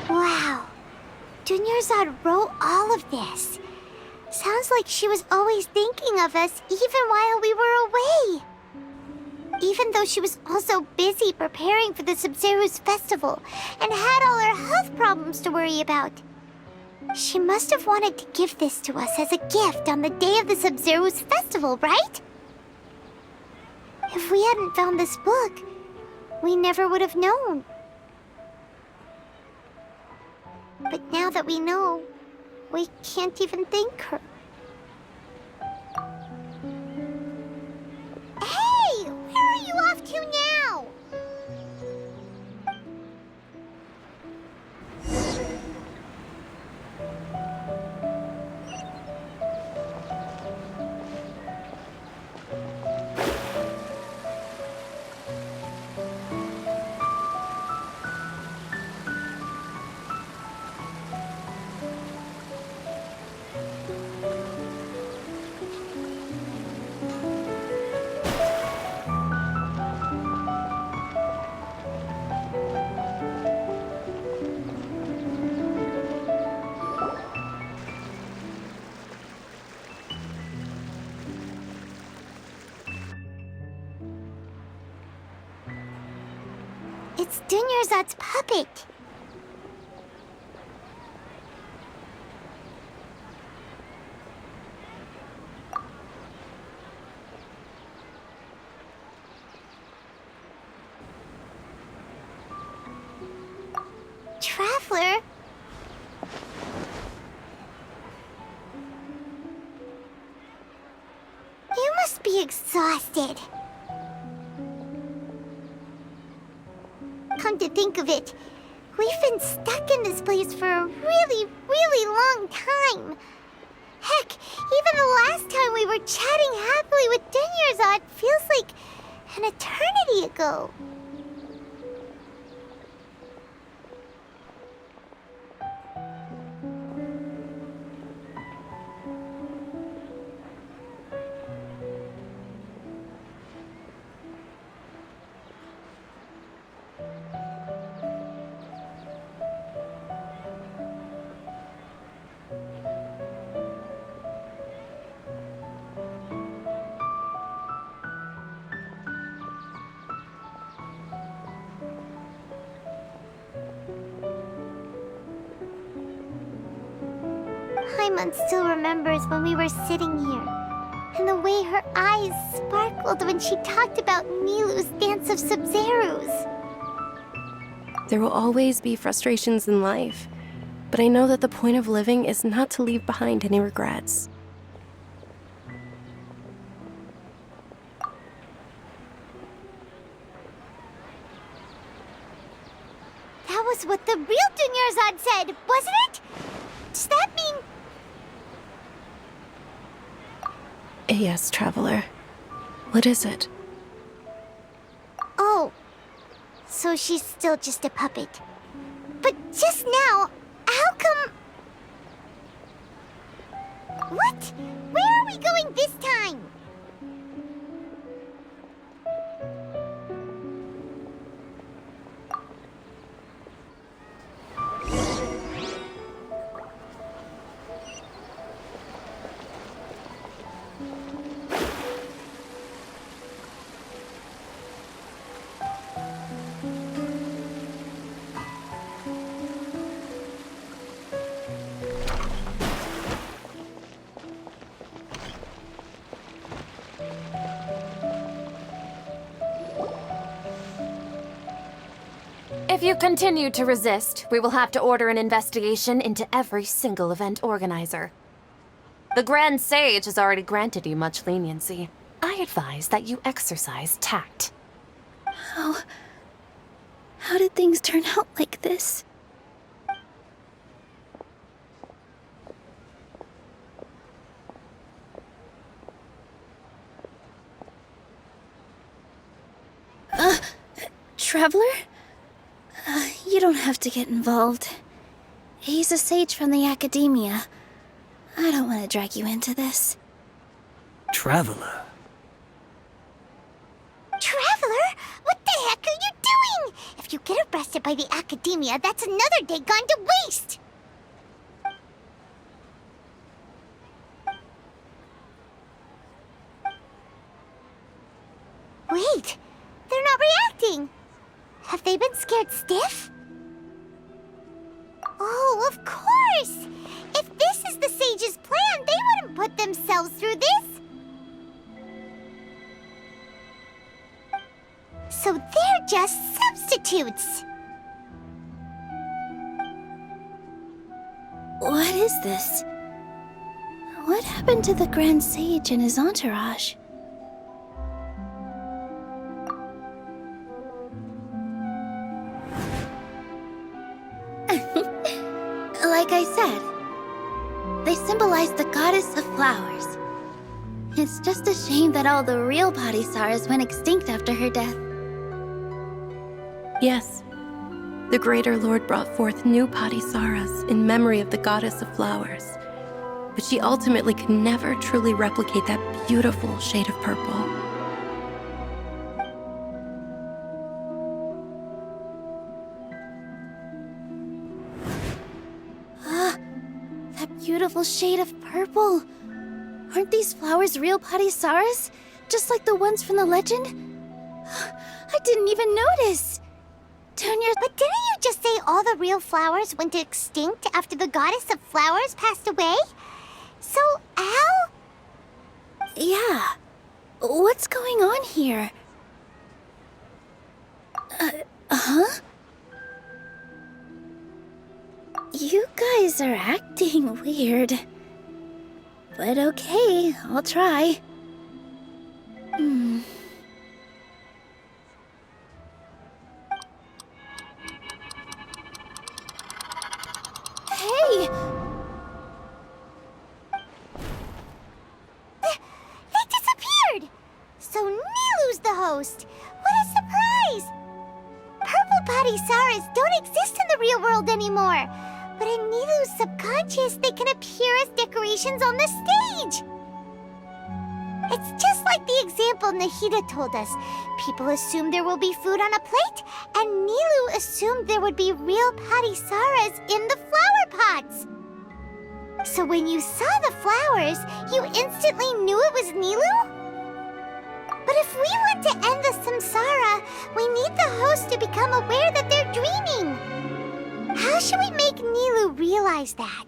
Wow, Dunyarzad wrote all of this. Sounds like she was always thinking of us even while we were away. Even though she was also busy preparing for the Sub-Zero's festival and had all her health problems to worry about. She must have wanted to give this to us as a gift on the day of the Sub-Zero's festival, right? If we hadn't found this book, we never would have known. But now that we know, we can't even thank her. Hey! Where are you off to now? It's Dunyarzad's puppet. Traveler? You must be exhausted. Come to think of it, we've been stuck in this place for a really, really long time. Heck, even the last time we were chatting happily with Dinyarzad feels like an eternity ago. Paimon still remembers when we were sitting here, and the way her eyes sparkled when she talked about Nilu's dance of Sub-Zerus. There will always be frustrations in life, but I know that the point of living is not to leave behind any regrets. That was what the real Dinyarzad said, wasn't it? Does that mean... Yes, Traveler. What is it? Oh, so she's still just a puppet. But just now, how come... What? Where are we going this time? If you continue to resist, we will have to order an investigation into every single event organizer. The Grand Sage has already granted you much leniency. I advise that you exercise tact. How did things turn out like this? Traveler? You don't have to get involved. He's a sage from the Academia. I don't want to drag you into this. Traveler? Traveler? What the heck are you doing? If you get arrested by the Academia, that's another day gone to waste! Wait, they're not reacting! Have they been scared stiff? Oh, of course! If this is the Sage's plan, they wouldn't put themselves through this! So they're just substitutes! What is this? What happened to the Grand Sage and his entourage? Like I said, they symbolize the goddess of flowers. It's just a shame that all the real Padisarahs went extinct after her death. Yes. The Greater Lord brought forth new Padisarahs in memory of the goddess of flowers. But she ultimately could never truly replicate that beautiful shade of purple. Beautiful shade of purple. Aren't these flowers real Padisarahs? Just like the ones from the legend? I didn't even notice. But didn't you just say all the real flowers went extinct after the goddess of flowers passed away? So, how? Yeah. What's going on here? guys are acting weird. But okay, I'll try. Hey! They disappeared! So Nilu's the host! What a surprise! Purple potty Saras don't exist in the real world anymore! But in Nilu's subconscious, they can appear as decorations on the stage! It's just like the example Nahida told us. People assume there will be food on a plate, and Nilu assumed there would be real potty Saras in the flower pots! So when you saw the flowers, you instantly knew it was Nilu? But if we want to end the samsara, we need the host to become aware that they're dreaming. How should we make Nilu realize that?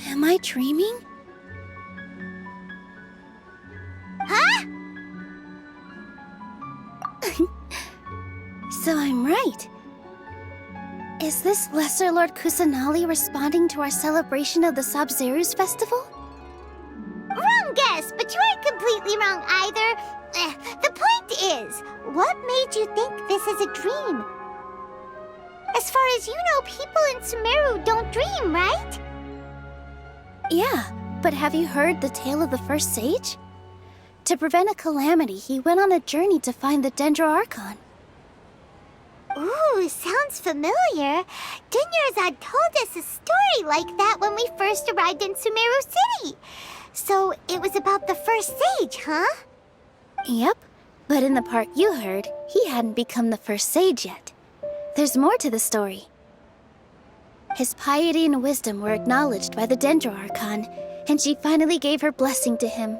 Am I dreaming? Huh? So I'm right. Is this Lesser Lord Kusanali responding to our celebration of the Sabzeruz festival? Wrong guess, but you aren't completely wrong either. The point is, what made you think this is a dream? As far as you know, people in Sumeru don't dream, right? Yeah, but have you heard the tale of the first sage? To prevent a calamity, he went on a journey to find the Dendro Archon. Ooh, sounds familiar. Dunyarzad told us a story like that when we first arrived in Sumeru City. So it was about the first sage, huh? Yep, but in the part you heard, he hadn't become the first sage yet. There's more to the story. His piety and wisdom were acknowledged by the Dendro Archon, and she finally gave her blessing to him.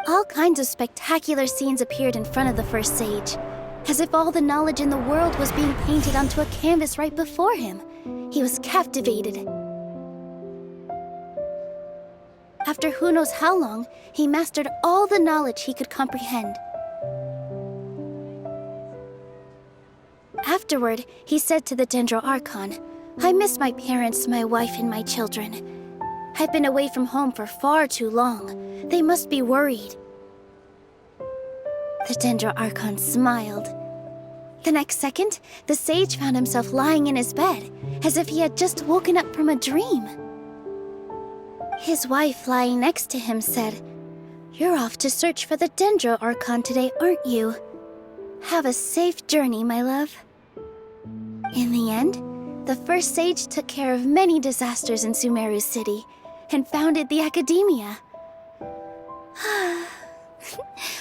All kinds of spectacular scenes appeared in front of the first sage, as if all the knowledge in the world was being painted onto a canvas right before him. He was captivated. After who knows how long, he mastered all the knowledge he could comprehend. Afterward, he said to the Dendro Archon, "I miss my parents, my wife, and my children. I've been away from home for far too long. They must be worried." The Dendro Archon smiled. The next second, the sage found himself lying in his bed, as if he had just woken up from a dream. His wife, lying next to him, said, "You're off to search for the Dendro Archon today, aren't you? Have a safe journey, my love." In the end, the first sage took care of many disasters in Sumeru City and founded the Academia.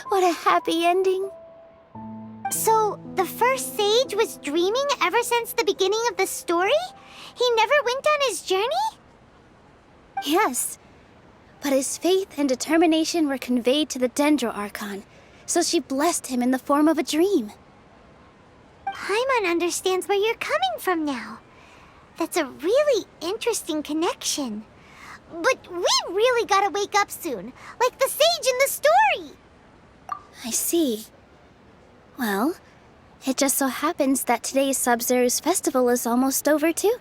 What a happy ending. So, the first sage was dreaming ever since the beginning of the story? He never went on his journey? Yes, but his faith and determination were conveyed to the Dendro Archon, so she blessed him in the form of a dream. Paimon understands where you're coming from now. That's a really interesting connection. But we really gotta wake up soon, like the sage in the story! I see. Well, it just so happens that today's Sabzeruz festival is almost over too.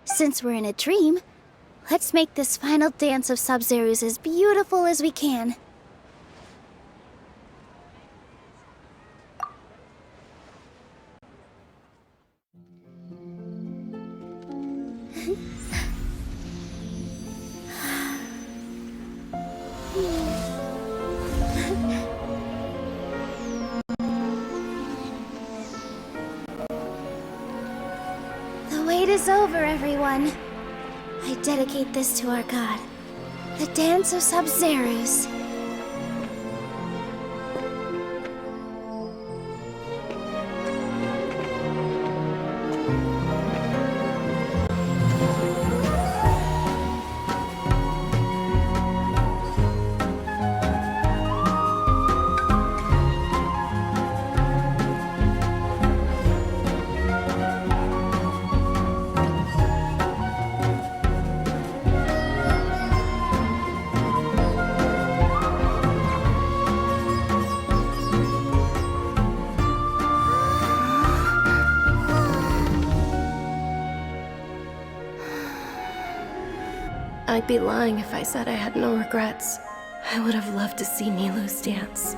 Since we're in a dream, let's make this final dance of Sabzeruz as beautiful as we can. The wait is over, everyone. I dedicate this to our god, the dance of Sabzeruz. I'd be lying if I said I had no regrets. I would have loved to see Nilu's dance.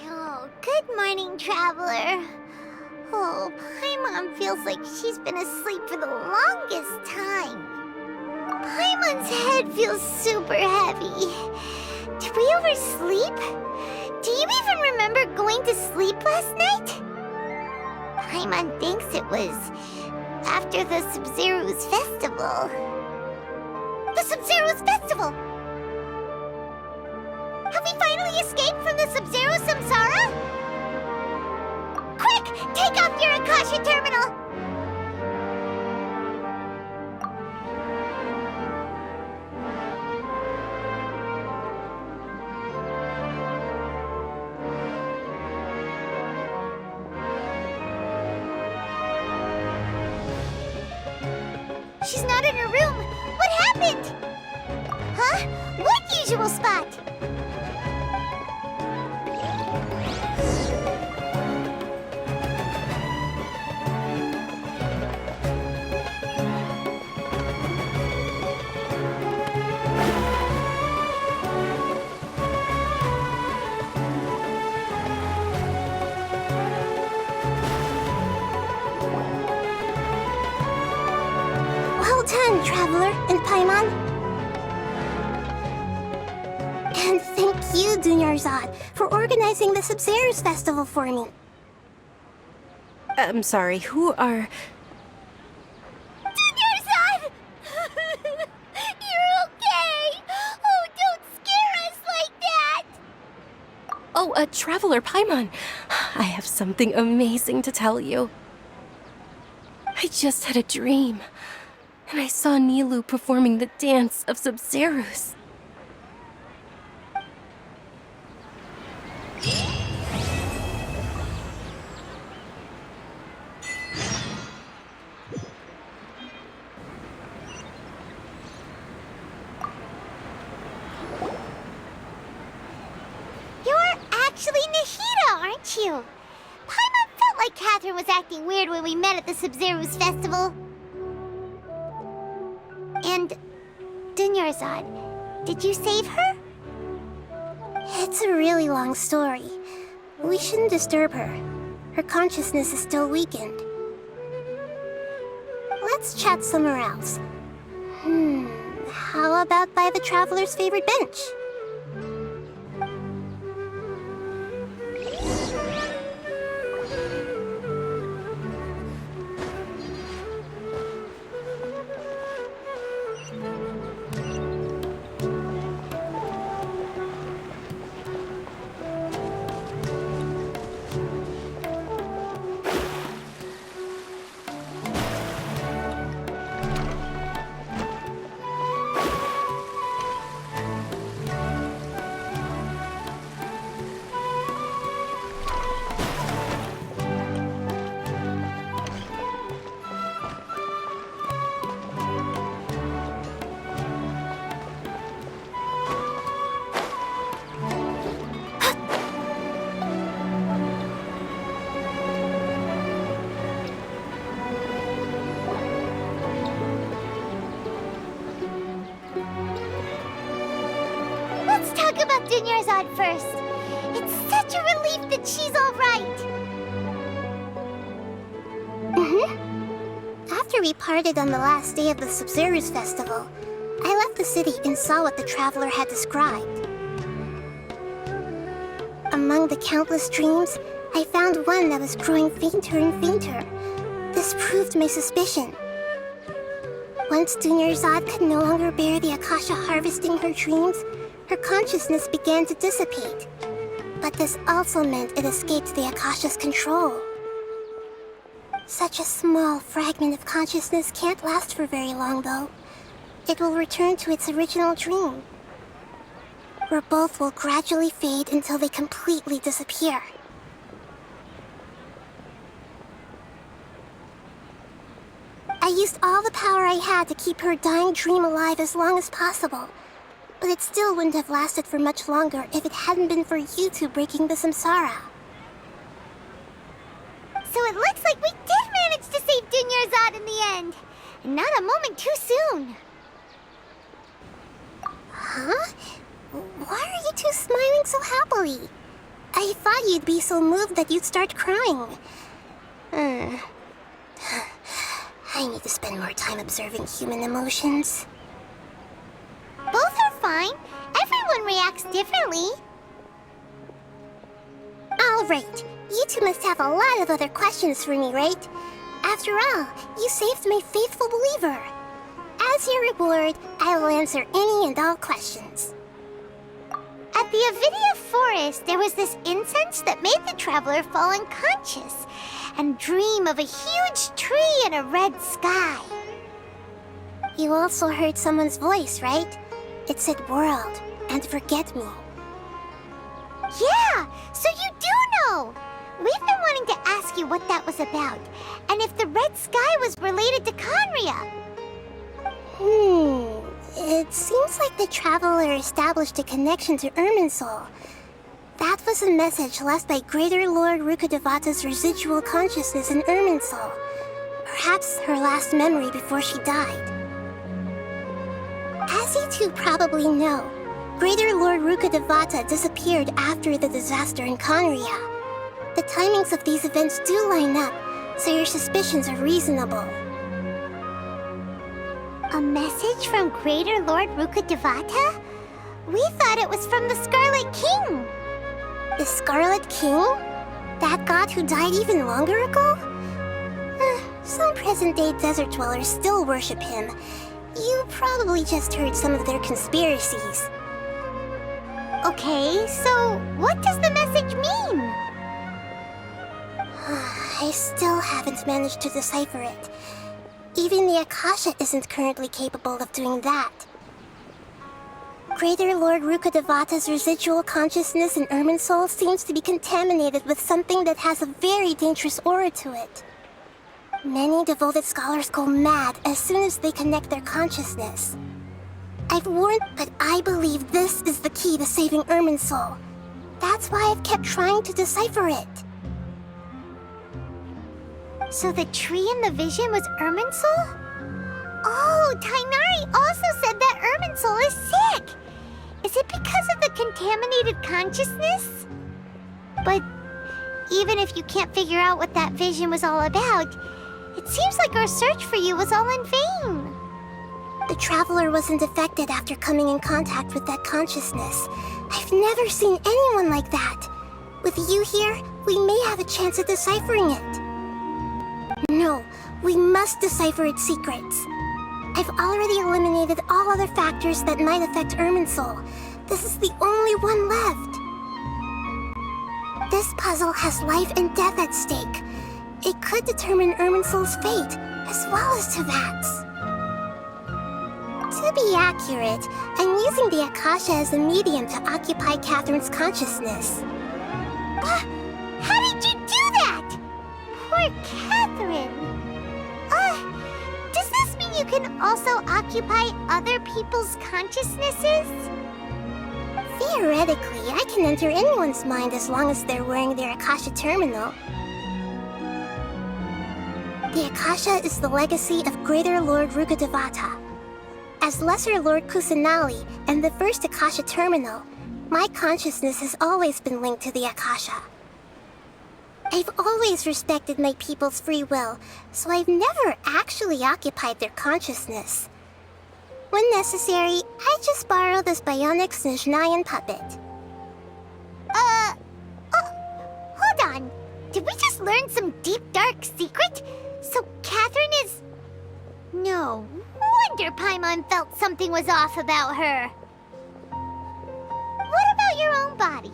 Oh, good morning, traveler. Oh, Paimon feels like she's been asleep for the longest time. Paimon's head feels super heavy. Did we oversleep? Do you even remember going to sleep last night? Paimon thinks it was after the Sub-Zero's festival. The Sub-Zero's festival! Have we finally escaped from the Sub-Zero Samsara? Quick! Take off your Akasha terminal! She's not in her room! What happened? Huh? What usual spot? Well done, Traveler and Paimon. And thank you, Dunyarzad, for organizing the Sub-Zero's festival for me. I'm sorry, who are... Dunyarzad! You're okay! Oh, don't scare us like that! Oh, Traveler Paimon. I have something amazing to tell you. I just had a dream, and I saw Nilu performing the dance of Sub-Zero's. You're actually Nahida, aren't you? Paimon felt like Catherine was acting weird when we met at the Sub-Zero's festival. And Dunyarzad, did you save her? It's a really long story. We shouldn't disturb her. Her consciousness is still weakened. Let's chat somewhere else. How about by the Traveler's favorite bench? Let's talk about Dunyarzad first. It's such a relief that she's all right. After After we parted on the last day of the Sub-Zero's festival, I left the city and saw what the traveler had described. Among the countless dreams, I found one that was growing fainter and fainter. This proved my suspicion. Once Dunyarzad could no longer bear the Akasha harvesting her dreams, her consciousness began to dissipate. But this also meant it escaped the Akasha's control. Such a small fragment of consciousness can't last for very long, though. It will return to its original dream, where both will gradually fade until they completely disappear. I used all the power I had to keep her dying dream alive as long as possible, but it still wouldn't have lasted for much longer if it hadn't been for you two breaking the samsara. So it looks like we did manage to save Dunyarzad in the end, and not a moment too soon. Huh? Why are you two smiling so happily? I thought you'd be so moved that you'd start crying. I need to spend more time observing human emotions. Both are fine. Everyone reacts differently. Alright, you two must have a lot of other questions for me, right? After all, you saved my faithful believer. As your reward, I will answer any and all questions. At the Avidia forest, there was this incense that made the traveler fall unconscious and dream of a huge tree and a red sky. You also heard someone's voice, right? It said world and forget me. Yeah, so you do know! We've been wanting to ask you what that was about, and if the red sky was related to Conria. It seems like the traveler established a connection to Irminsul. That was a message left by Greater Lord Rukkhadevata's residual consciousness in Irminsul. Perhaps her last memory before she died. As you two probably know, Greater Lord Rukkhadevata disappeared after the disaster in Conria. The timings of these events do line up, so your suspicions are reasonable. A message from Greater Lord Rukkhadevata? We thought it was from the Scarlet King. The Scarlet King? That god who died even longer ago? Some present-day desert dwellers still worship him. You probably just heard some of their conspiracies. Okay, so what does the message mean? I still haven't managed to decipher it. Even the Akasha isn't currently capable of doing that. Greater Lord Rukkhadevata's residual consciousness in Irminsul seems to be contaminated with something that has a very dangerous aura to it. Many devoted scholars go mad as soon as they connect their consciousness. I've warned, but I believe this is the key to saving Irminsul. That's why I've kept trying to decipher it. So the tree in the vision was Irminsul? Oh, Tainari also said that Irminsul is sick! Is it because of the contaminated consciousness? But even if you can't figure out what that vision was all about, it seems like our search for you was all in vain. The traveler wasn't affected after coming in contact with that consciousness. I've never seen anyone like that. With you here, we may have a chance at deciphering it. No, we must decipher its secrets. I've already eliminated all other factors that might affect Irminsul. This is the only one left. This puzzle has life and death at stake. It could determine Irminsul's fate, as well as Tevat's. To be accurate, I'm using the Akasha as a medium to occupy Catherine's consciousness. How did you do that? Poor Catherine. Does this mean you can also occupy other people's consciousnesses? Theoretically, I can enter anyone's mind as long as they're wearing their Akasha terminal. The Akasha is the legacy of Greater Lord Rukkhadevata. As Lesser Lord Kusanali and the first Akasha terminal, my consciousness has always been linked to the Akasha. I've always respected my people's free will, so I've never actually occupied their consciousness. When necessary, I just borrow this bionic Snezhnayan puppet. Hold on. Did we just learn some deep, dark secret? So Catherine is... No wonder Paimon felt something was off about her. What about your own body?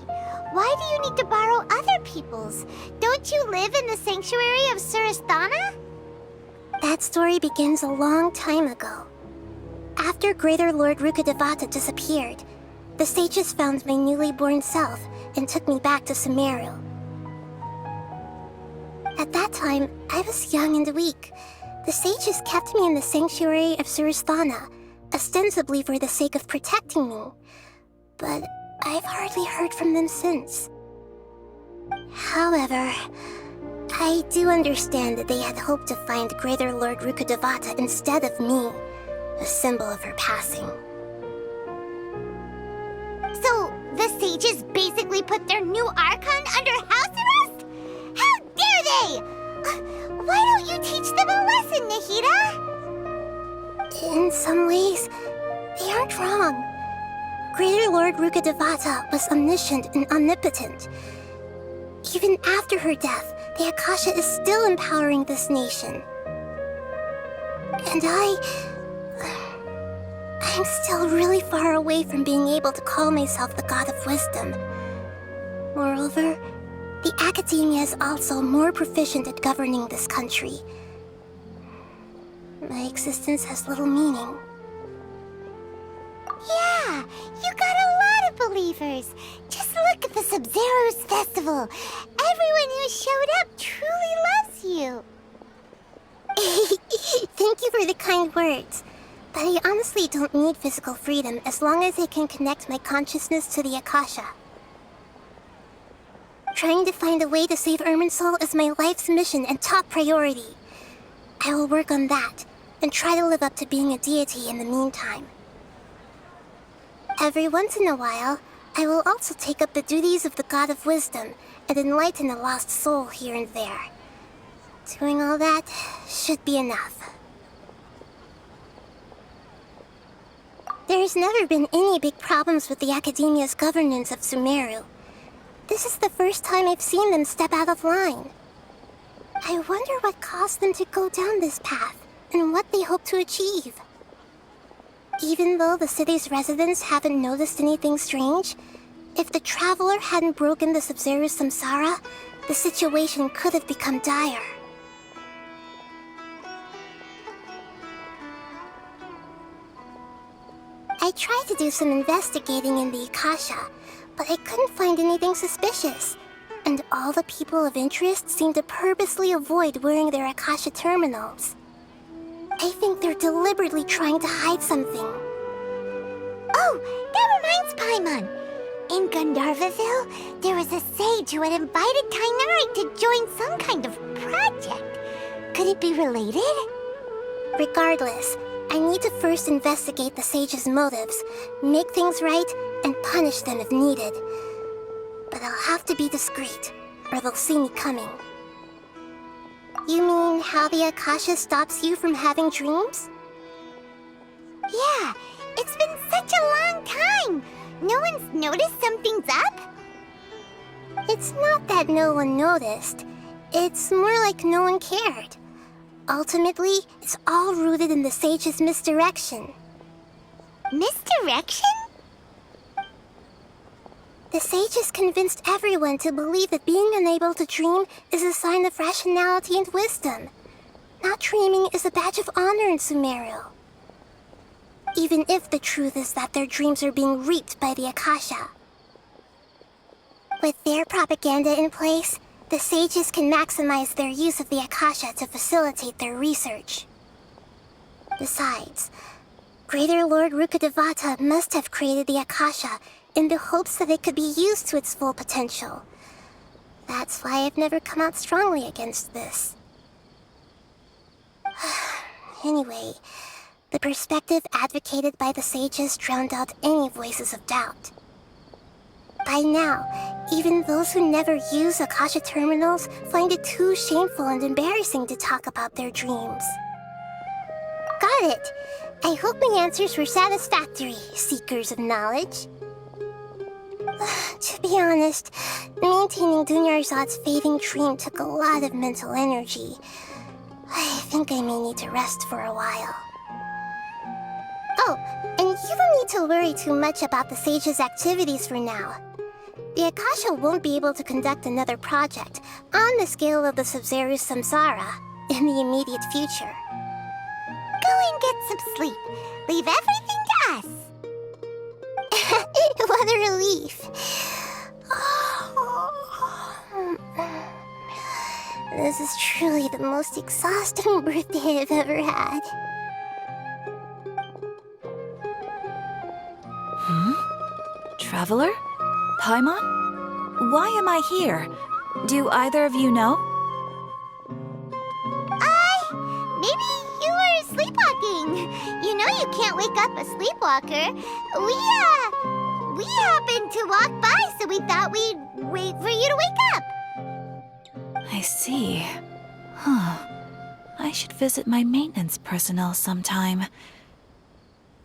Why do you need to borrow other people's? Don't you live in the sanctuary of Surasthana? That story begins a long time ago. After Greater Lord Rukkhadevata disappeared, the sages found my newly born self and took me back to Sumeru. At that time, I was young and weak. The sages kept me in the sanctuary of Surasthana, ostensibly for the sake of protecting me. But I've hardly heard from them since. However, I do understand that they had hoped to find Greater Lord Rukkhadevata instead of me, a symbol of her passing. So, the sages basically put their new Archon under house arrest? How dare they! Why don't you teach them a lesson, Nahida? In some ways, they aren't wrong. Greater Lord Rukkhadevata was omniscient and omnipotent. Even after her death, the Akasha is still empowering this nation. And I'm still really far away from being able to call myself the God of Wisdom. Moreover, the Academia is also more proficient at governing this country. My existence has little meaning. Yeah, you got a lot of believers. Just look at the Sub-Zero's festival. Everyone who showed up truly loves you. Thank you for the kind words. But I honestly don't need physical freedom as long as I can connect my consciousness to the Akasha. Trying to find a way to save Irminsul is my life's mission and top priority. I will work on that, and try to live up to being a deity in the meantime. Every once in a while, I will also take up the duties of the God of Wisdom and enlighten a lost soul here and there. Doing all that should be enough. There's never been any big problems with the Academia's governance of Sumeru. This is the first time I've seen them step out of line. I wonder what caused them to go down this path, and what they hope to achieve. Even though the city's residents haven't noticed anything strange, if the Traveler hadn't broken the Sub-Zero's samsara, the situation could have become dire. I tried to do some investigating in the Akasha, but I couldn't find anything suspicious. And all the people of interest seem to purposely avoid wearing their Akasha terminals. I think they're deliberately trying to hide something. Oh, that reminds Paimon. In Gandharvaville, there was a sage who had invited Kainari to join some kind of project. Could it be related? Regardless, I need to first investigate the sage's motives, make things right, and punish them if needed. But I'll have to be discreet, or they'll see me coming. You mean how the Akasha stops you from having dreams? Yeah, it's been such a long time. No one's noticed something's up? It's not that no one noticed. It's more like no one cared. Ultimately, it's all rooted in the sage's misdirection. Misdirection? The sages convinced everyone to believe that being unable to dream is a sign of rationality and wisdom. Not dreaming is a badge of honor in Sumeru. Even if the truth is that their dreams are being reaped by the Akasha. With their propaganda in place, the sages can maximize their use of the Akasha to facilitate their research. Besides, Greater Lord Rukkhadevata must have created the Akasha in the hopes that it could be used to its full potential. That's why I've never come out strongly against this. Anyway, the perspective advocated by the sages drowned out any voices of doubt. By now, Even those who never use Akasha terminals find it too shameful and embarrassing to talk about their dreams. Got it. I hope my answers were satisfactory, seekers of knowledge. To be honest, maintaining Dunyarzad's fading dream took a lot of mental energy. I think I may need to rest for a while. Oh, and you don't need to worry too much about the Sage's activities for now. The Akasha won't be able to conduct another project on the scale of the Sub-Zero's Samsara in the immediate future. Go and get some sleep. Leave everything to us. What a relief. This is truly the most exhausting birthday I've ever had. Traveler? Paimon? Why am I here? Do either of you know? Maybe you were sleepwalking. You know you can't wake up a sleepwalker. We happened to walk by, so we thought we'd wait for you to wake up. I see. Huh. I should visit my maintenance personnel sometime.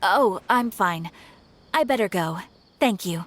Oh, I'm fine. I better go. Thank you.